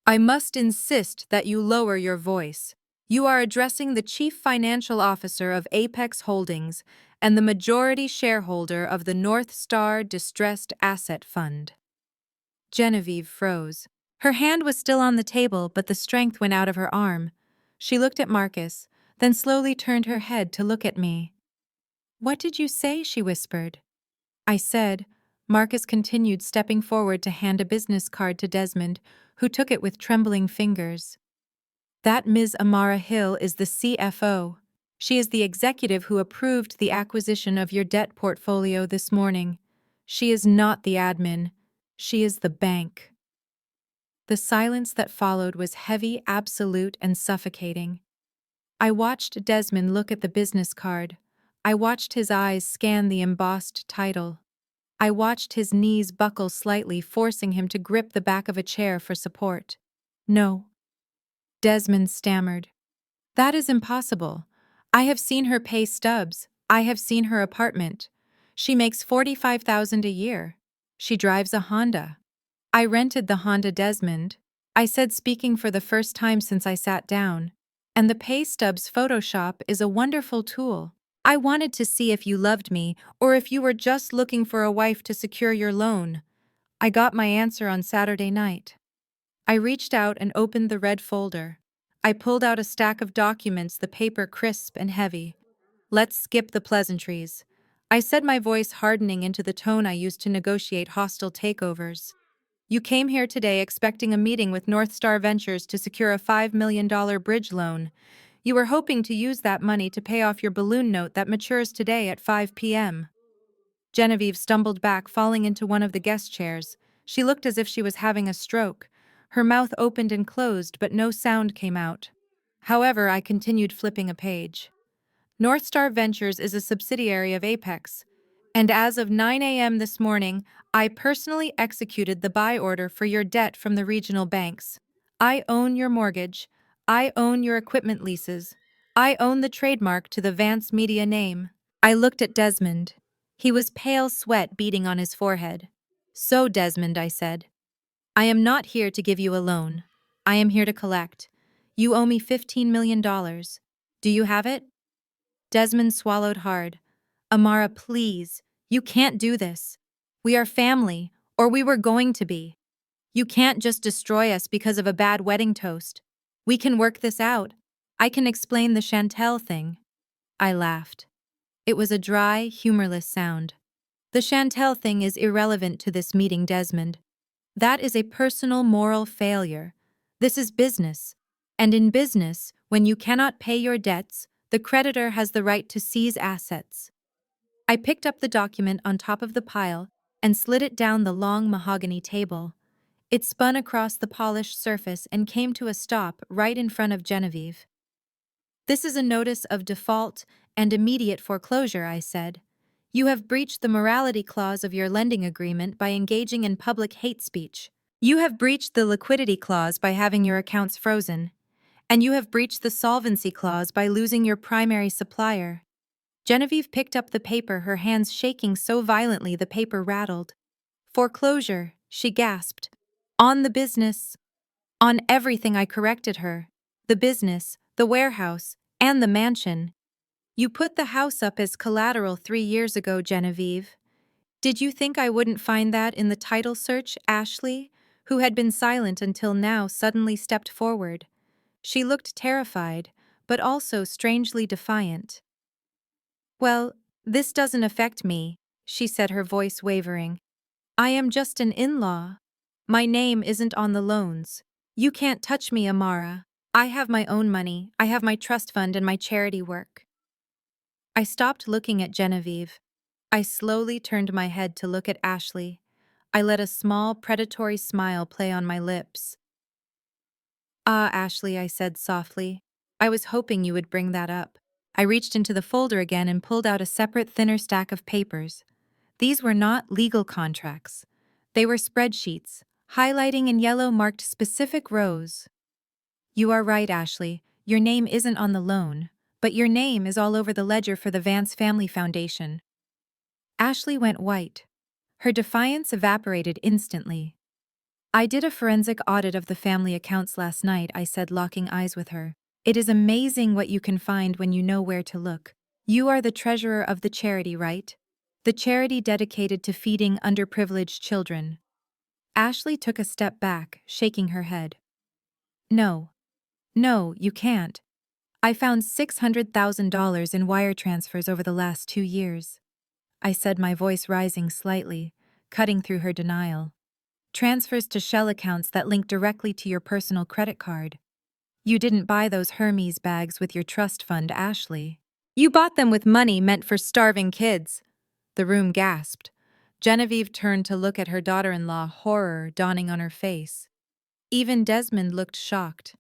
"I must insist that you lower your voice. You are addressing the Chief Financial Officer of Apex Holdings and the majority shareholder of the North Star Distressed Asset Fund." Genevieve froze. Her hand was still on the table, but the strength went out of her arm. She looked at Marcus, then slowly turned her head to look at me. "What did you say?" she whispered. I said. Marcus continued, stepping forward to hand a business card to Desmond, who took it with trembling fingers. "That Ms. Amara Hill is the CFO. She is the executive who approved the acquisition of your debt portfolio this morning. She is not the admin. She is the bank." The silence that followed was heavy, absolute, and suffocating. I watched Desmond look at the business card. I watched his eyes scan the embossed title. I watched his knees buckle slightly, forcing him to grip the back of a chair for support. "No," Desmond stammered. "That is impossible. I have seen her pay stubs. I have seen her apartment. She makes $45,000 a year. She drives a Honda. I rented the Honda, Desmond," I said, speaking for the first time since I sat down. "And the pay stubs Photoshop is a wonderful tool. I wanted to see if you loved me or if you were just looking for a wife to secure your loan. I got my answer on Saturday night." I reached out and opened the red folder. I pulled out a stack of documents, the paper crisp and heavy. "Let's skip the pleasantries," I said, my voice hardening into the tone I used to negotiate hostile takeovers. "You came here today expecting a meeting with North Star Ventures to secure a $5 million bridge loan. You were hoping to use that money to pay off your balloon note that matures today at 5 p.m. Genevieve stumbled back, falling into one of the guest chairs. She looked as if she was having a stroke. Her mouth opened and closed, but no sound came out. However, I continued flipping a page. "North Star Ventures is a subsidiary of Apex, and as of 9 a.m. this morning, I personally executed the buy order for your debt from the regional banks. I own your mortgage. I own your equipment leases. I own the trademark to the Vance Media name." I looked at Desmond. He was pale, sweat beading on his forehead. "So, Desmond," I said, "I am not here to give you a loan. I am here to collect. You owe me $15 million. Do you have it?" Desmond swallowed hard. "Amara, please. You can't do this. We are family, or we were going to be. You can't just destroy us because of a bad wedding toast. We can work this out. I can explain the Chantel thing." I laughed. It was a dry, humorless sound. "The Chantel thing is irrelevant to this meeting, Desmond. That is a personal moral failure. This is business. And in business, when you cannot pay your debts, the creditor has the right to seize assets." I picked up the document on top of the pile and slid it down the long mahogany table. It spun across the polished surface and came to a stop right in front of Genevieve. "This is a notice of default and immediate foreclosure," I said. "You have breached the morality clause of your lending agreement by engaging in public hate speech. You have breached the liquidity clause by having your accounts frozen. And you have breached the solvency clause by losing your primary supplier." Genevieve picked up the paper, her hands shaking so violently the paper rattled. "Foreclosure," she gasped. "On the business." "On everything," I corrected her. "The business, the warehouse, and the mansion. You put the house up as collateral 3 years ago, Genevieve. Did you think I wouldn't find that in the title search?" Ashley, who had been silent until now, suddenly stepped forward. She looked terrified, but also strangely defiant. "Well, this doesn't affect me," she said, her voice wavering. "I am just an in-law. My name isn't on the loans. You can't touch me, Amara. I have my own money. I have my trust fund and my charity work." I stopped looking at Genevieve. I slowly turned my head to look at Ashley. I let a small, predatory smile play on my lips. "Ah, Ashley," I said softly. "I was hoping you would bring that up." I reached into the folder again and pulled out a separate, thinner stack of papers. These were not legal contracts. They were spreadsheets, highlighting in yellow marked specific rows. "You are right, Ashley. Your name isn't on the loan, but your name is all over the ledger for the Vance Family Foundation." Ashley went white. Her defiance evaporated instantly. "I did a forensic audit of the family accounts last night," I said, locking eyes with her. "It is amazing what you can find when you know where to look. You are the treasurer of the charity, right? The charity dedicated to feeding underprivileged children." Ashley took a step back, shaking her head. No. No, you can't. I found $600,000 in wire transfers over the last 2 years. I said, my voice rising slightly, cutting through her denial. Transfers to shell accounts that link directly to your personal credit card. You didn't buy those Hermes bags with your trust fund, Ashley. You bought them with money meant for starving kids. The room gasped. Genevieve turned to look at her daughter-in-law, horror dawning on her face. Even Desmond looked shocked.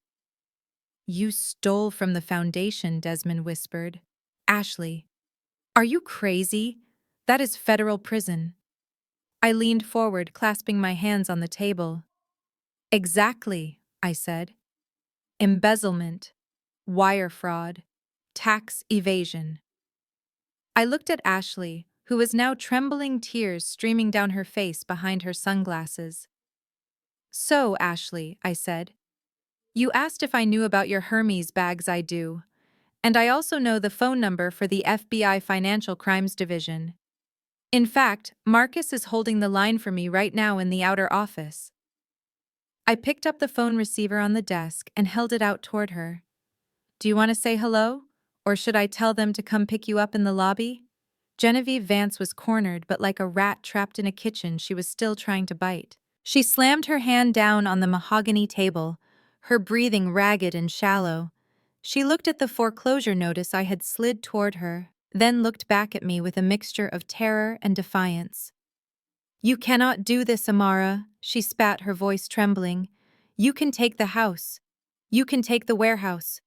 You stole from the foundation, Desmond whispered. Ashley, are you crazy? That is federal prison. I leaned forward, clasping my hands on the table. Exactly, I said. Embezzlement, wire fraud, tax evasion. I looked at Ashley, who was now trembling, tears streaming down her face behind her sunglasses. So, Ashley, I said, you asked if I knew about your Hermes bags. I do. And I also know the phone number for the FBI Financial Crimes Division. In fact, Marcus is holding the line for me right now in the outer office. I picked up the phone receiver on the desk and held it out toward her. Do you want to say hello? Or should I tell them to come pick you up in the lobby? Genevieve Vance was cornered, but like a rat trapped in a kitchen, she was still trying to bite. She slammed her hand down on the mahogany table, her breathing ragged and shallow. She looked at the foreclosure notice I had slid toward her, then looked back at me with a mixture of terror and defiance. You cannot do this, Amara, she spat, her voice trembling. You can take the house. You can take the warehouse.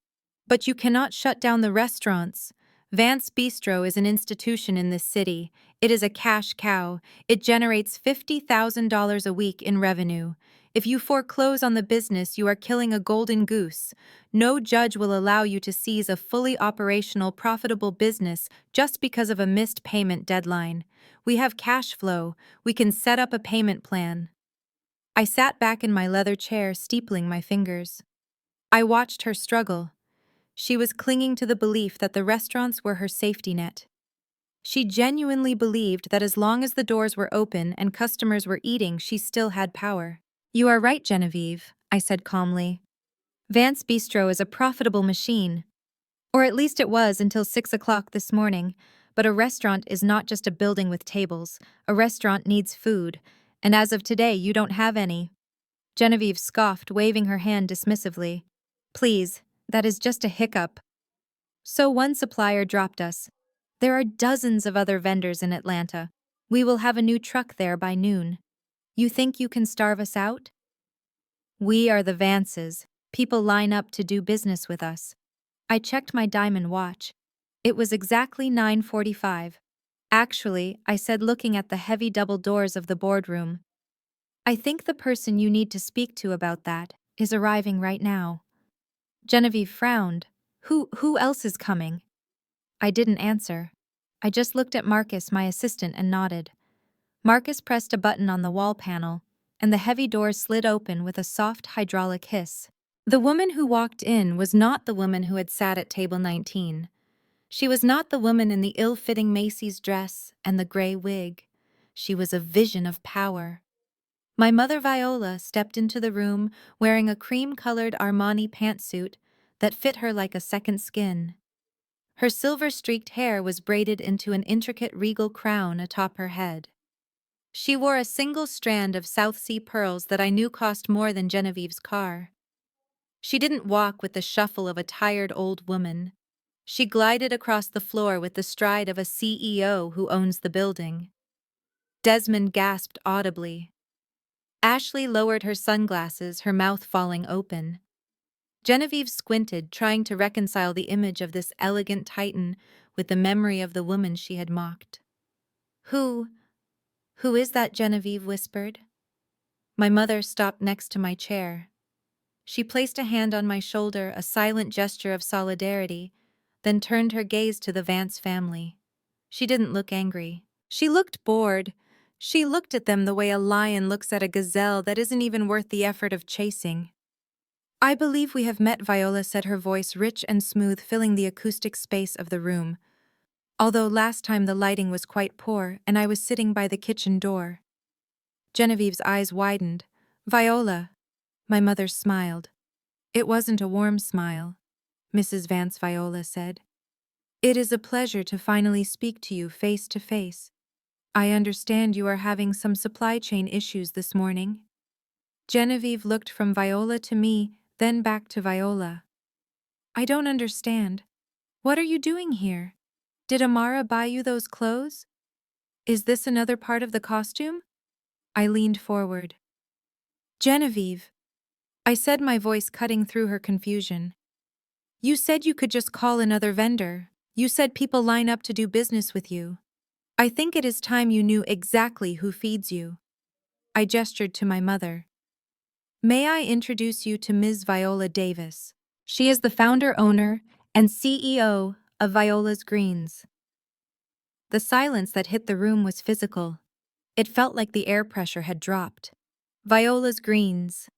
But you cannot shut down the restaurants. Vance Bistro is an institution in this city. It is a cash cow. It generates $50,000 a week in revenue. If you foreclose on the business, you are killing a golden goose. No judge will allow you to seize a fully operational, profitable business just because of a missed payment deadline. We have cash flow. We can set up a payment plan. I sat back in my leather chair, steepling my fingers. I watched her struggle. She was clinging to the belief that the restaurants were her safety net. She genuinely believed that as long as the doors were open and customers were eating, she still had power. You are right, Genevieve, I said calmly. Vance Bistro is a profitable machine. Or at least it was until 6 o'clock this morning. But a restaurant is not just a building with tables. A restaurant needs food. And as of today, you don't have any. Genevieve scoffed, waving her hand dismissively. Please, that is just a hiccup. So one supplier dropped us. There are dozens of other vendors in Atlanta. We will have a new truck there by noon. You think you can starve us out? We are the Vances. People line up to do business with us. I checked my diamond watch. It was exactly 9:45. Actually, I said, looking at the heavy double doors of the boardroom. I think the person you need to speak to about that is arriving right now. Genevieve frowned. Who else is coming? I didn't answer. I just looked at Marcus, my assistant, and nodded. Marcus pressed a button on the wall panel, and the heavy doors slid open with a soft hydraulic hiss. The woman who walked in was not the woman who had sat at table 19. She was not the woman in the ill-fitting Macy's dress and the gray wig. She was a vision of power. My mother Viola stepped into the room wearing a cream-colored Armani pantsuit that fit her like a second skin. Her silver-streaked hair was braided into an intricate regal crown atop her head. She wore a single strand of South Sea pearls that I knew cost more than Genevieve's car. She didn't walk with the shuffle of a tired old woman. She glided across the floor with the stride of a CEO who owns the building. Desmond gasped audibly. Ashley lowered her sunglasses, her mouth falling open. Genevieve squinted, trying to reconcile the image of this elegant titan with the memory of the woman she had mocked. Who is that? Genevieve whispered. My mother stopped next to my chair. She placed a hand on my shoulder, a silent gesture of solidarity, then turned her gaze to the Vance family. She didn't look angry. She looked bored. She looked at them the way a lion looks at a gazelle that isn't even worth the effort of chasing. I believe we have met, Viola said, her voice rich and smooth, filling the acoustic space of the room. Although last time the lighting was quite poor and I was sitting by the kitchen door. Genevieve's eyes widened. Viola. My mother smiled. It wasn't a warm smile, Mrs. Vance Viola said. It is a pleasure to finally speak to you face to face. I understand you are having some supply chain issues this morning. Genevieve looked from Viola to me, then back to Viola. I don't understand. What are you doing here? Did Amara buy you those clothes? Is this another part of the costume? I leaned forward. Genevieve, I said, my voice cutting through her confusion. You said you could just call another vendor. You said people line up to do business with you. I think it is time you knew exactly who feeds you. I gestured to my mother. May I introduce you to Ms. Viola Davis? She is the founder, owner, and CEO of Viola's Greens. The silence that hit the room was physical. It felt like the air pressure had dropped. Viola's Greens.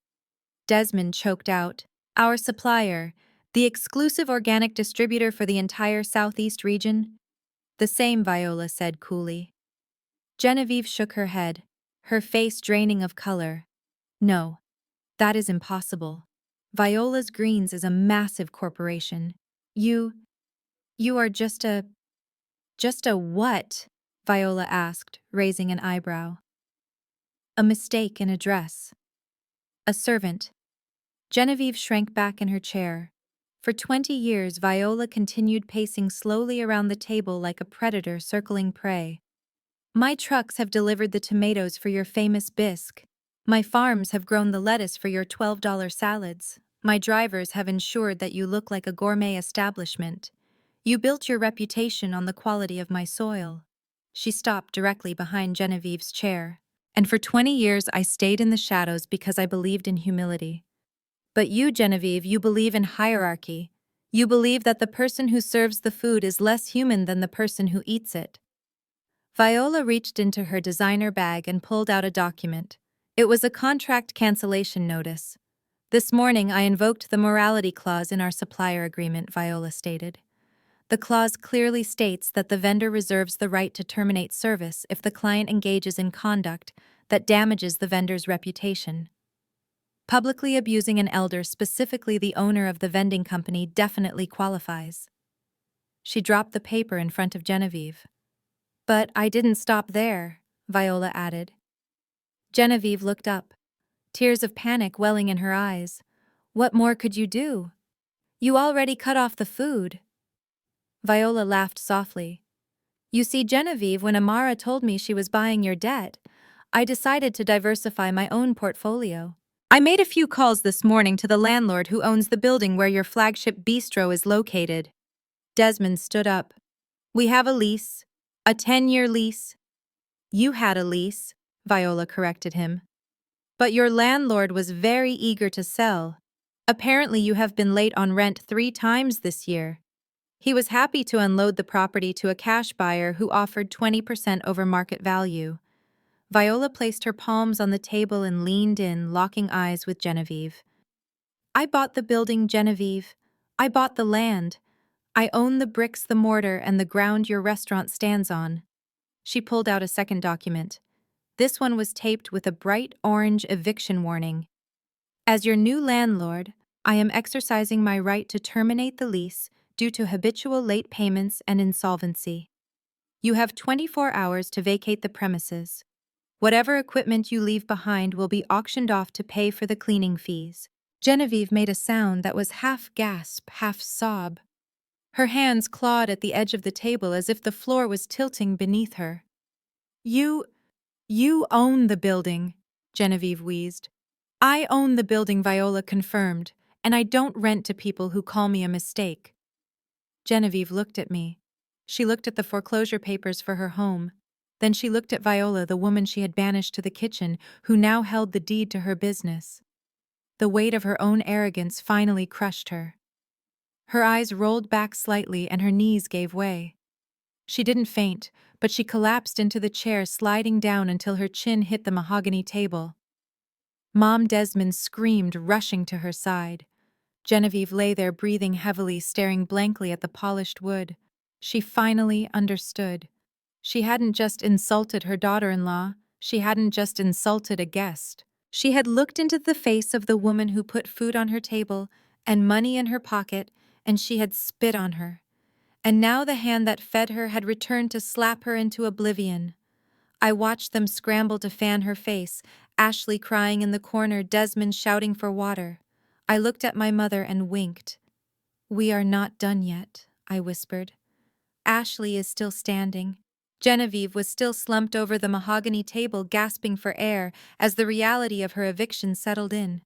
Desmond choked out. Our supplier, the exclusive organic distributor for the entire Southeast region? The same, Viola said coolly. Genevieve shook her head, her face draining of color. No, that is impossible. Viola's Greens is a massive corporation. You are just a what? Viola asked, raising an eyebrow. A mistake in address. A servant. Genevieve shrank back in her chair. For 20 years, Viola continued pacing slowly around the table like a predator circling prey. My trucks have delivered the tomatoes for your famous bisque. My farms have grown the lettuce for your $12 salads. My drivers have ensured that you look like a gourmet establishment. You built your reputation on the quality of my soil. She stopped directly behind Genevieve's chair. And for 20 years I stayed in the shadows because I believed in humility. But you, Genevieve, you believe in hierarchy. You believe that the person who serves the food is less human than the person who eats it. Viola reached into her designer bag and pulled out a document. It was a contract cancellation notice. This morning I invoked the morality clause in our supplier agreement, Viola stated. The clause clearly states that the vendor reserves the right to terminate service if the client engages in conduct that damages the vendor's reputation. Publicly abusing an elder, specifically the owner of the vending company, definitely qualifies. She dropped the paper in front of Genevieve. But I didn't stop there, Viola added. Genevieve looked up, tears of panic welling in her eyes. What more could you do? You already cut off the food. Viola laughed softly. You see, Genevieve, when Amara told me she was buying your debt, I decided to diversify my own portfolio. I made a few calls this morning to the landlord who owns the building where your flagship bistro is located. Desmond stood up. We have a lease. A 10-year lease. You had a lease, Viola corrected him. But your landlord was very eager to sell. Apparently you have been late on rent 3 times this year. He was happy to unload the property to a cash buyer who offered 20% over market value. Viola placed her palms on the table and leaned in, locking eyes with Genevieve. I bought the building, Genevieve. I bought the land. I own the bricks, the mortar, and the ground your restaurant stands on. She pulled out a second document. This one was taped with a bright orange eviction warning. As your new landlord, I am exercising my right to terminate the lease due to habitual late payments and insolvency. You have 24 hours to vacate the premises. Whatever equipment you leave behind will be auctioned off to pay for the cleaning fees. Genevieve made a sound that was half gasp, half sob. Her hands clawed at the edge of the table as if the floor was tilting beneath her. You own the building, Genevieve wheezed. I own the building, Viola confirmed, and I don't rent to people who call me a mistake. Genevieve looked at me. She looked at the foreclosure papers for her home. Then she looked at Viola, the woman she had banished to the kitchen, who now held the deed to her business. The weight of her own arrogance finally crushed her. Her eyes rolled back slightly and her knees gave way. She didn't faint, but she collapsed into the chair, sliding down until her chin hit the mahogany table. Mom Desmond screamed, rushing to her side. Genevieve lay there breathing heavily, staring blankly at the polished wood. She finally understood. She hadn't just insulted her daughter-in-law, She hadn't just insulted a guest. She had looked into the face of the woman who put food on her table and money in her pocket, and she had spit on her. And now the hand that fed her had returned to slap her into oblivion. I watched them scramble to fan her face, Ashley crying in the corner, Desmond shouting for water. I looked at my mother and winked. "We are not done yet," I whispered. Ashley is still standing. Genevieve was still slumped over the mahogany table, gasping for air as the reality of her eviction settled in.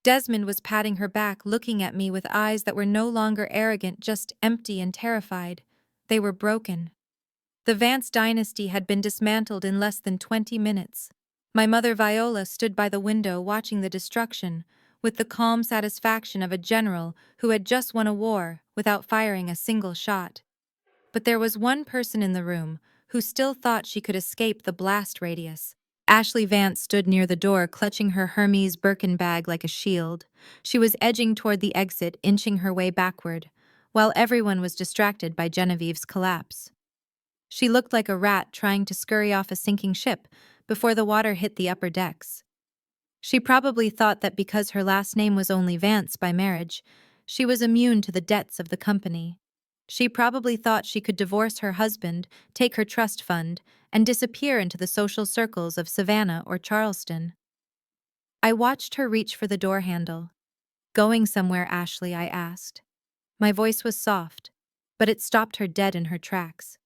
Desmond was patting her back, looking at me with eyes that were no longer arrogant, just empty and terrified. They were broken. The Vance dynasty had been dismantled in less than 20 minutes. My mother Viola stood by the window watching the destruction, with the calm satisfaction of a general who had just won a war without firing a single shot. But there was one person in the room who still thought she could escape the blast radius. Ashley Vance stood near the door, clutching her Hermes Birkin bag like a shield. She was edging toward the exit, inching her way backward, while everyone was distracted by Genevieve's collapse. She looked like a rat trying to scurry off a sinking ship before the water hit the upper decks. She probably thought that because her last name was only Vance by marriage, she was immune to the debts of the company. She probably thought she could divorce her husband, take her trust fund, and disappear into the social circles of Savannah or Charleston. I watched her reach for the door handle. "Going somewhere, Ashley?" I asked. My voice was soft, but it stopped her dead in her tracks.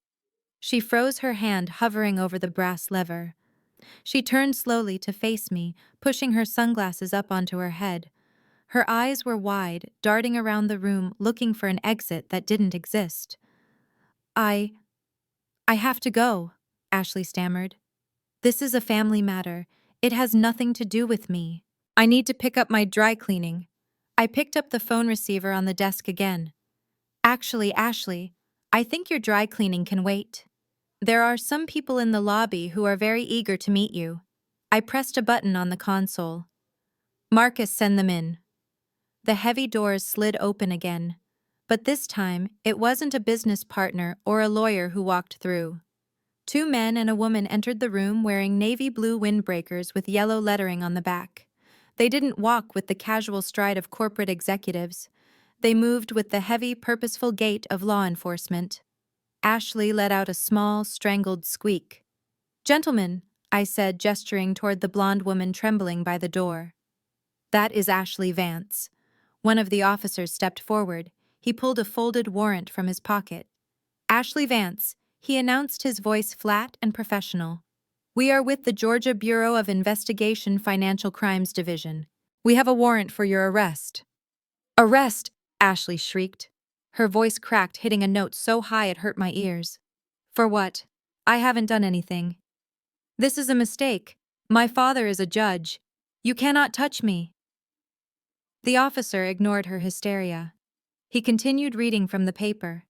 She froze, her hand hovering over the brass lever. She turned slowly to face me, pushing her sunglasses up onto her head. Her eyes were wide, darting around the room, looking for an exit that didn't exist. I have to go," Ashley stammered. "This is a family matter. It has nothing to do with me. I need to pick up my dry cleaning." I picked up the phone receiver on the desk again. "Actually, Ashley, I think your dry cleaning can wait. There are some people in the lobby who are very eager to meet you." I pressed a button on the console. "Marcus, send them in." The heavy doors slid open again, but this time it wasn't a business partner or a lawyer who walked through. Two men and a woman entered the room wearing navy blue windbreakers with yellow lettering on the back. They didn't walk with the casual stride of corporate executives. They moved with the heavy, purposeful gait of law enforcement. Ashley let out a small, strangled squeak. "Gentlemen," I said, gesturing toward the blonde woman trembling by the door. "That is Ashley Vance." One of the officers stepped forward. He pulled a folded warrant from his pocket. "Ashley Vance," he announced, his voice flat and professional. "We are with the Georgia Bureau of Investigation Financial Crimes Division. We have a warrant for your arrest." "Arrest!" Ashley shrieked. Her voice cracked, hitting a note so high it hurt my ears. "For what? I haven't done anything." "This is a mistake. My father is a judge. You cannot touch me." The officer ignored her hysteria. He continued reading from the paper.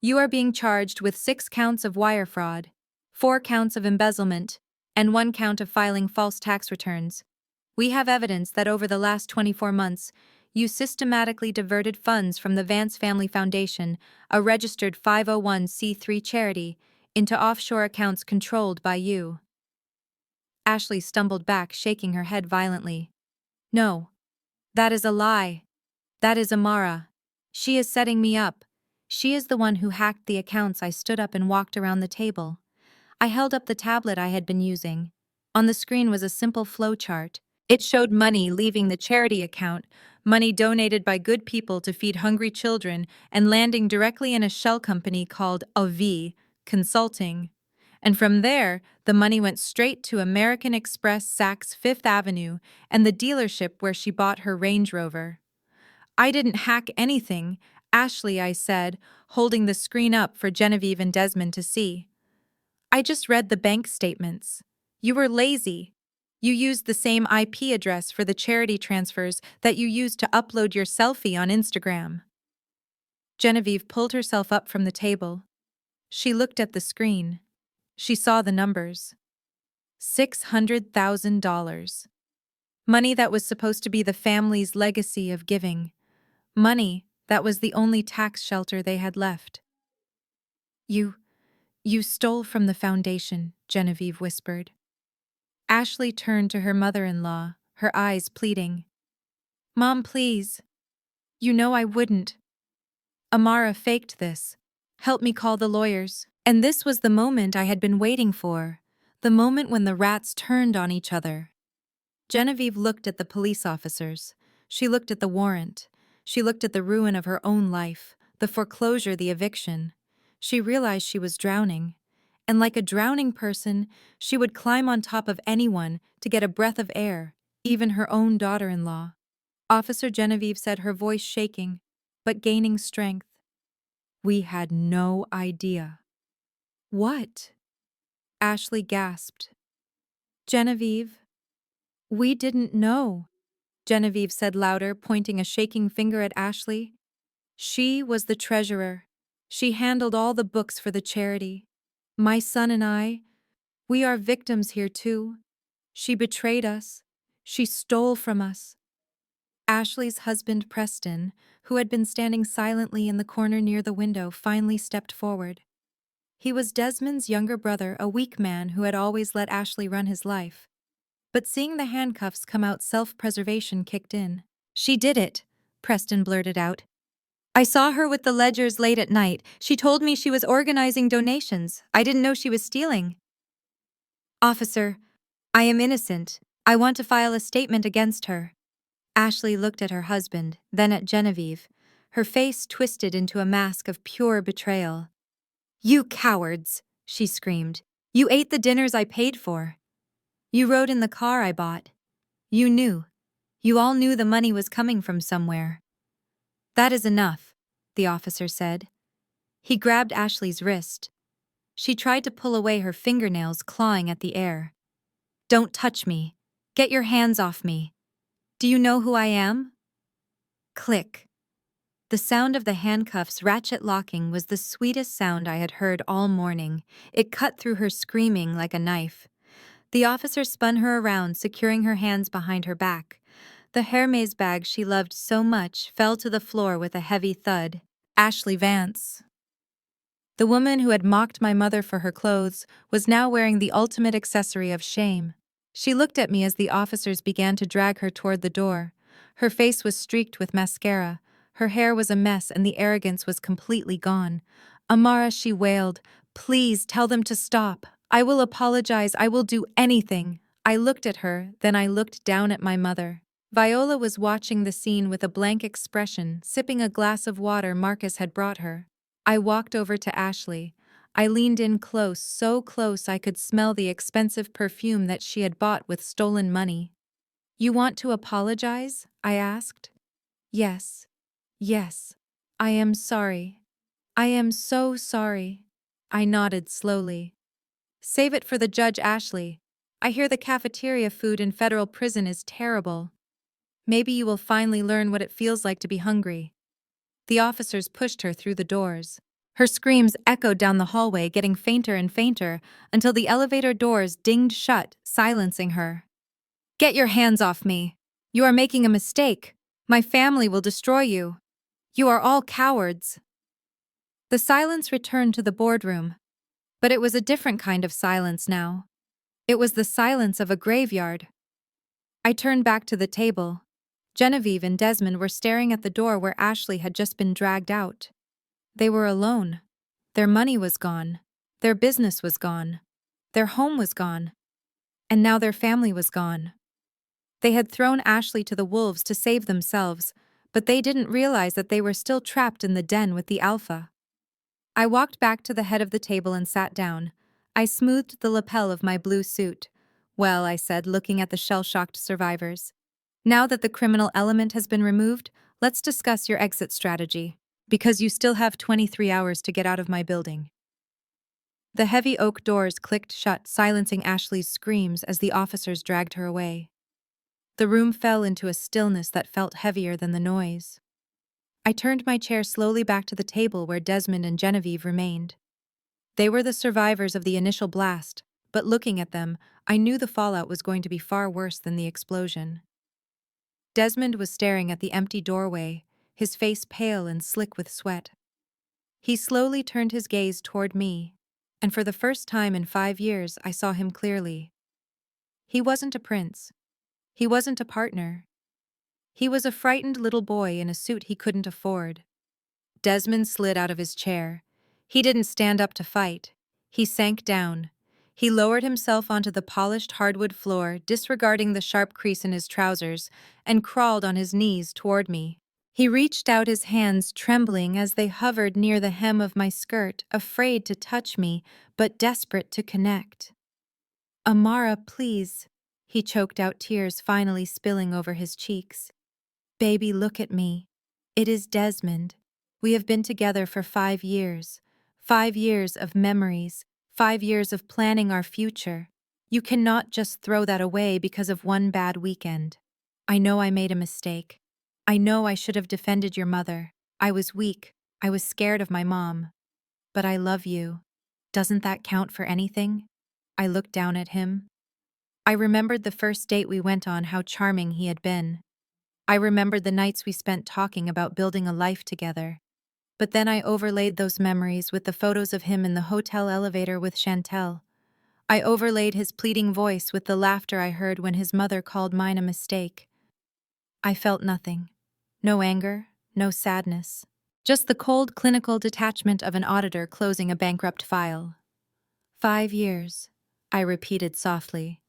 "You are being charged with 6 counts of wire fraud, 4 counts of embezzlement, and 1 count of filing false tax returns. We have evidence that over the last 24 months, you systematically diverted funds from the Vance Family Foundation, a registered 501c3 charity, into offshore accounts controlled by you." Ashley stumbled back, shaking her head violently. "No. That is a lie. That is Amara. She is setting me up. She is the one who hacked the accounts." I stood up and walked around the table. I held up the tablet I had been using. On the screen was a simple flow chart. It showed money leaving the charity account, money donated by good people to feed hungry children, and landing directly in a shell company called AV Consulting. And from there, the money went straight to American Express Saks Fifth Avenue and the dealership where she bought her Range Rover. "I didn't hack anything," Ashley, I said, holding the screen up for Genevieve and Desmond to see. "I just read the bank statements. You were lazy. You used the same IP address for the charity transfers that you used to upload your selfie on Instagram." Genevieve pulled herself up from the table. She looked at the screen. She saw the numbers. $600,000. Money that was supposed to be the family's legacy of giving. Money that was the only tax shelter they had left. You stole from the foundation," Genevieve whispered. Ashley turned to her mother-in-law, her eyes pleading. Mom, please. You know I wouldn't. Amara faked this. Help me call the lawyers. And this was the moment I had been waiting for. The moment when the rats turned on each other. Genevieve looked at the police officers. She looked at the warrant. She looked at the ruin of her own life, the foreclosure, the eviction. She realized she was drowning. And like a drowning person, she would climb on top of anyone to get a breath of air, even her own daughter-in-law. Officer Genevieve said, her voice shaking, but gaining strength. We had no idea. What? Ashley gasped. Genevieve. We didn't know, Genevieve said louder, pointing a shaking finger at Ashley. She was the treasurer. She handled all the books for the charity. My son and I, we are victims here too. She betrayed us. She stole from us. Ashley's husband, Preston, who had been standing silently in the corner near the window, finally stepped forward. He was Desmond's younger brother, a weak man who had always let Ashley run his life. But seeing the handcuffs come out, self-preservation kicked in. She did it, Preston blurted out. I saw her with the ledgers late at night. She told me she was organizing donations. I didn't know she was stealing. Officer, I am innocent. I want to file a statement against her. Ashley looked at her husband, then at Genevieve, her face twisted into a mask of pure betrayal. You cowards, she screamed. You ate the dinners I paid for. You rode in the car I bought. You knew. You all knew the money was coming from somewhere. That is enough, the officer said. He grabbed Ashley's wrist. She tried to pull away, her fingernails clawing at the air. Don't touch me. Get your hands off me. Do you know who I am? Click. The sound of the handcuffs ratchet locking was the sweetest sound I had heard all morning. It cut through her screaming like a knife. The officer spun her around, securing her hands behind her back. The Hermes bag she loved so much fell to the floor with a heavy thud. Ashley Vance. The woman who had mocked my mother for her clothes was now wearing the ultimate accessory of shame. She looked at me as the officers began to drag her toward the door. Her face was streaked with mascara. Her hair was a mess and the arrogance was completely gone. Amara, she wailed, please tell them to stop. I will apologize. I will do anything. I looked at her, then I looked down at my mother. Viola was watching the scene with a blank expression, sipping a glass of water Marcus had brought her. I walked over to Ashley. I leaned in close, so close I could smell the expensive perfume that she had bought with stolen money. You want to apologize? I asked. Yes. Yes. I am sorry. I am so sorry. I nodded slowly. Save it for the judge, Ashley. I hear the cafeteria food in federal prison is terrible. Maybe you will finally learn what it feels like to be hungry. The officers pushed her through the doors. Her screams echoed down the hallway, getting fainter and fainter, until the elevator doors dinged shut, silencing her. Get your hands off me. You are making a mistake. My family will destroy you. You are all cowards. The silence returned to the boardroom. But it was a different kind of silence now. It was the silence of a graveyard. I turned back to the table. Genevieve and Desmond were staring at the door where Ashley had just been dragged out. They were alone. Their money was gone. Their business was gone. Their home was gone. And now their family was gone. They had thrown Ashley to the wolves to save themselves, but they didn't realize that they were still trapped in the den with the alpha. I walked back to the head of the table and sat down. I smoothed the lapel of my blue suit. Well, I said, looking at the shell-shocked survivors. Now that the criminal element has been removed, let's discuss your exit strategy, because you still have 23 hours to get out of my building. The heavy oak doors clicked shut, silencing Ashley's screams as the officers dragged her away. The room fell into a stillness that felt heavier than the noise. I turned my chair slowly back to the table where Desmond and Genevieve remained. They were the survivors of the initial blast, but looking at them, I knew the fallout was going to be far worse than the explosion. Desmond was staring at the empty doorway, his face pale and slick with sweat. He slowly turned his gaze toward me, and for the first time in 5 years I saw him clearly. He wasn't a prince. He wasn't a partner. He was a frightened little boy in a suit he couldn't afford. Desmond slid out of his chair. He didn't stand up to fight. He sank down. He lowered himself onto the polished hardwood floor, disregarding the sharp crease in his trousers, and crawled on his knees toward me. He reached out his hands, trembling as they hovered near the hem of my skirt, afraid to touch me, but desperate to connect. "Amara, please," he choked out, tears finally spilling over his cheeks. "Baby, look at me. It is Desmond. We have been together for 5 years. 5 years of memories. 5 years of planning our future. You cannot just throw that away because of one bad weekend. I know I made a mistake. I know I should have defended your mother. I was weak. I was scared of my mom. But I love you. Doesn't that count for anything?" I looked down at him. I remembered the first date we went on, how charming he had been. I remembered the nights we spent talking about building a life together. But then I overlaid those memories with the photos of him in the hotel elevator with Chantel. I overlaid his pleading voice with the laughter I heard when his mother called mine a mistake. I felt nothing. No anger, no sadness. Just the cold, clinical detachment of an auditor closing a bankrupt file. 5 years, I repeated softly.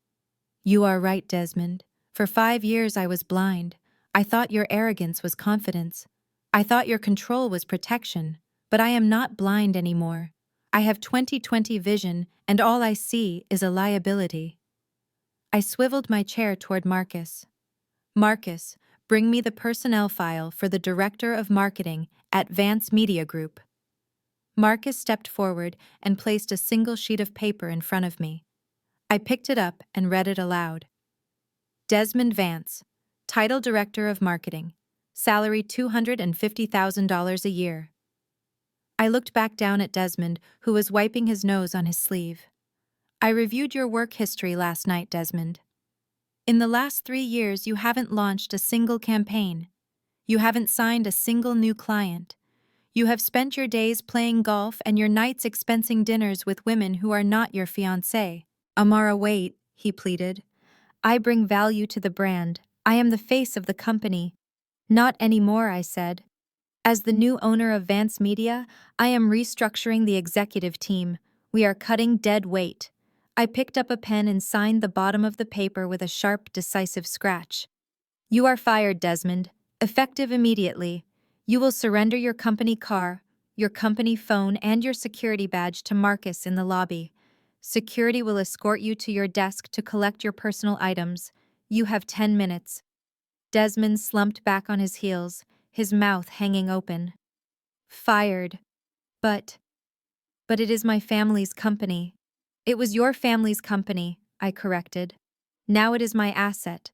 You are right, Desmond. For 5 years I was blind. I thought your arrogance was confidence. I thought your control was protection. But I am not blind anymore. I have 20/20 vision, and all I see is a liability. I swiveled my chair toward Marcus. Marcus, bring me the personnel file for the Director of Marketing at Vance Media Group. Marcus stepped forward and placed a single sheet of paper in front of me. I picked it up and read it aloud. Desmond Vance, Title Director of Marketing, salary $250,000 a year. I looked back down at Desmond, who was wiping his nose on his sleeve. I reviewed your work history last night, Desmond. In the last 3 years, you haven't launched a single campaign. You haven't signed a single new client. You have spent your days playing golf and your nights expensing dinners with women who are not your fiancé. Amara, wait, he pleaded. I bring value to the brand. I am the face of the company. Not anymore, I said. As the new owner of Vance Media, I am restructuring the executive team. We are cutting dead weight. I picked up a pen and signed the bottom of the paper with a sharp, decisive scratch. You are fired, Desmond. Effective immediately. You will surrender your company car, your company phone, and your security badge to Marcus in the lobby. Security will escort you to your desk to collect your personal items. You have 10 minutes. Desmond slumped back on his heels, his mouth hanging open. Fired. But it is my family's company. It was your family's company, I corrected. Now it is my asset.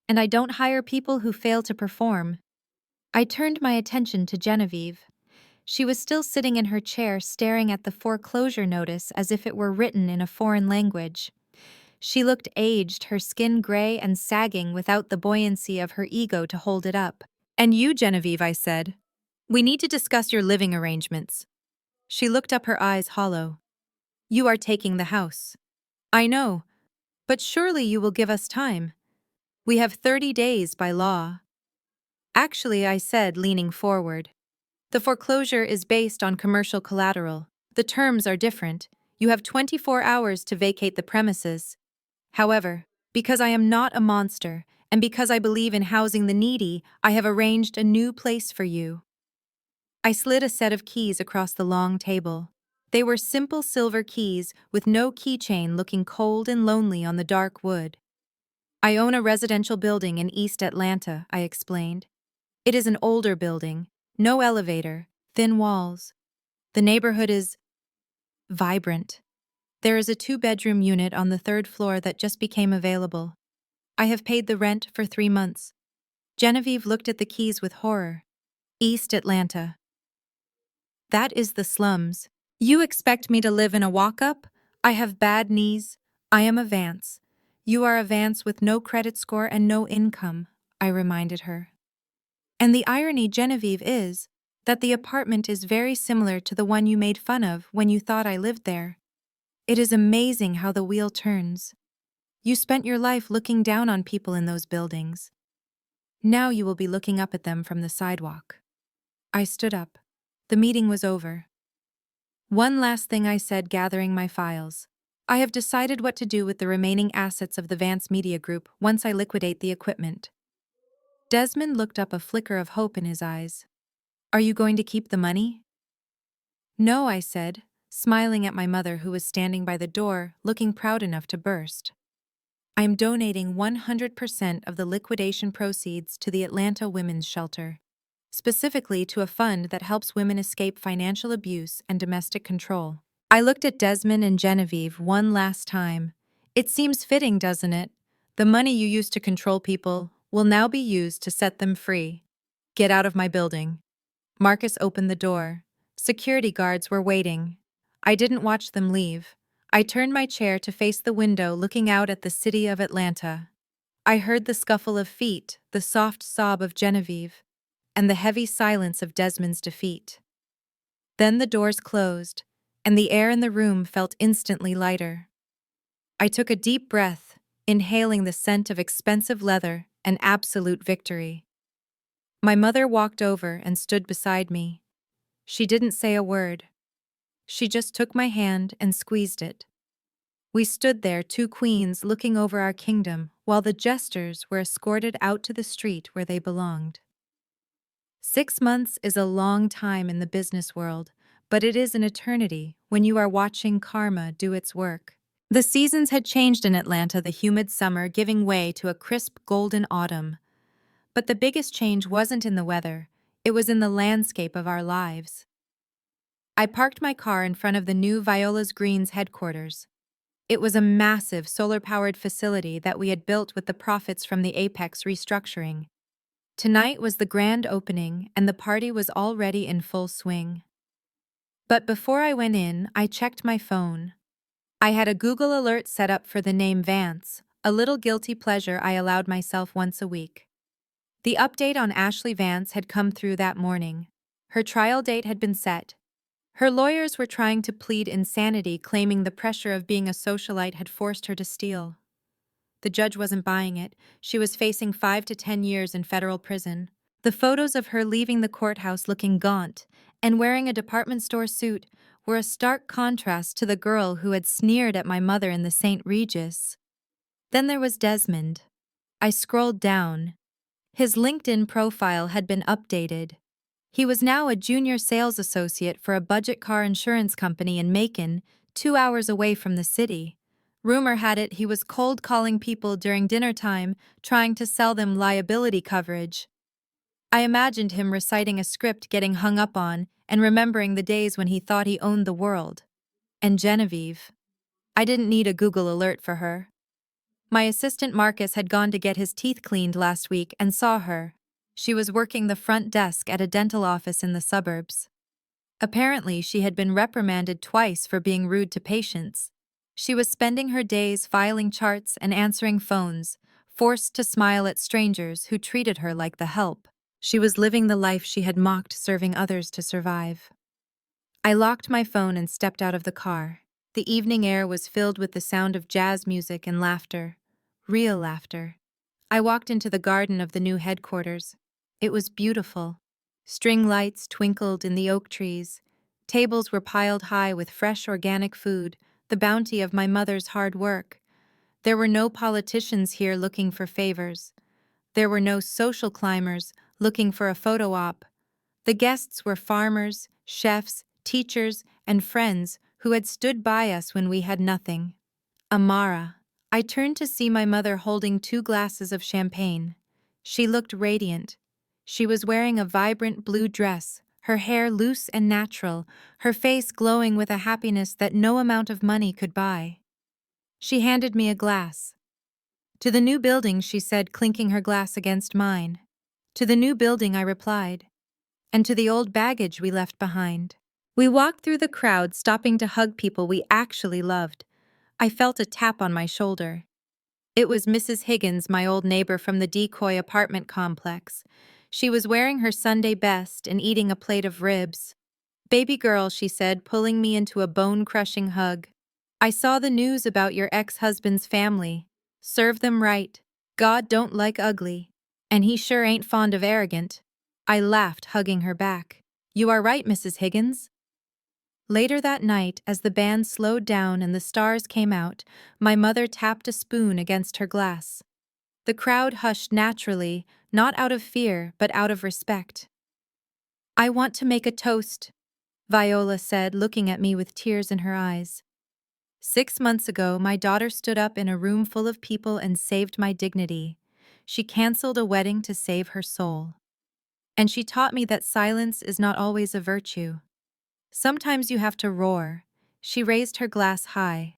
And I don't hire people who fail to perform. I turned my attention to Genevieve. She was still sitting in her chair, staring at the foreclosure notice as if it were written in a foreign language. She looked aged, her skin gray and sagging without the buoyancy of her ego to hold it up. And you, Genevieve, I said. We need to discuss your living arrangements. She looked up, her eyes hollow. You are taking the house. I know, but surely you will give us time. We have 30 days by law. Actually, I said, leaning forward. The foreclosure is based on commercial collateral. The terms are different. You have 24 hours to vacate the premises. However, because I am not a monster, and because I believe in housing the needy, I have arranged a new place for you. I slid a set of keys across the long table. They were simple silver keys with no keychain, looking cold and lonely on the dark wood. I own a residential building in East Atlanta, I explained. It is an older building, no elevator, thin walls. The neighborhood is vibrant. There is a 2-bedroom unit on the 3rd floor that just became available. I have paid the rent for 3 months. Genevieve looked at the keys with horror. East Atlanta. That is the slums. You expect me to live in a walk-up? I have bad knees. I am a Vance. You are a Vance with no credit score and no income, I reminded her. And the irony, Genevieve, is that the apartment is very similar to the one you made fun of when you thought I lived there. It is amazing how the wheel turns. You spent your life looking down on people in those buildings. Now you will be looking up at them from the sidewalk. I stood up. The meeting was over. One last thing I said, gathering my files. I have decided what to do with the remaining assets of the Vance Media Group once I liquidate the equipment. Desmond looked up, a flicker of hope in his eyes. Are you going to keep the money? No, I said, smiling at my mother, who was standing by the door, looking proud enough to burst. I am donating 100% of the liquidation proceeds to the Atlanta Women's Shelter, specifically to a fund that helps women escape financial abuse and domestic control. I looked at Desmond and Genevieve one last time. It seems fitting, doesn't it? The money you used to control people will now be used to set them free. Get out of my building. Marcus opened the door. Security guards were waiting. I didn't watch them leave. I turned my chair to face the window, looking out at the city of Atlanta. I heard the scuffle of feet, the soft sob of Genevieve, and the heavy silence of Desmond's defeat. Then the doors closed, and the air in the room felt instantly lighter. I took a deep breath, inhaling the scent of expensive leather and absolute victory. My mother walked over and stood beside me. She didn't say a word. She just took my hand and squeezed it. We stood there, two queens looking over our kingdom, while the jesters were escorted out to the street where they belonged. 6 months is a long time in the business world, but it is an eternity when you are watching karma do its work. The seasons had changed in Atlanta, the humid summer giving way to a crisp golden autumn. But the biggest change wasn't in the weather, it was in the landscape of our lives. I parked my car in front of the new Viola's Greens headquarters. It was a massive solar-powered facility that we had built with the profits from the Apex restructuring. Tonight was the grand opening, and the party was already in full swing. But before I went in, I checked my phone. I had a Google alert set up for the name Vance, a little guilty pleasure I allowed myself once a week. The update on Ashley Vance had come through that morning. Her trial date had been set. Her lawyers were trying to plead insanity, claiming the pressure of being a socialite had forced her to steal. The judge wasn't buying it. She was facing 5 to 10 years in federal prison. The photos of her leaving the courthouse looking gaunt and wearing a department store suit were a stark contrast to the girl who had sneered at my mother in the St. Regis. Then there was Desmond. I scrolled down. His LinkedIn profile had been updated. He was now a junior sales associate for a budget car insurance company in Macon, 2 hours away from the city. Rumor had it he was cold calling people during dinner time, trying to sell them liability coverage. I imagined him reciting a script, getting hung up on, and remembering the days when he thought he owned the world. And Genevieve. I didn't need a Google alert for her. My assistant Marcus had gone to get his teeth cleaned last week and saw her. She was working the front desk at a dental office in the suburbs. Apparently, she had been reprimanded twice for being rude to patients. She was spending her days filing charts and answering phones, forced to smile at strangers who treated her like the help. She was living the life she had mocked serving others to survive. I locked my phone and stepped out of the car. The evening air was filled with the sound of jazz music and laughter. Real laughter. I walked into the garden of the new headquarters. It was beautiful. String lights twinkled in the oak trees. Tables were piled high with fresh organic food, the bounty of my mother's hard work. There were no politicians here looking for favors. There were no social climbers looking for a photo op. The guests were farmers, chefs, teachers, and friends who had stood by us when we had nothing. Amara. I turned to see my mother holding 2 glasses of champagne. She looked radiant. She was wearing a vibrant blue dress, her hair loose and natural, her face glowing with a happiness that no amount of money could buy. She handed me a glass. To the new building, she said, clinking her glass against mine. To the new building, I replied. And to the old baggage we left behind. We walked through the crowd, stopping to hug people we actually loved. I felt a tap on my shoulder. It was Mrs. Higgins, my old neighbor from the Decoy apartment complex. She was wearing her Sunday best and eating a plate of ribs. "Baby girl," she said, pulling me into a bone-crushing hug. "I saw the news about your ex-husband's family. Serve them right. God don't like ugly. And he sure ain't fond of arrogant. I laughed, hugging her back. You are right, Mrs. Higgins. Later that night, as the band slowed down and the stars came out, my mother tapped a spoon against her glass. The crowd hushed naturally, not out of fear, but out of respect. I want to make a toast, Viola said, looking at me with tears in her eyes. 6 months ago, my daughter stood up in a room full of people and saved my dignity. She canceled a wedding to save her soul. And she taught me that silence is not always a virtue. Sometimes you have to roar. She raised her glass high.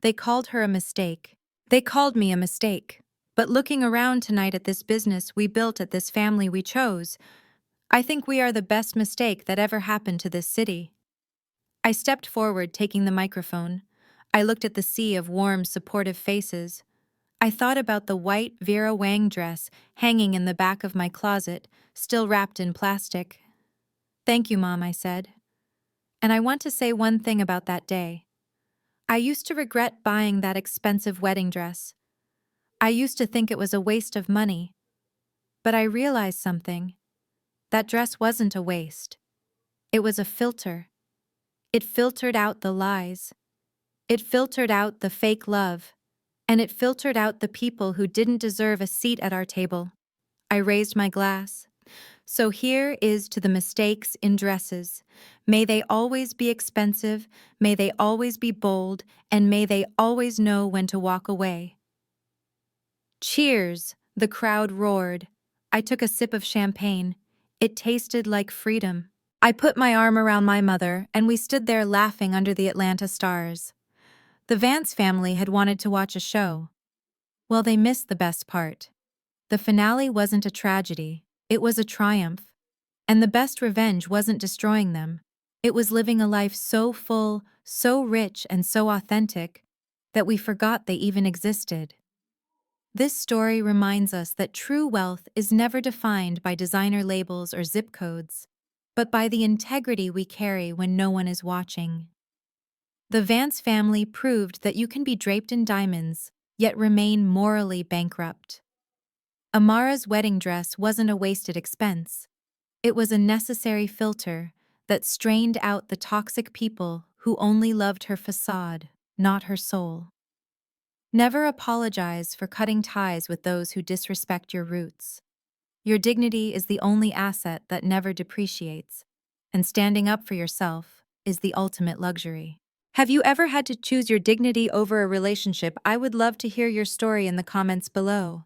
They called her a mistake. They called me a mistake. But looking around tonight at this business we built, at this family we chose, I think we are the best mistake that ever happened to this city. I stepped forward, taking the microphone. I looked at the sea of warm, supportive faces. I thought about the white Vera Wang dress hanging in the back of my closet, still wrapped in plastic. Thank you, Mom, I said. And I want to say one thing about that day. I used to regret buying that expensive wedding dress. I used to think it was a waste of money. But I realized something. That dress wasn't a waste. It was a filter. It filtered out the lies. It filtered out the fake love. And it filtered out the people who didn't deserve a seat at our table. I raised my glass. So here is to the mistakes in dresses. May they always be expensive, may they always be bold, and may they always know when to walk away. Cheers, the crowd roared. I took a sip of champagne. It tasted like freedom. I put my arm around my mother, and we stood there laughing under the Atlanta stars. The Vance family had wanted to watch a show. Well, they missed the best part. The finale wasn't a tragedy, it was a triumph. And the best revenge wasn't destroying them. It was living a life so full, so rich, and so authentic that we forgot they even existed. This story reminds us that true wealth is never defined by designer labels or zip codes, but by the integrity we carry when no one is watching. The Vance family proved that you can be draped in diamonds, yet remain morally bankrupt. Amara's wedding dress wasn't a wasted expense. It was a necessary filter that strained out the toxic people who only loved her facade, not her soul. Never apologize for cutting ties with those who disrespect your roots. Your dignity is the only asset that never depreciates, and standing up for yourself is the ultimate luxury. Have you ever had to choose your dignity over a relationship? I would love to hear your story in the comments below.